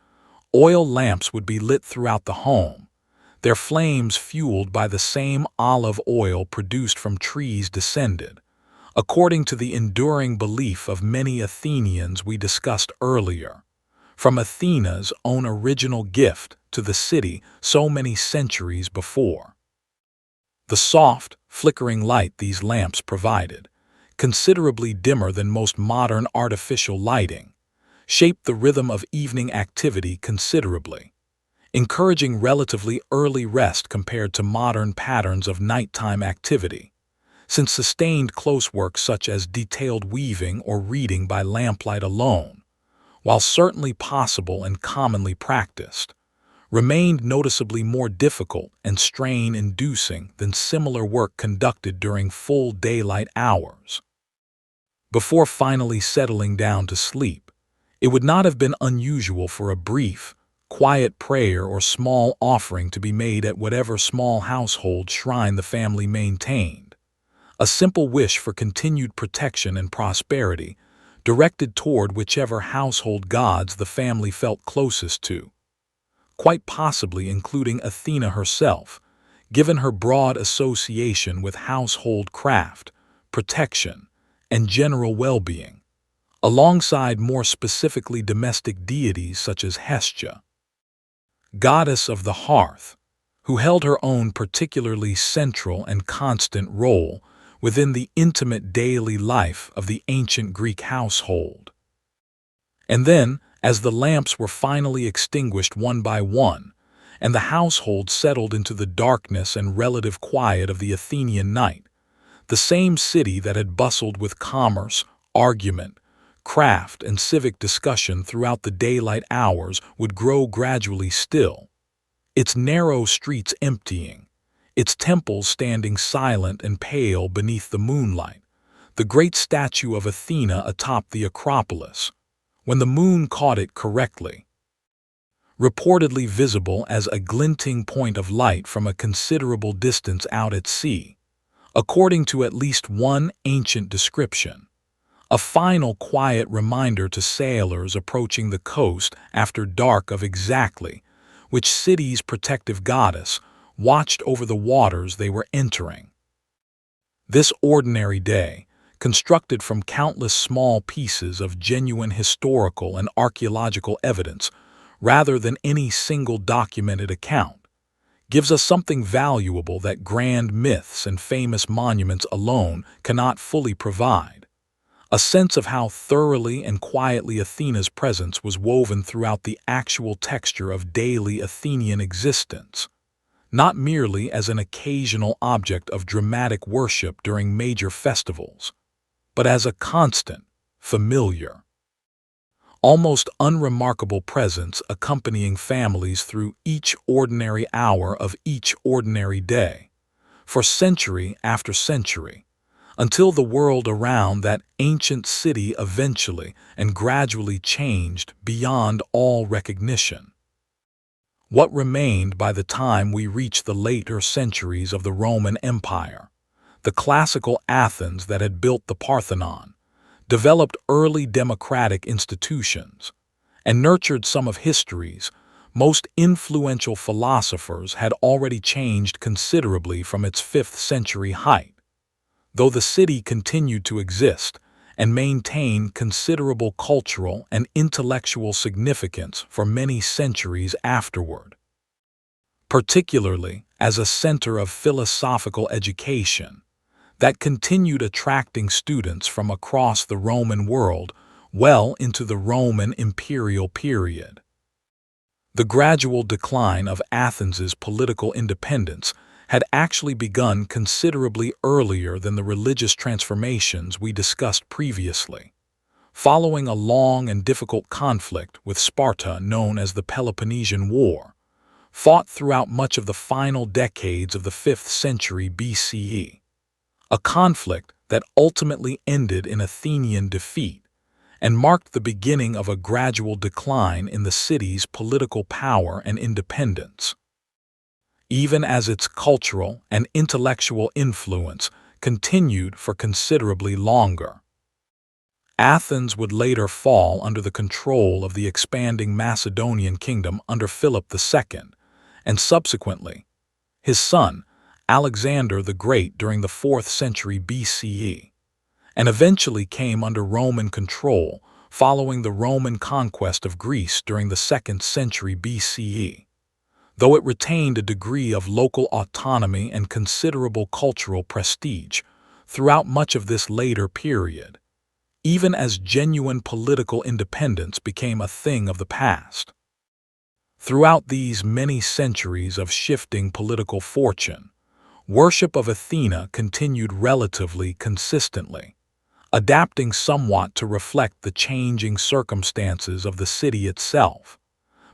oil lamps would be lit throughout the home, their flames fueled by the same olive oil produced from trees descended, according to the enduring belief of many Athenians we discussed earlier, from Athena's own original gift to the city so many centuries before. The soft, flickering light these lamps provided, considerably dimmer than most modern artificial lighting, shaped the rhythm of evening activity considerably, encouraging relatively early rest compared to modern patterns of nighttime activity, since sustained close work such as detailed weaving or reading by lamplight alone, while certainly possible and commonly practiced, remained noticeably more difficult and strain-inducing than similar work conducted during full daylight hours. Before finally settling down to sleep, it would not have been unusual for a brief, quiet prayer or small offering to be made at whatever small household shrine the family maintained, a simple wish for continued protection and prosperity, directed toward whichever household gods the family felt closest to, quite possibly including Athena herself, given her broad association with household craft, protection, and general well-being, alongside more specifically domestic deities such as Hestia, goddess of the hearth, who held her own particularly central and constant role within the intimate daily life of the ancient Greek household. And then, as the lamps were finally extinguished one by one, and the household settled into the darkness and relative quiet of the Athenian night, the same city that had bustled with commerce, argument, craft, and civic discussion throughout the daylight hours would grow gradually still, its narrow streets emptying, its temples standing silent and pale beneath the moonlight, the great statue of Athena atop the Acropolis, when the moon caught it correctly, reportedly visible as a glinting point of light from a considerable distance out at sea, according to at least one ancient description, a final quiet reminder to sailors approaching the coast after dark of exactly which city's protective goddess watched over the waters they were entering. This ordinary day, constructed from countless small pieces of genuine historical and archaeological evidence rather than any single documented account, gives us something valuable that grand myths and famous monuments alone cannot fully provide, a sense of how thoroughly and quietly Athena's presence was woven throughout the actual texture of daily Athenian existence, not merely as an occasional object of dramatic worship during major festivals, but as a constant, familiar, almost unremarkable presence accompanying families through each ordinary hour of each ordinary day, for century after century, until the world around that ancient city eventually and gradually changed beyond all recognition. What remained by the time we reached the later centuries of the Roman Empire, the classical Athens that had built the Parthenon, developed early democratic institutions, and nurtured some of history's most influential philosophers, had already changed considerably from its 5th century height. Though the city continued to exist and maintain considerable cultural and intellectual significance for many centuries afterward, particularly as a center of philosophical education that continued attracting students from across the Roman world well into the Roman imperial period. The gradual decline of Athens's political independence had actually begun considerably earlier than the religious transformations we discussed previously, following a long and difficult conflict with Sparta known as the Peloponnesian War, fought throughout much of the final decades of the 5th century BCE, a conflict that ultimately ended in Athenian defeat and marked the beginning of a gradual decline in the city's political power and independence, even as its cultural and intellectual influence continued for considerably longer. Athens would later fall under the control of the expanding Macedonian kingdom under Philip II, and subsequently his son, Alexander the Great, during the 4th century BCE, and eventually came under Roman control following the Roman conquest of Greece during the 2nd century BCE, though it retained a degree of local autonomy and considerable cultural prestige throughout much of this later period, even as genuine political independence became a thing of the past. Throughout these many centuries of shifting political fortune, worship of Athena continued relatively consistently, adapting somewhat to reflect the changing circumstances of the city itself,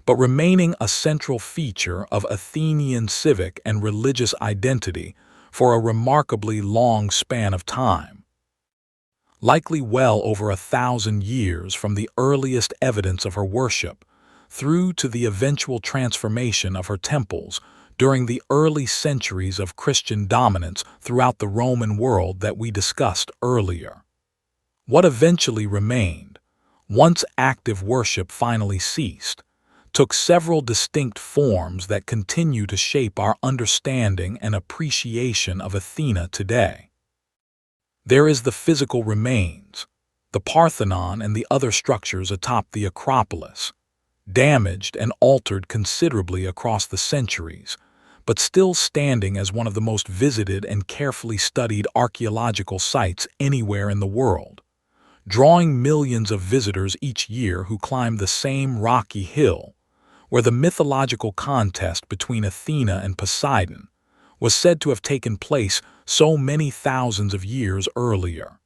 but remaining a central feature of Athenian civic and religious identity for a remarkably long span of time. Likely well over 1,000 years from the earliest evidence of her worship through to the eventual transformation of her temples during the early centuries of Christian dominance throughout the Roman world that we discussed earlier. What eventually remained, once active worship finally ceased, took several distinct forms that continue to shape our understanding and appreciation of Athena today. There is the physical remains, the Parthenon and the other structures atop the Acropolis, damaged and altered considerably across the centuries, but still standing as one of the most visited and carefully studied archaeological sites anywhere in the world, drawing millions of visitors each year who climb the same rocky hill where the mythological contest between Athena and Poseidon was said to have taken place so many thousands of years earlier.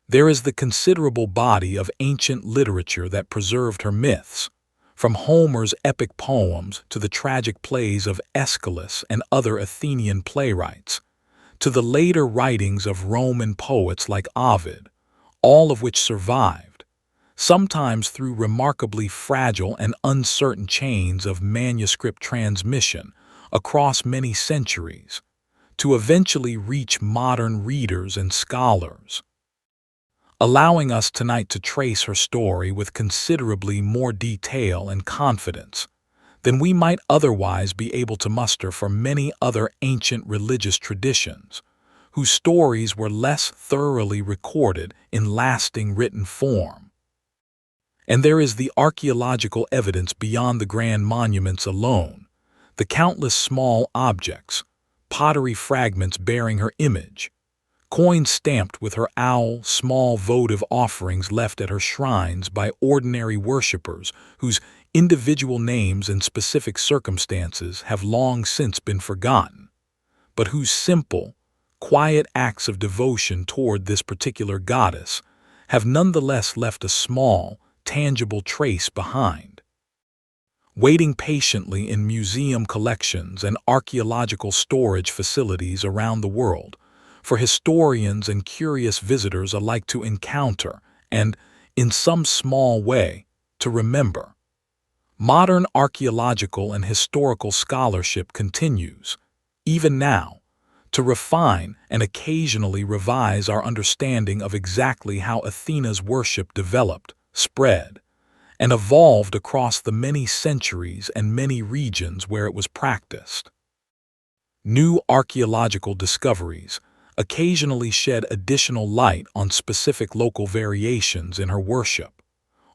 There is the considerable body of ancient literature that preserved her myths, from Homer's epic poems to the tragic plays of Aeschylus and other Athenian playwrights, to the later writings of Roman poets like Ovid, all of which survived, sometimes through remarkably fragile and uncertain chains of manuscript transmission across many centuries, to eventually reach modern readers and scholars, allowing us tonight to trace her story with considerably more detail and confidence than we might otherwise be able to muster for many other ancient religious traditions, whose stories were less thoroughly recorded in lasting written form. And there is the archaeological evidence beyond the grand monuments alone, the countless small objects, pottery fragments bearing her image, coins stamped with her owl, small votive offerings left at her shrines by ordinary worshippers whose individual names and specific circumstances have long since been forgotten, but whose simple, quiet acts of devotion toward this particular goddess have nonetheless left a small, tangible trace behind. Waiting patiently in museum collections and archaeological storage facilities around the world for historians and curious visitors alike to encounter and, in some small way, to remember. Modern archaeological and historical scholarship continues, even now, to refine and occasionally revise our understanding of exactly how Athena's worship developed, spread, and evolved across the many centuries and many regions where it was practiced. New archaeological discoveries occasionally shed additional light on specific local variations in her worship,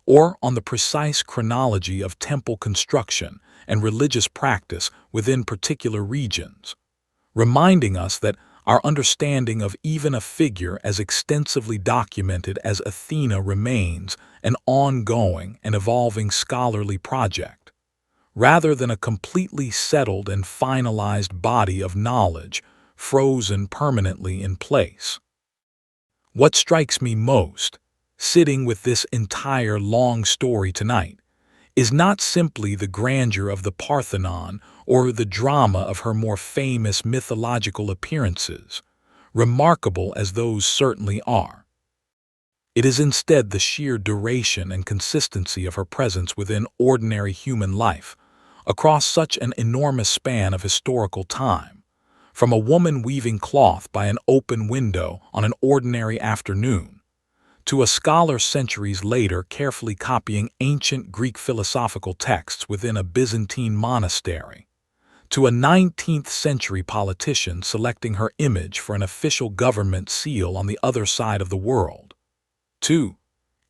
or on the precise chronology of temple construction and religious practice within particular regions, reminding us that our understanding of even a figure as extensively documented as Athena remains an ongoing and evolving scholarly project, rather than a completely settled and finalized body of knowledge frozen permanently in place. What strikes me most, sitting with this entire long story tonight, is not simply the grandeur of the Parthenon or the drama of her more famous mythological appearances, remarkable as those certainly are. It is instead the sheer duration and consistency of her presence within ordinary human life, across such an enormous span of historical time, from a woman weaving cloth by an open window on an ordinary afternoon, to a scholar centuries later carefully copying ancient Greek philosophical texts within a Byzantine monastery, to a 19th-century politician selecting her image for an official government seal on the other side of the world, to,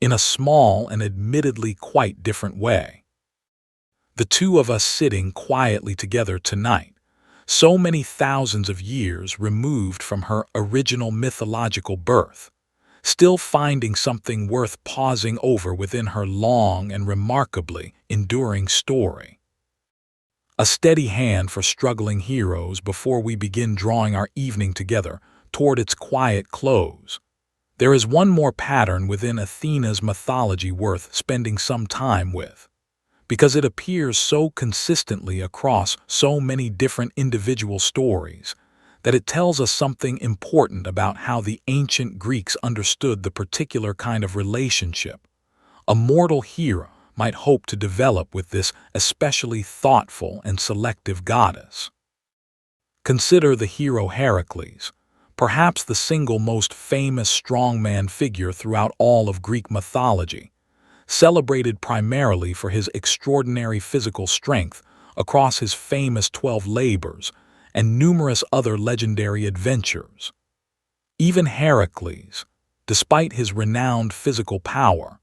in a small and admittedly quite different way, the two of us sitting quietly together tonight, so many thousands of years removed from her original mythological birth, still finding something worth pausing over within her long and remarkably enduring story. A steady hand for struggling heroes before we begin drawing our evening together toward its quiet close. There is one more pattern within Athena's mythology worth spending some time with, because it appears so consistently across so many different individual stories that it tells us something important about how the ancient Greeks understood the particular kind of relationship a mortal hero might hope to develop with this especially thoughtful and selective goddess. Consider the hero Heracles, perhaps the single most famous strongman figure throughout all of Greek mythology, celebrated primarily for his extraordinary physical strength across his famous 12 labors and numerous other legendary adventures. Even Heracles, despite his renowned physical power,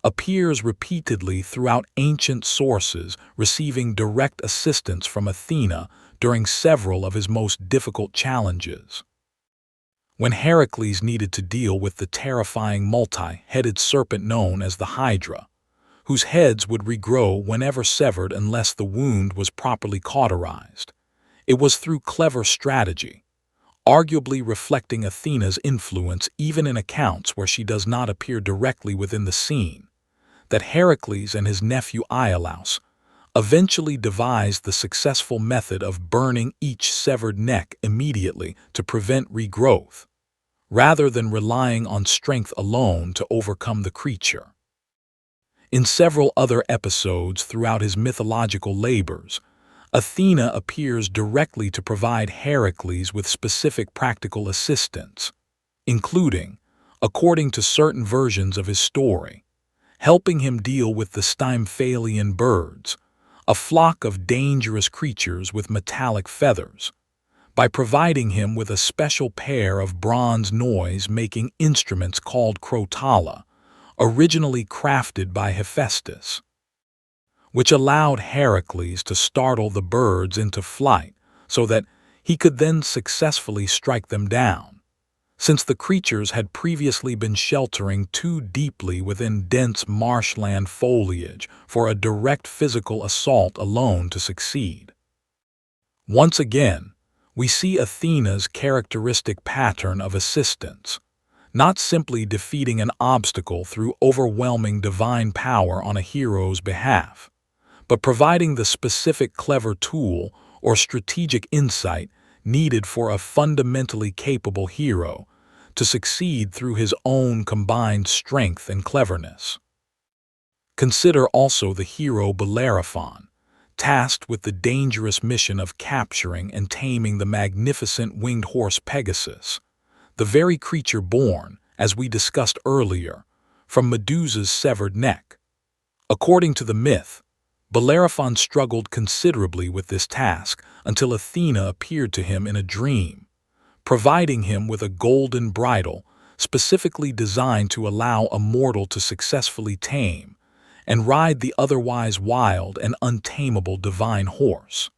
appears repeatedly throughout ancient sources, receiving direct assistance from Athena during several of his most difficult challenges. When Heracles needed to deal with the terrifying multi-headed serpent known as the Hydra, whose heads would regrow whenever severed unless the wound was properly cauterized, it was through clever strategy, arguably reflecting Athena's influence even in accounts where she does not appear directly within the scene, that Heracles and his nephew Iolaus eventually devised the successful method of burning each severed neck immediately to prevent regrowth, rather than relying on strength alone to overcome the creature. In several other episodes throughout his mythological labors, Athena appears directly to provide Heracles with specific practical assistance, including, according to certain versions of his story, helping him deal with the Stymphalian birds, a flock of dangerous creatures with metallic feathers, by providing him with a special pair of bronze noise-making instruments called crotala, originally crafted by Hephaestus, which allowed Heracles to startle the birds into flight so that he could then successfully strike them down, since the creatures had previously been sheltering too deeply within dense marshland foliage for a direct physical assault alone to succeed. Once again, we see Athena's characteristic pattern of assistance, not simply defeating an obstacle through overwhelming divine power on a hero's behalf, but providing the specific clever tool or strategic insight needed for a fundamentally capable hero to succeed through his own combined strength and cleverness. Consider also the hero Bellerophon, tasked with the dangerous mission of capturing and taming the magnificent winged horse Pegasus, the very creature born, as we discussed earlier, from Medusa's severed neck. According to the myth, Bellerophon struggled considerably with this task until Athena appeared to him in a dream, providing him with a golden bridle specifically designed to allow a mortal to successfully tame and ride the otherwise wild and untamable divine horse.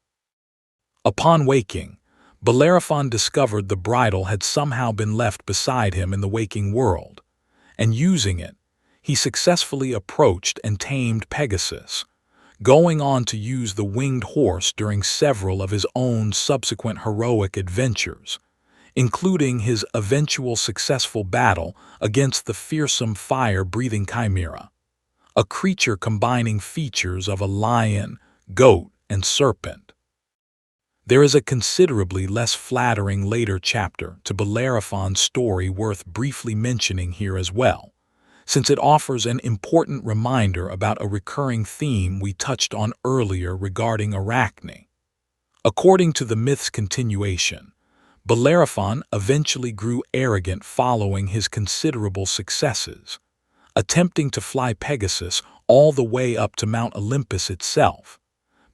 Upon waking, Bellerophon discovered the bridle had somehow been left beside him in the waking world, and using it, he successfully approached and tamed Pegasus, going on to use the winged horse during several of his own subsequent heroic adventures, including his eventual successful battle against the fearsome fire-breathing chimera, a creature combining features of a lion, goat, and serpent. There is a considerably less flattering later chapter to Bellerophon's story worth briefly mentioning here as well, since it offers an important reminder about a recurring theme we touched on earlier regarding Arachne. According to the myth's continuation, Bellerophon eventually grew arrogant following his considerable successes, attempting to fly Pegasus all the way up to Mount Olympus itself,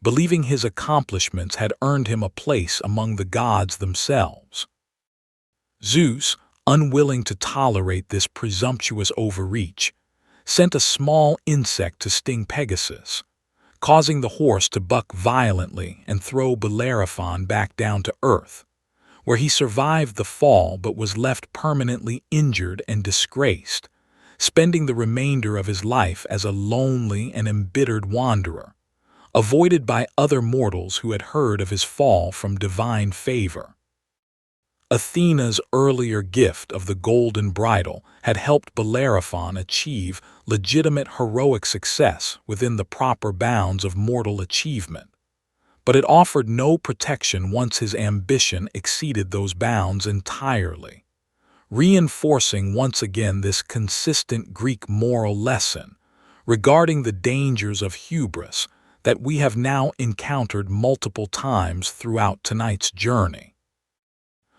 believing his accomplishments had earned him a place among the gods themselves. Zeus, unwilling to tolerate this presumptuous overreach, sent a small insect to sting Pegasus, causing the horse to buck violently and throw Bellerophon back down to earth, where he survived the fall but was left permanently injured and disgraced, spending the remainder of his life as a lonely and embittered wanderer, avoided by other mortals who had heard of his fall from divine favor. Athena's earlier gift of the golden bridle had helped Bellerophon achieve legitimate heroic success within the proper bounds of mortal achievement, but it offered no protection once his ambition exceeded those bounds entirely, reinforcing once again this consistent Greek moral lesson regarding the dangers of hubris that we have now encountered multiple times throughout tonight's journey.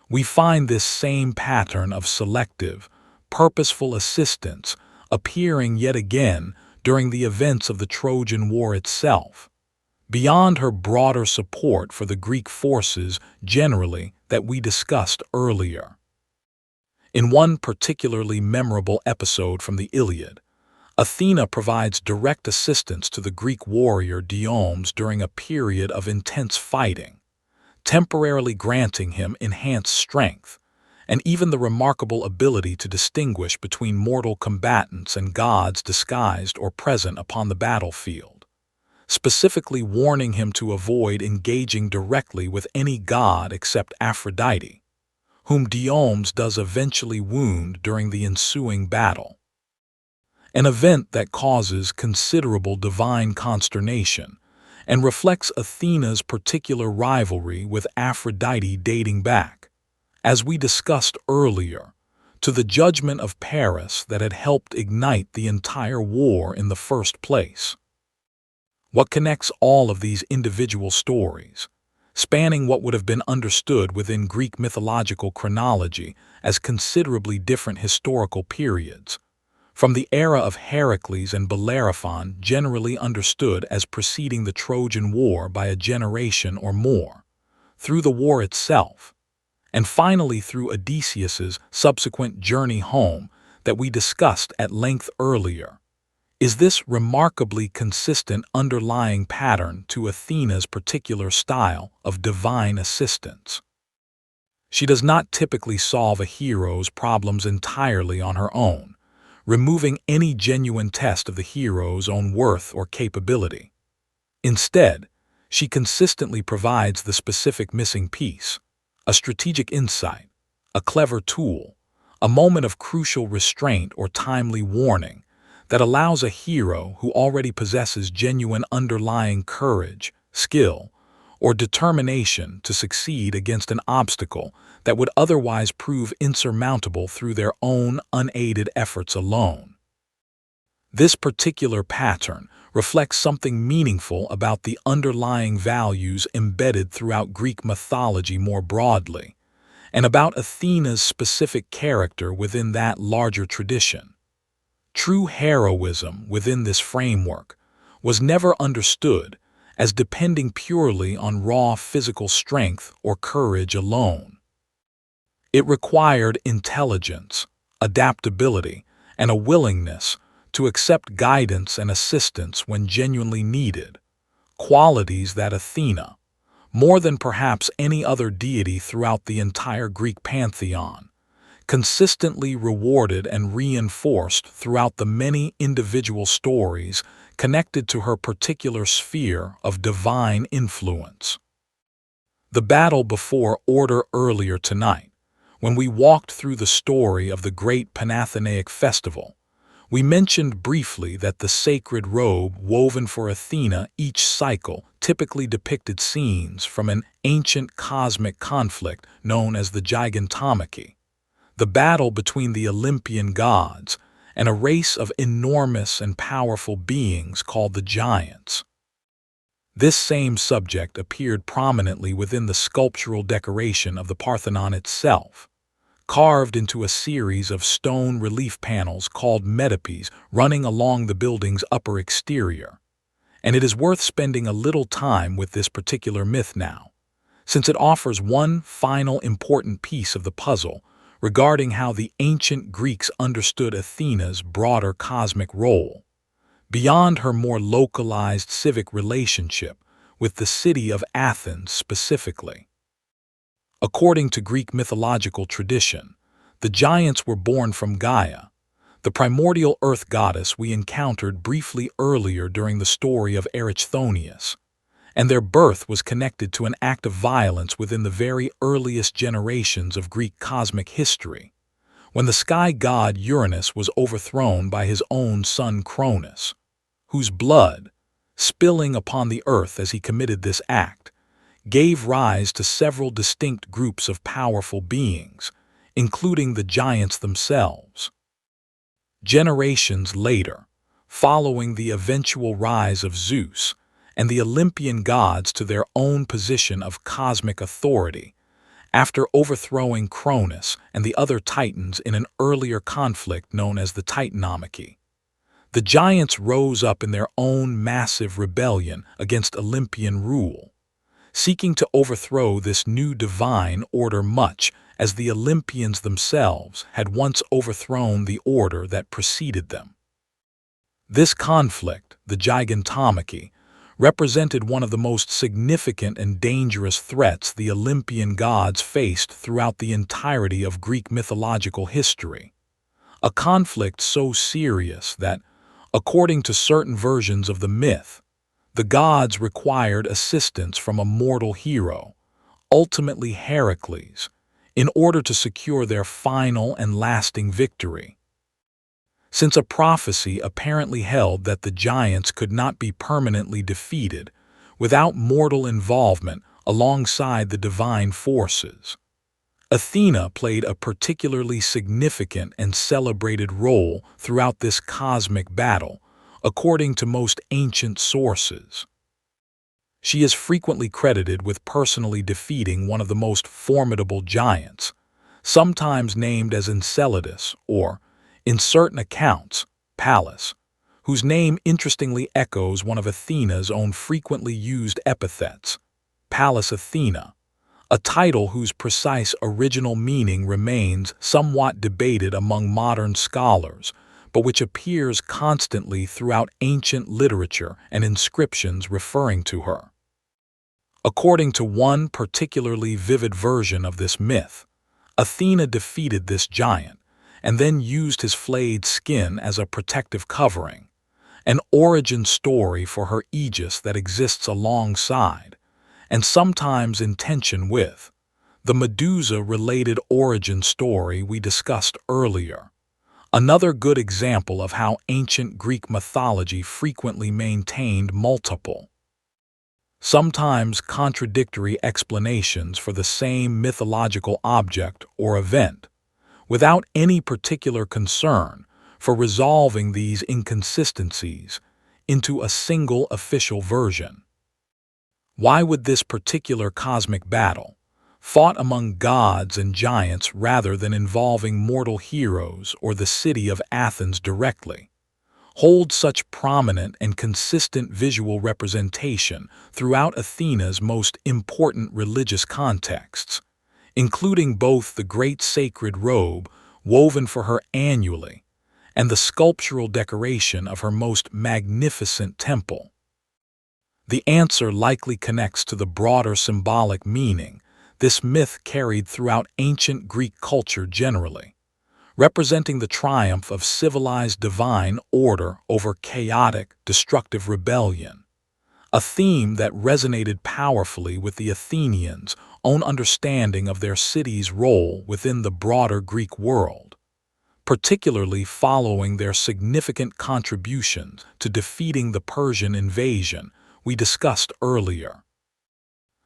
We find this same pattern of selective, purposeful assistance appearing yet again during the events of the Trojan War itself, beyond her broader support for the Greek forces generally that we discussed earlier. In one particularly memorable episode from the Iliad, Athena provides direct assistance to the Greek warrior Diomedes during a period of intense fighting, temporarily granting him enhanced strength, and even the remarkable ability to distinguish between mortal combatants and gods disguised or present upon the battlefield, specifically warning him to avoid engaging directly with any god except Aphrodite, whom Diomedes does eventually wound during the ensuing battle. An event that causes considerable divine consternation and reflects Athena's particular rivalry with Aphrodite dating back, as we discussed earlier, to the judgment of Paris that had helped ignite the entire war in the first place. What connects all of these individual stories, spanning what would have been understood within Greek mythological chronology as considerably different historical periods, from the era of Heracles and Bellerophon generally understood as preceding the Trojan War by a generation or more, through the war itself, and finally through Odysseus's subsequent journey home that we discussed at length earlier, is this remarkably consistent underlying pattern to Athena's particular style of divine assistance. She does not typically solve a hero's problems entirely on her own, removing any genuine test of the hero's own worth or capability. Instead, she consistently provides the specific missing piece, a strategic insight, a clever tool, a moment of crucial restraint or timely warning that allows a hero who already possesses genuine underlying courage, skill, or determination to succeed against an obstacle that would otherwise prove insurmountable through their own unaided efforts alone. This particular pattern reflects something meaningful about the underlying values embedded throughout Greek mythology more broadly, and about Athena's specific character within that larger tradition. True heroism within this framework was never understood as depending purely on raw physical strength or courage alone. It required intelligence, adaptability, and a willingness to accept guidance and assistance when genuinely needed, qualities that Athena, more than perhaps any other deity throughout the entire Greek pantheon, consistently rewarded and reinforced throughout the many individual stories connected to her particular sphere of divine influence. The battle before order earlier tonight, when we walked through the story of the great Panathenaic festival, we mentioned briefly that the sacred robe woven for Athena each cycle typically depicted scenes from an ancient cosmic conflict known as the Gigantomachy, the battle between the Olympian gods and a race of enormous and powerful beings called the Giants. This same subject appeared prominently within the sculptural decoration of the Parthenon itself, carved into a series of stone relief panels called metopes running along the building's upper exterior. And it is worth spending a little time with this particular myth now, since it offers one final important piece of the puzzle regarding how the ancient Greeks understood Athena's broader cosmic role, beyond her more localized civic relationship with the city of Athens specifically. According to Greek mythological tradition, the giants were born from Gaia, the primordial earth goddess we encountered briefly earlier during the story of Erichthonius, and their birth was connected to an act of violence within the very earliest generations of Greek cosmic history, when the sky god Uranus was overthrown by his own son Cronus, whose blood, spilling upon the earth as he committed this act, gave rise to several distinct groups of powerful beings, including the giants themselves. Generations later, following the eventual rise of Zeus and the Olympian gods to their own position of cosmic authority, after overthrowing Cronus and the other titans in an earlier conflict known as the Titanomachy, the giants rose up in their own massive rebellion against Olympian rule, seeking to overthrow this new divine order much as the Olympians themselves had once overthrown the order that preceded them. This conflict, the Gigantomachy, represented one of the most significant and dangerous threats the Olympian gods faced throughout the entirety of Greek mythological history, a conflict so serious that, according to certain versions of the myth, the gods required assistance from a mortal hero, ultimately Heracles, in order to secure their final and lasting victory. Since a prophecy apparently held that the giants could not be permanently defeated without mortal involvement alongside the divine forces, Athena played a particularly significant and celebrated role throughout this cosmic battle, according to most ancient sources. She is frequently credited with personally defeating one of the most formidable giants, sometimes named as Enceladus or, in certain accounts, Pallas, whose name interestingly echoes one of Athena's own frequently used epithets, Pallas Athena, a title whose precise original meaning remains somewhat debated among modern scholars, but which appears constantly throughout ancient literature and inscriptions referring to her. According to one particularly vivid version of this myth, Athena defeated this giant and then used his flayed skin as a protective covering, an origin story for her Aegis that exists alongside, and sometimes in tension with, the Medusa-related origin story we discussed earlier. Another good example of how ancient Greek mythology frequently maintained multiple, sometimes contradictory explanations for the same mythological object or event, without any particular concern for resolving these inconsistencies into a single official version. Why would this particular cosmic battle, fought among gods and giants rather than involving mortal heroes or the city of Athens directly, hold such prominent and consistent visual representation throughout Athena's most important religious contexts, including both the great sacred robe woven for her annually and the sculptural decoration of her most magnificent temple? The answer likely connects to the broader symbolic meaning this myth carried throughout ancient Greek culture generally, representing the triumph of civilized divine order over chaotic, destructive rebellion, a theme that resonated powerfully with the Athenians' own understanding of their city's role within the broader Greek world, particularly following their significant contributions to defeating the Persian invasion we discussed earlier.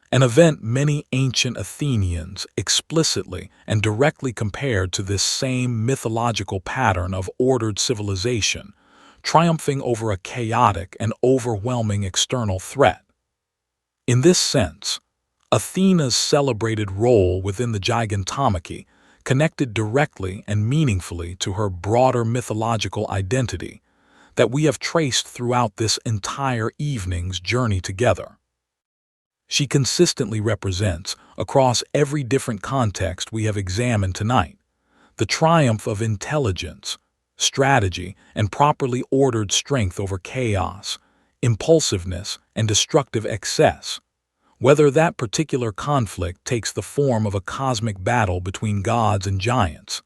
An event many ancient Athenians explicitly and directly compared to this same mythological pattern of ordered civilization, triumphing over a chaotic and overwhelming external threat. In this sense, Athena's celebrated role within the Gigantomachy connected directly and meaningfully to her broader mythological identity that we have traced throughout this entire evening's journey together. She consistently represents, across every different context we have examined tonight, the triumph of intelligence, strategy, and properly ordered strength over chaos, impulsiveness, and destructive excess, whether that particular conflict takes the form of a cosmic battle between gods and giants,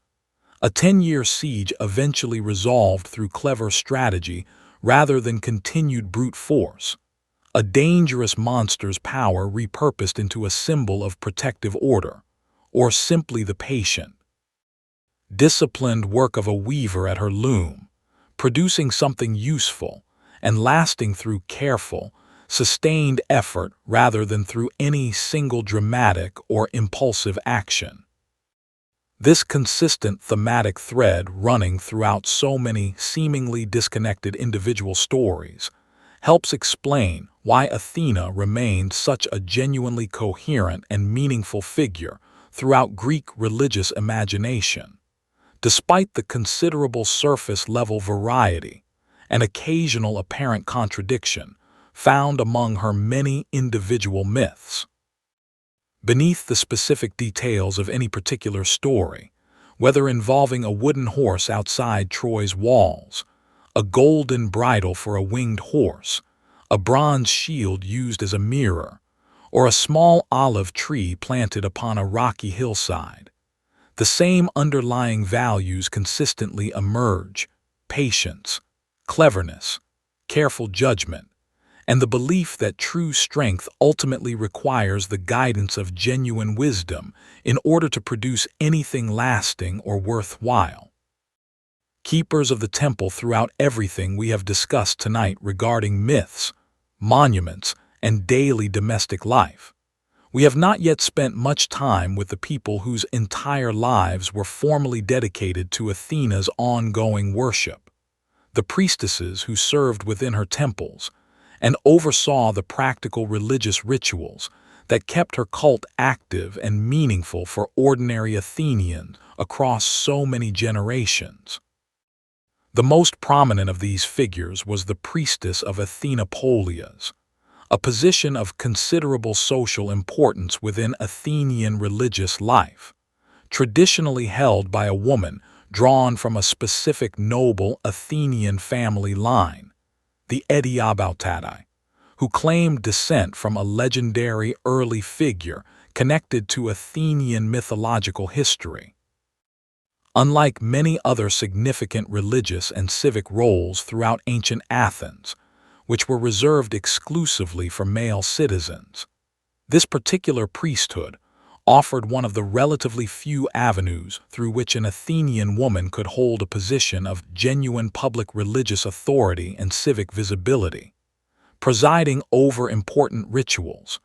a 10-year siege eventually resolved through clever strategy rather than continued brute force, a dangerous monster's power repurposed into a symbol of protective order, or simply the patient, disciplined work of a weaver at her loom, producing something useful and lasting through careful, sustained effort rather than through any single dramatic or impulsive action. This consistent thematic thread running throughout so many seemingly disconnected individual stories helps explain why Athena remained such a genuinely coherent and meaningful figure throughout Greek religious imagination, despite the considerable surface-level variety and occasional apparent contradiction found among her many individual myths. Beneath the specific details of any particular story, whether involving a wooden horse outside Troy's walls, a golden bridle for a winged horse, a bronze shield used as a mirror, or a small olive tree planted upon a rocky hillside, the same underlying values consistently emerge: patience, cleverness, careful judgment, and the belief that true strength ultimately requires the guidance of genuine wisdom in order to produce anything lasting or worthwhile. Keepers of the temple throughout everything we have discussed tonight regarding myths, monuments, and daily domestic life, we have not yet spent much time with the people whose entire lives were formally dedicated to Athena's ongoing worship, the priestesses who served within her temples and oversaw the practical religious rituals that kept her cult active and meaningful for ordinary Athenians across so many generations. The most prominent of these figures was the priestess of Athenopolias, a position of considerable social importance within Athenian religious life, traditionally held by a woman drawn from a specific noble Athenian family line, the Adiabautadai, who claimed descent from a legendary early figure connected to Athenian mythological history. Unlike many other significant religious and civic roles throughout ancient Athens, which were reserved exclusively for male citizens, this particular priesthood offered one of the relatively few avenues through which an Athenian woman could hold a position of genuine public religious authority and civic visibility, presiding over important rituals,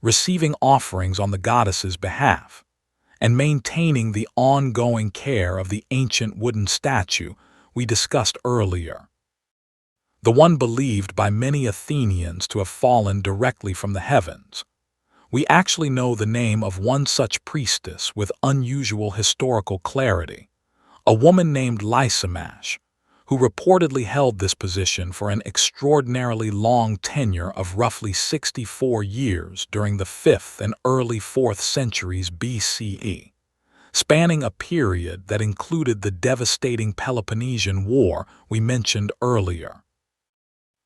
receiving offerings on the goddess's behalf, and maintaining the ongoing care of the ancient wooden statue we discussed earlier. the one believed by many Athenians to have fallen directly from the heavens. We actually know the name of one such priestess with unusual historical clarity, a woman named Lysimash, who reportedly held this position for an extraordinarily long tenure of roughly 64 years during the 5th and early 4th centuries BCE, spanning a period that included the devastating Peloponnesian War we mentioned earlier.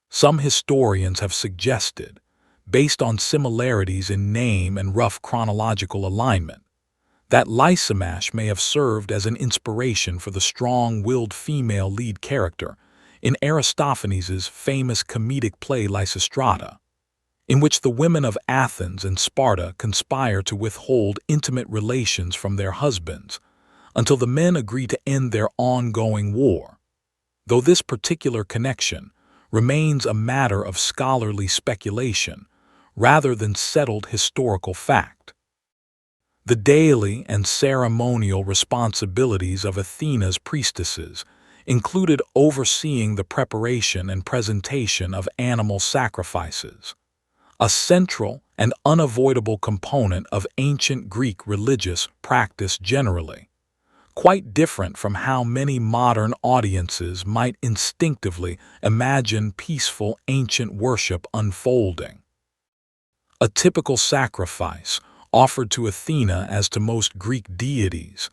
Some historians have suggested, based on similarities in name and rough chronological alignment, that Lysimash may have served as an inspiration for the strong-willed female lead character in Aristophanes' famous comedic play Lysistrata, in which the women of Athens and Sparta conspire to withhold intimate relations from their husbands until the men agree to end their ongoing war, though this particular connection remains a matter of scholarly speculation rather than settled historical fact. The daily and ceremonial responsibilities of Athena's priestesses included overseeing the preparation and presentation of animal sacrifices, a central and unavoidable component of ancient Greek religious practice generally, quite different from how many modern audiences might instinctively imagine peaceful ancient worship unfolding. A typical sacrifice, offered to Athena as to most Greek deities,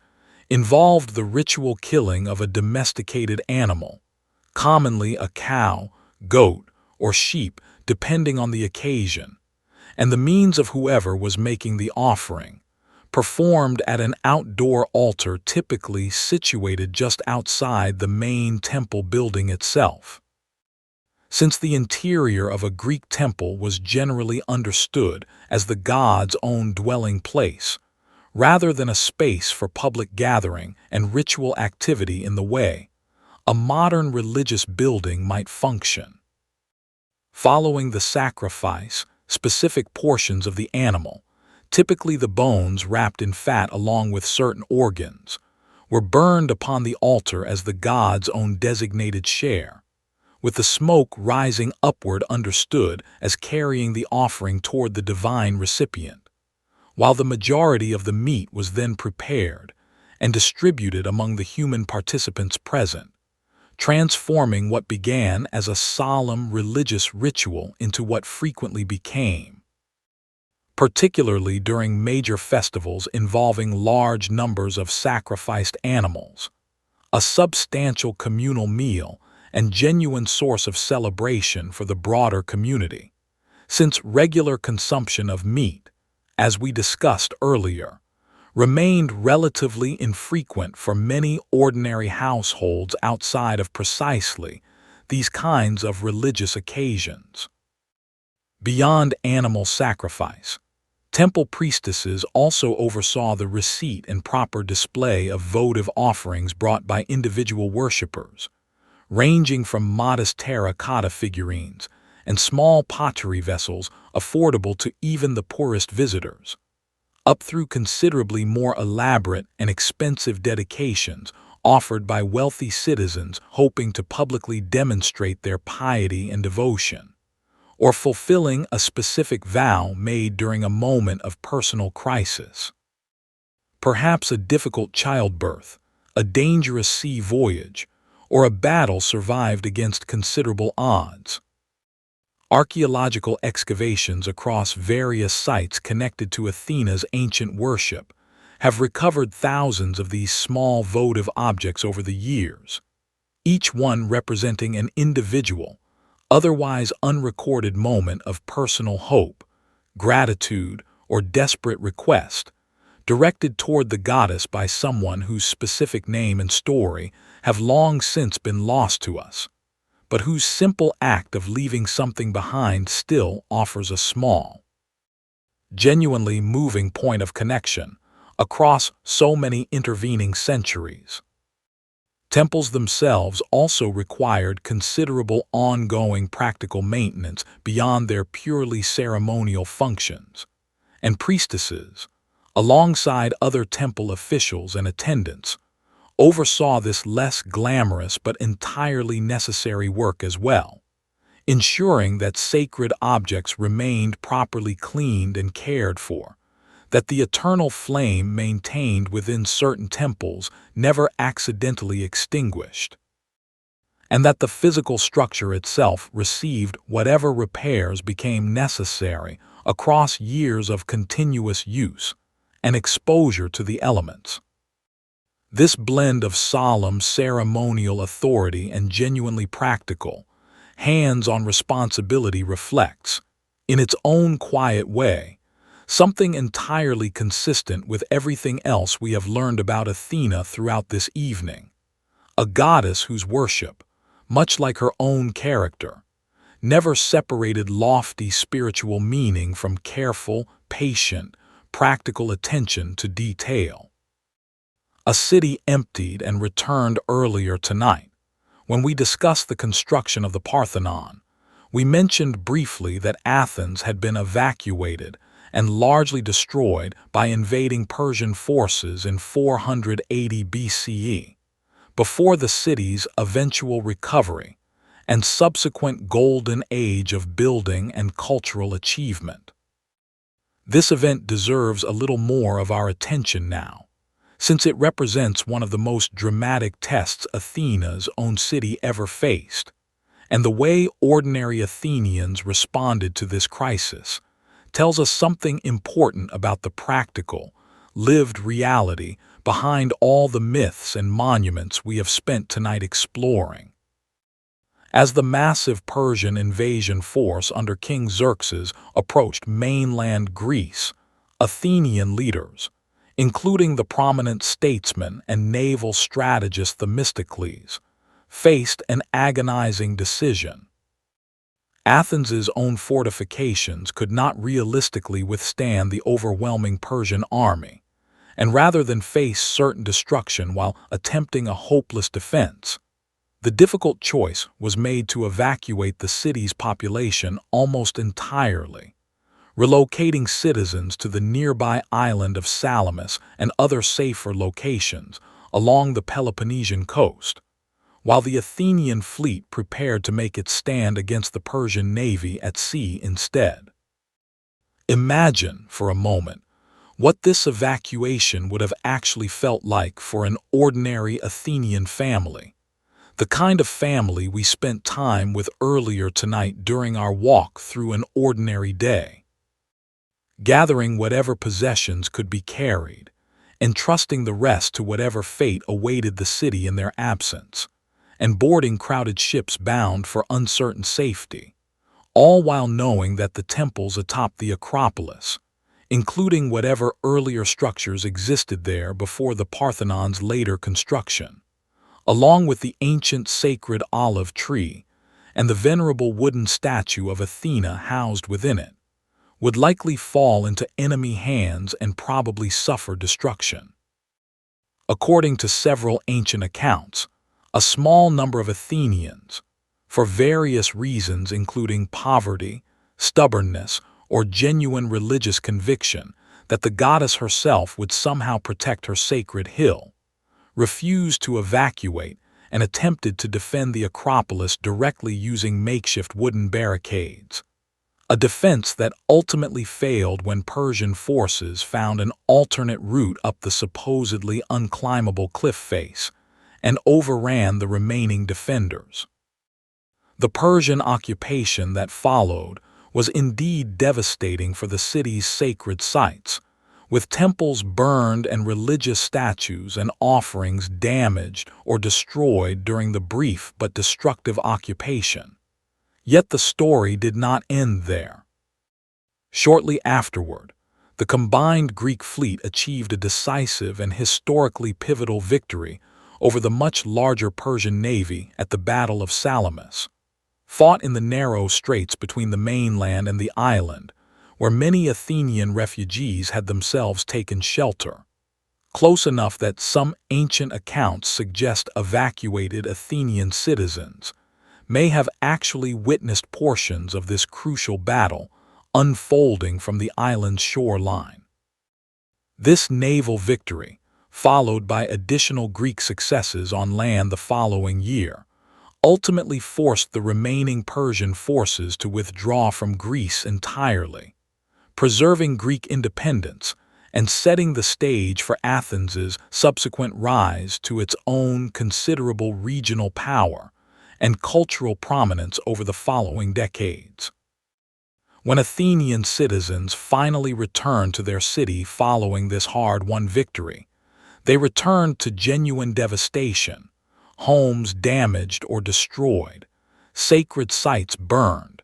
involved the ritual killing of a domesticated animal, commonly a cow, goat, or sheep, depending on the occasion, and the means of whoever was making the offering, performed at an outdoor altar typically situated just outside the main temple building itself. Since the interior of a Greek temple was generally understood as the god's own dwelling place, rather than a space for public gathering and ritual activity in the way a modern religious building might function. Following the sacrifice, specific portions of the animal, typically the bones wrapped in fat along with certain organs, were burned upon the altar as the god's own designated share, with the smoke rising upward understood as carrying the offering toward the divine recipient, while the majority of the meat was then prepared and distributed among the human participants present, transforming what began as a solemn religious ritual into what frequently became, particularly during major festivals involving large numbers of sacrificed animals, a substantial communal meal and genuine source of celebration for the broader community, since regular consumption of meat, as we discussed earlier, remained relatively infrequent for many ordinary households outside of precisely these kinds of religious occasions. Beyond animal sacrifice, temple priestesses also oversaw the receipt and proper display of votive offerings brought by individual worshippers, ranging from modest terracotta figurines and small pottery vessels affordable to even the poorest visitors, up through considerably more elaborate and expensive dedications offered by wealthy citizens hoping to publicly demonstrate their piety and devotion, or fulfilling a specific vow made during a moment of personal crisis. Perhaps a difficult childbirth, a dangerous sea voyage, or a battle survived against considerable odds. Archaeological excavations across various sites connected to Athena's ancient worship have recovered thousands of these small votive objects over the years, each one representing an individual, otherwise unrecorded moment of personal hope, gratitude, or desperate request, directed toward the goddess by someone whose specific name and story have long since been lost to us, but whose simple act of leaving something behind still offers a small, genuinely moving point of connection across so many intervening centuries. Temples themselves also required considerable ongoing practical maintenance beyond their purely ceremonial functions, and priestesses, alongside other temple officials and attendants, oversaw this less glamorous but entirely necessary work as well. ensuring that sacred objects remained properly cleaned and cared for, that the eternal flame maintained within certain temples never accidentally extinguished, and that the physical structure itself received whatever repairs became necessary across years of continuous use and exposure to the elements. This blend of solemn ceremonial authority and genuinely practical, hands-on responsibility reflects, in its own quiet way, something entirely consistent with everything else we have learned about Athena throughout this evening, a goddess whose worship, much like her own character, never separated lofty spiritual meaning from careful, patient, practical attention to detail. A city emptied and returned earlier tonight. When we discussed the construction of the Parthenon, we mentioned briefly that Athens had been evacuated and largely destroyed by invading Persian forces in 480 BCE, before the city's eventual recovery and subsequent golden age of building and cultural achievement. This event deserves a little more of our attention now, since it represents one of the most dramatic tests Athena's own city ever faced, and the way ordinary Athenians responded to this crisis tells us something important about the practical, lived reality behind all the myths and monuments we have spent tonight exploring. As the massive Persian invasion force under King Xerxes approached mainland Greece, Athenian leaders, including the prominent statesman and naval strategist Themistocles, faced an agonizing decision. Athens's own fortifications could not realistically withstand the overwhelming Persian army, and rather than face certain destruction while attempting a hopeless defense, the difficult choice was made to evacuate the city's population almost entirely, relocating citizens to the nearby island of Salamis and other safer locations along the Peloponnesian coast, while the Athenian fleet prepared to make its stand against the Persian navy at sea instead. Imagine, for a moment, what this evacuation would have actually felt like for an ordinary Athenian family, the kind of family we spent time with earlier tonight during our walk through an ordinary day. Gathering whatever possessions could be carried, entrusting the rest to whatever fate awaited the city in their absence, and boarding crowded ships bound for uncertain safety, all while knowing that the temples atop the Acropolis, including whatever earlier structures existed there before the Parthenon's later construction, along with the ancient sacred olive tree and the venerable wooden statue of Athena housed within it, would likely fall into enemy hands and probably suffer destruction. According to several ancient accounts, a small number of Athenians, for various reasons including poverty, stubbornness, or genuine religious conviction that the goddess herself would somehow protect her sacred hill, refused to evacuate and attempted to defend the Acropolis directly using makeshift wooden barricades, a defense that ultimately failed when Persian forces found an alternate route up the supposedly unclimbable cliff face and overran the remaining defenders. The Persian occupation that followed was indeed devastating for the city's sacred sites, with temples burned and religious statues and offerings damaged or destroyed during the brief but destructive occupation. Yet the story did not end there. Shortly afterward, the combined Greek fleet achieved a decisive and historically pivotal victory over the much larger Persian navy at the Battle of Salamis, fought in the narrow straits between the mainland and the island, where many Athenian refugees had themselves taken shelter, close enough that some ancient accounts suggest evacuated Athenian citizens may have actually witnessed portions of this crucial battle unfolding from the island's shoreline. This naval victory, followed by additional Greek successes on land the following year, ultimately forced the remaining Persian forces to withdraw from Greece entirely, preserving Greek independence and setting the stage for Athens's subsequent rise to its own considerable regional power and cultural prominence over the following decades. When Athenian citizens finally returned to their city following this hard-won victory, they returned to genuine devastation, homes damaged or destroyed, sacred sites burned,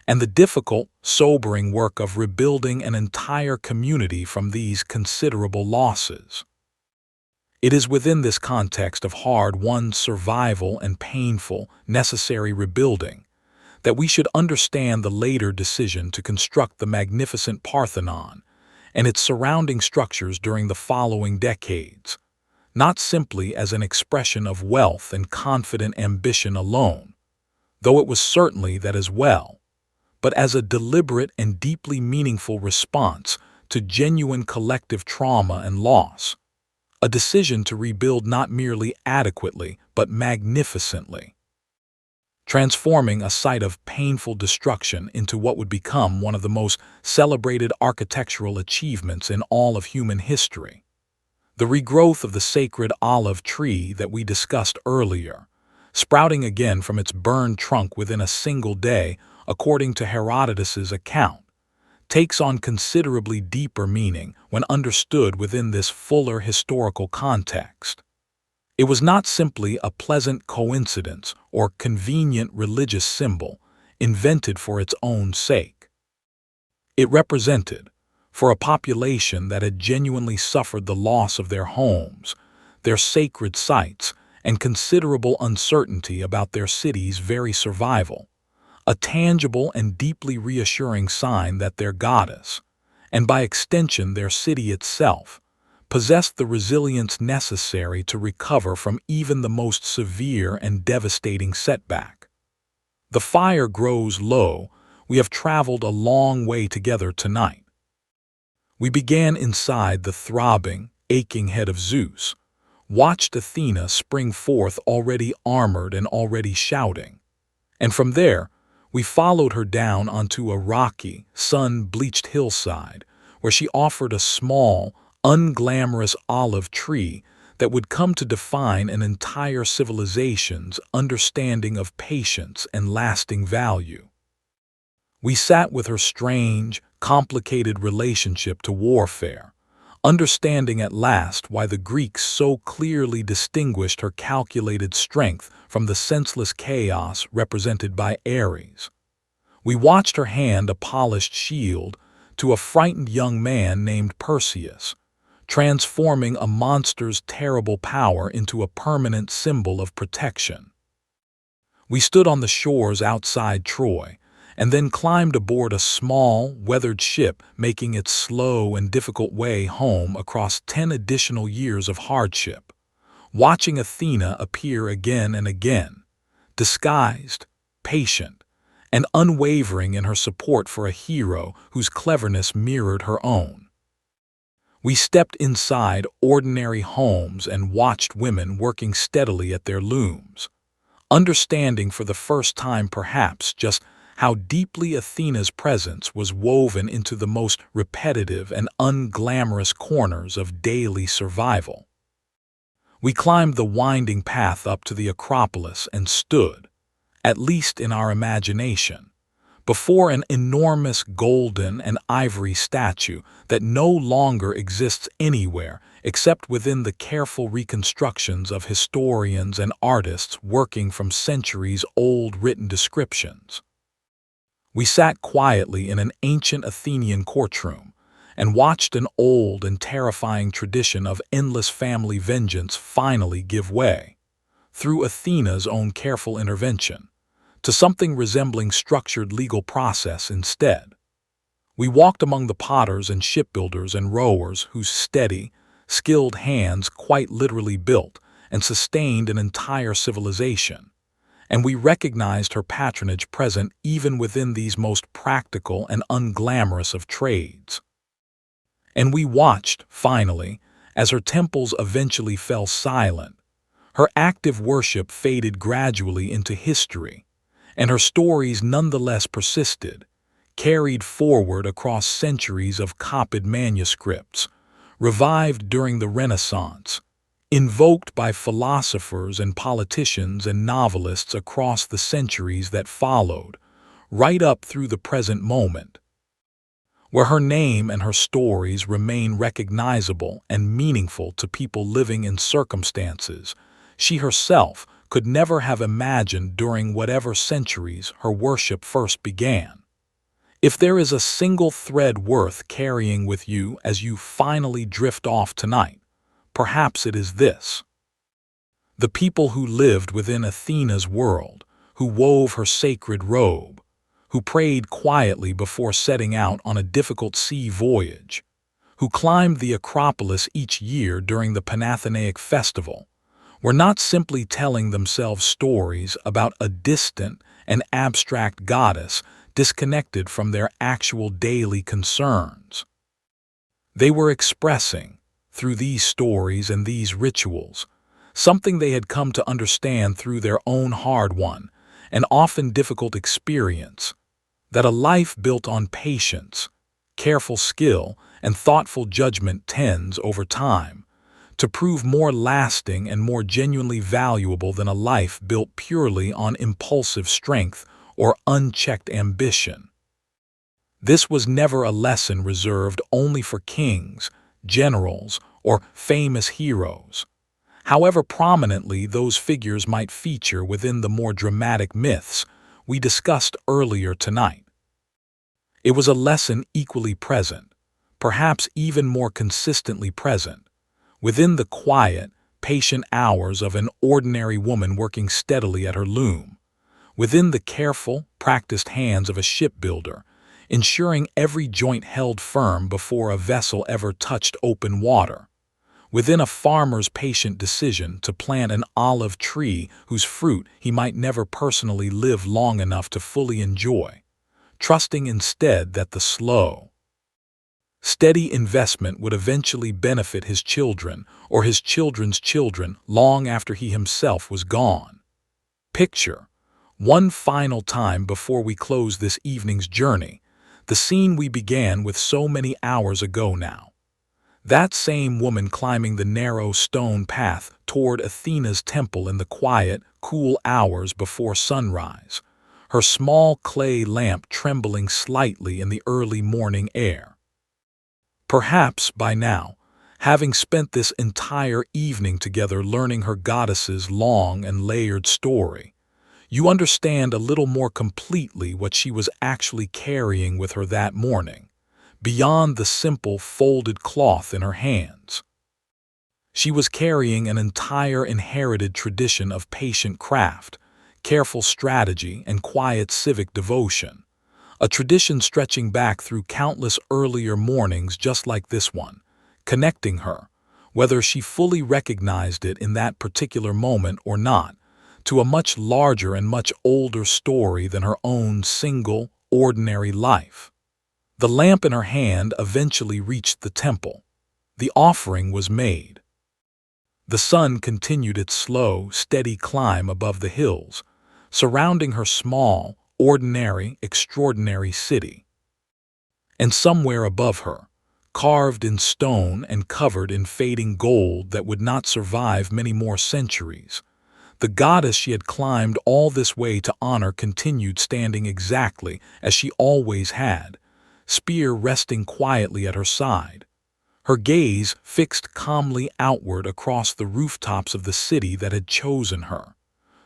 and the difficult, sobering work of rebuilding an entire community from these considerable losses. It is within this context of hard-won survival and painful, necessary rebuilding that we should understand the later decision to construct the magnificent Parthenon and its surrounding structures during the following decades, not simply as an expression of wealth and confident ambition alone, though it was certainly that as well, but as a deliberate and deeply meaningful response to genuine collective trauma and loss, a decision to rebuild not merely adequately but magnificently, transforming a site of painful destruction into what would become one of the most celebrated architectural achievements in all of human history. The regrowth of the sacred olive tree that we discussed earlier, sprouting again from its burned trunk within a single day, according to Herodotus's account, takes on considerably deeper meaning when understood within this fuller historical context. It was not simply a pleasant coincidence or convenient religious symbol invented for its own sake. It represented, for a population that had genuinely suffered the loss of their homes, their sacred sites, and considerable uncertainty about their city's very survival, a tangible and deeply reassuring sign that their goddess, and by extension their city itself, possessed the resilience necessary to recover from even the most severe and devastating setback. The fire grows low. We have traveled a long way together tonight. We began inside the throbbing, aching head of Zeus, watched Athena spring forth already armored and already shouting, and from there we followed her down onto a rocky, sun-bleached hillside where she offered a small, unglamorous olive tree that would come to define an entire civilization's understanding of patience and lasting value. We sat with her strange, complicated relationship to warfare, understanding at last why the Greeks so clearly distinguished her calculated strength from the senseless chaos represented by Ares. We watched her hand a polished shield to a frightened young man named Perseus, transforming a monster's terrible power into a permanent symbol of protection. We stood on the shores outside Troy, and then climbed aboard a small, weathered ship making its slow and difficult way home across 10 additional years of hardship, watching Athena appear again and again, disguised, patient, and unwavering in her support for a hero whose cleverness mirrored her own. We stepped inside ordinary homes and watched women working steadily at their looms, understanding for the first time perhaps just how deeply Athena's presence was woven into the most repetitive and unglamorous corners of daily survival. We climbed the winding path up to the Acropolis and stood, at least in our imagination, before an enormous golden and ivory statue that no longer exists anywhere except within the careful reconstructions of historians and artists working from centuries-old written descriptions. We sat quietly in an ancient Athenian courtroom and watched an old and terrifying tradition of endless family vengeance finally give way, through Athena's own careful intervention, to something resembling structured legal process instead. We walked among the potters and shipbuilders and rowers whose steady, skilled hands quite literally built and sustained an entire civilization, and we recognized her patronage present even within these most practical and unglamorous of trades. And we watched, finally, as her temples eventually fell silent, Her active worship faded gradually into history, and her stories nonetheless persisted, carried forward across centuries of copied manuscripts, revived during the Renaissance, invoked by philosophers and politicians and novelists across the centuries that followed, right up through the present moment, where her name and her stories remain recognizable and meaningful to people living in circumstances she herself could never have imagined during whatever centuries her worship first began. If there is a single thread worth carrying with you as you finally drift off tonight, perhaps it is this. The people who lived within Athena's world, who wove her sacred robe, who prayed quietly before setting out on a difficult sea voyage, who climbed the Acropolis each year during the Panathenaic festival, were not simply telling themselves stories about a distant and abstract goddess disconnected from their actual daily concerns. They were expressing, through these stories and these rituals, something they had come to understand through their own hard-won and often difficult experience, that a life built on patience, careful skill, and thoughtful judgment tends, over time, to prove more lasting and more genuinely valuable than a life built purely on impulsive strength or unchecked ambition. This was never a lesson reserved only for kings, generals, or famous heroes, however prominently those figures might feature within the more dramatic myths we discussed earlier tonight. It was a lesson equally present, perhaps even more consistently present, within the quiet, patient hours of an ordinary woman working steadily at her loom, within the careful, practiced hands of a shipbuilder, ensuring every joint held firm before a vessel ever touched open water, within a farmer's patient decision to plant an olive tree whose fruit he might never personally live long enough to fully enjoy, trusting instead that the slow, steady investment would eventually benefit his children or his children's children long after he himself was gone. Picture, one final time before we close this evening's journey, the scene we began with so many hours ago now. That same woman climbing the narrow stone path toward Athena's temple in the quiet, cool hours before sunrise, her small clay lamp trembling slightly in the early morning air. Perhaps, by now, having spent this entire evening together learning her goddess's long and layered story, you understand a little more completely what she was actually carrying with her that morning, beyond the simple folded cloth in her hands. She was carrying an entire inherited tradition of patient craft, careful strategy, and quiet civic devotion, a tradition stretching back through countless earlier mornings just like this one, connecting her, whether she fully recognized it in that particular moment or not, to a much larger and much older story than her own single, ordinary life. The lamp in her hand eventually reached the temple. The offering was made. The sun continued its slow, steady climb above the hills, surrounding her small, ordinary, extraordinary city. And somewhere above her, carved in stone and covered in fading gold that would not survive many more centuries, the goddess she had climbed all this way to honor continued standing exactly as she always had, spear resting quietly at her side, her gaze fixed calmly outward across the rooftops of the city that had chosen her,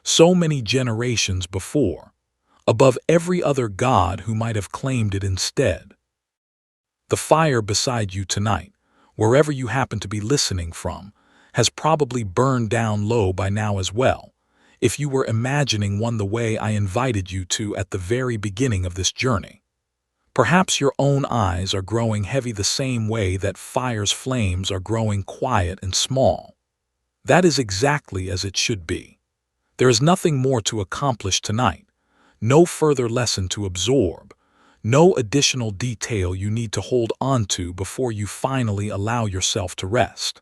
so many generations before, above every other god who might have claimed it instead. The fire beside you tonight, wherever you happen to be listening from, has probably burned down low by now as well, if you were imagining one the way I invited you to at the very beginning of this journey. Perhaps your own eyes are growing heavy the same way that fire's flames are growing quiet and small. That is exactly as it should be. There is nothing more to accomplish tonight, no further lesson to absorb, no additional detail you need to hold on to before you finally allow yourself to rest.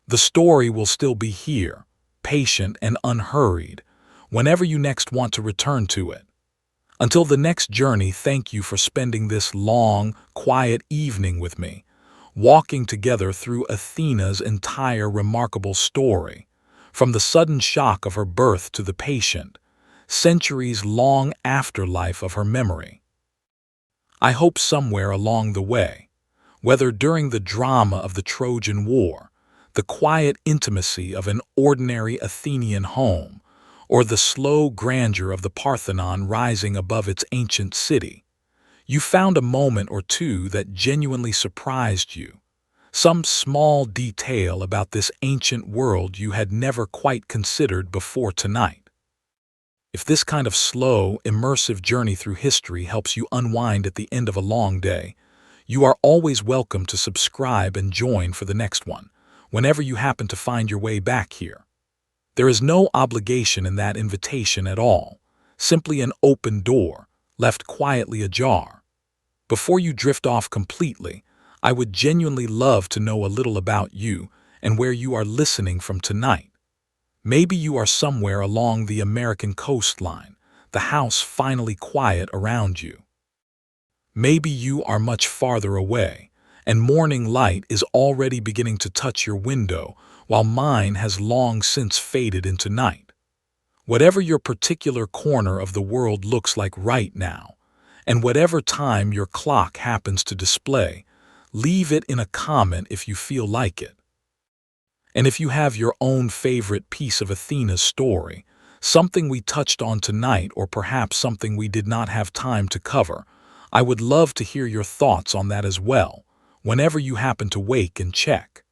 The story will still be here, patient, and unhurried, whenever you next want to return to it. Until the next journey, thank you for spending this long, quiet evening with me, walking together through Athena's entire remarkable story, from the sudden shock of her birth to the patient, centuries-long afterlife of her memory. I hope somewhere along the way, whether during the drama of the Trojan War, the quiet intimacy of an ordinary Athenian home, or the slow grandeur of the Parthenon rising above its ancient city, you found a moment or two that genuinely surprised you, some small detail about this ancient world you had never quite considered before tonight. If this kind of slow, immersive journey through history helps you unwind at the end of a long day, you are always welcome to subscribe and join for the next one, whenever you happen to find your way back here. There is no obligation in that invitation at all, simply an open door, left quietly ajar. Before you drift off completely, I would genuinely love to know a little about you and where you are listening from tonight. Maybe you are somewhere along the American coastline, the house finally quiet around you. Maybe you are much farther away, and morning light is already beginning to touch your window, while mine has long since faded into night. Whatever your particular corner of the world looks like right now, and whatever time your clock happens to display, leave it in a comment if you feel like it. And if you have your own favorite piece of Athena's story, something we touched on tonight or perhaps something we did not have time to cover, I would love to hear your thoughts on that as well, whenever you happen to wake and check.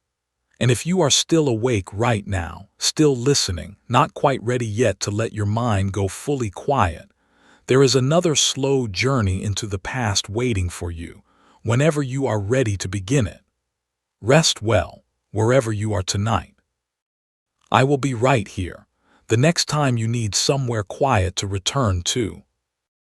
And if you are still awake right now, still listening, not quite ready yet to let your mind go fully quiet, there is another slow journey into the past waiting for you, whenever you are ready to begin it. Rest well, wherever you are tonight. I will be right here, the next time you need somewhere quiet to return to.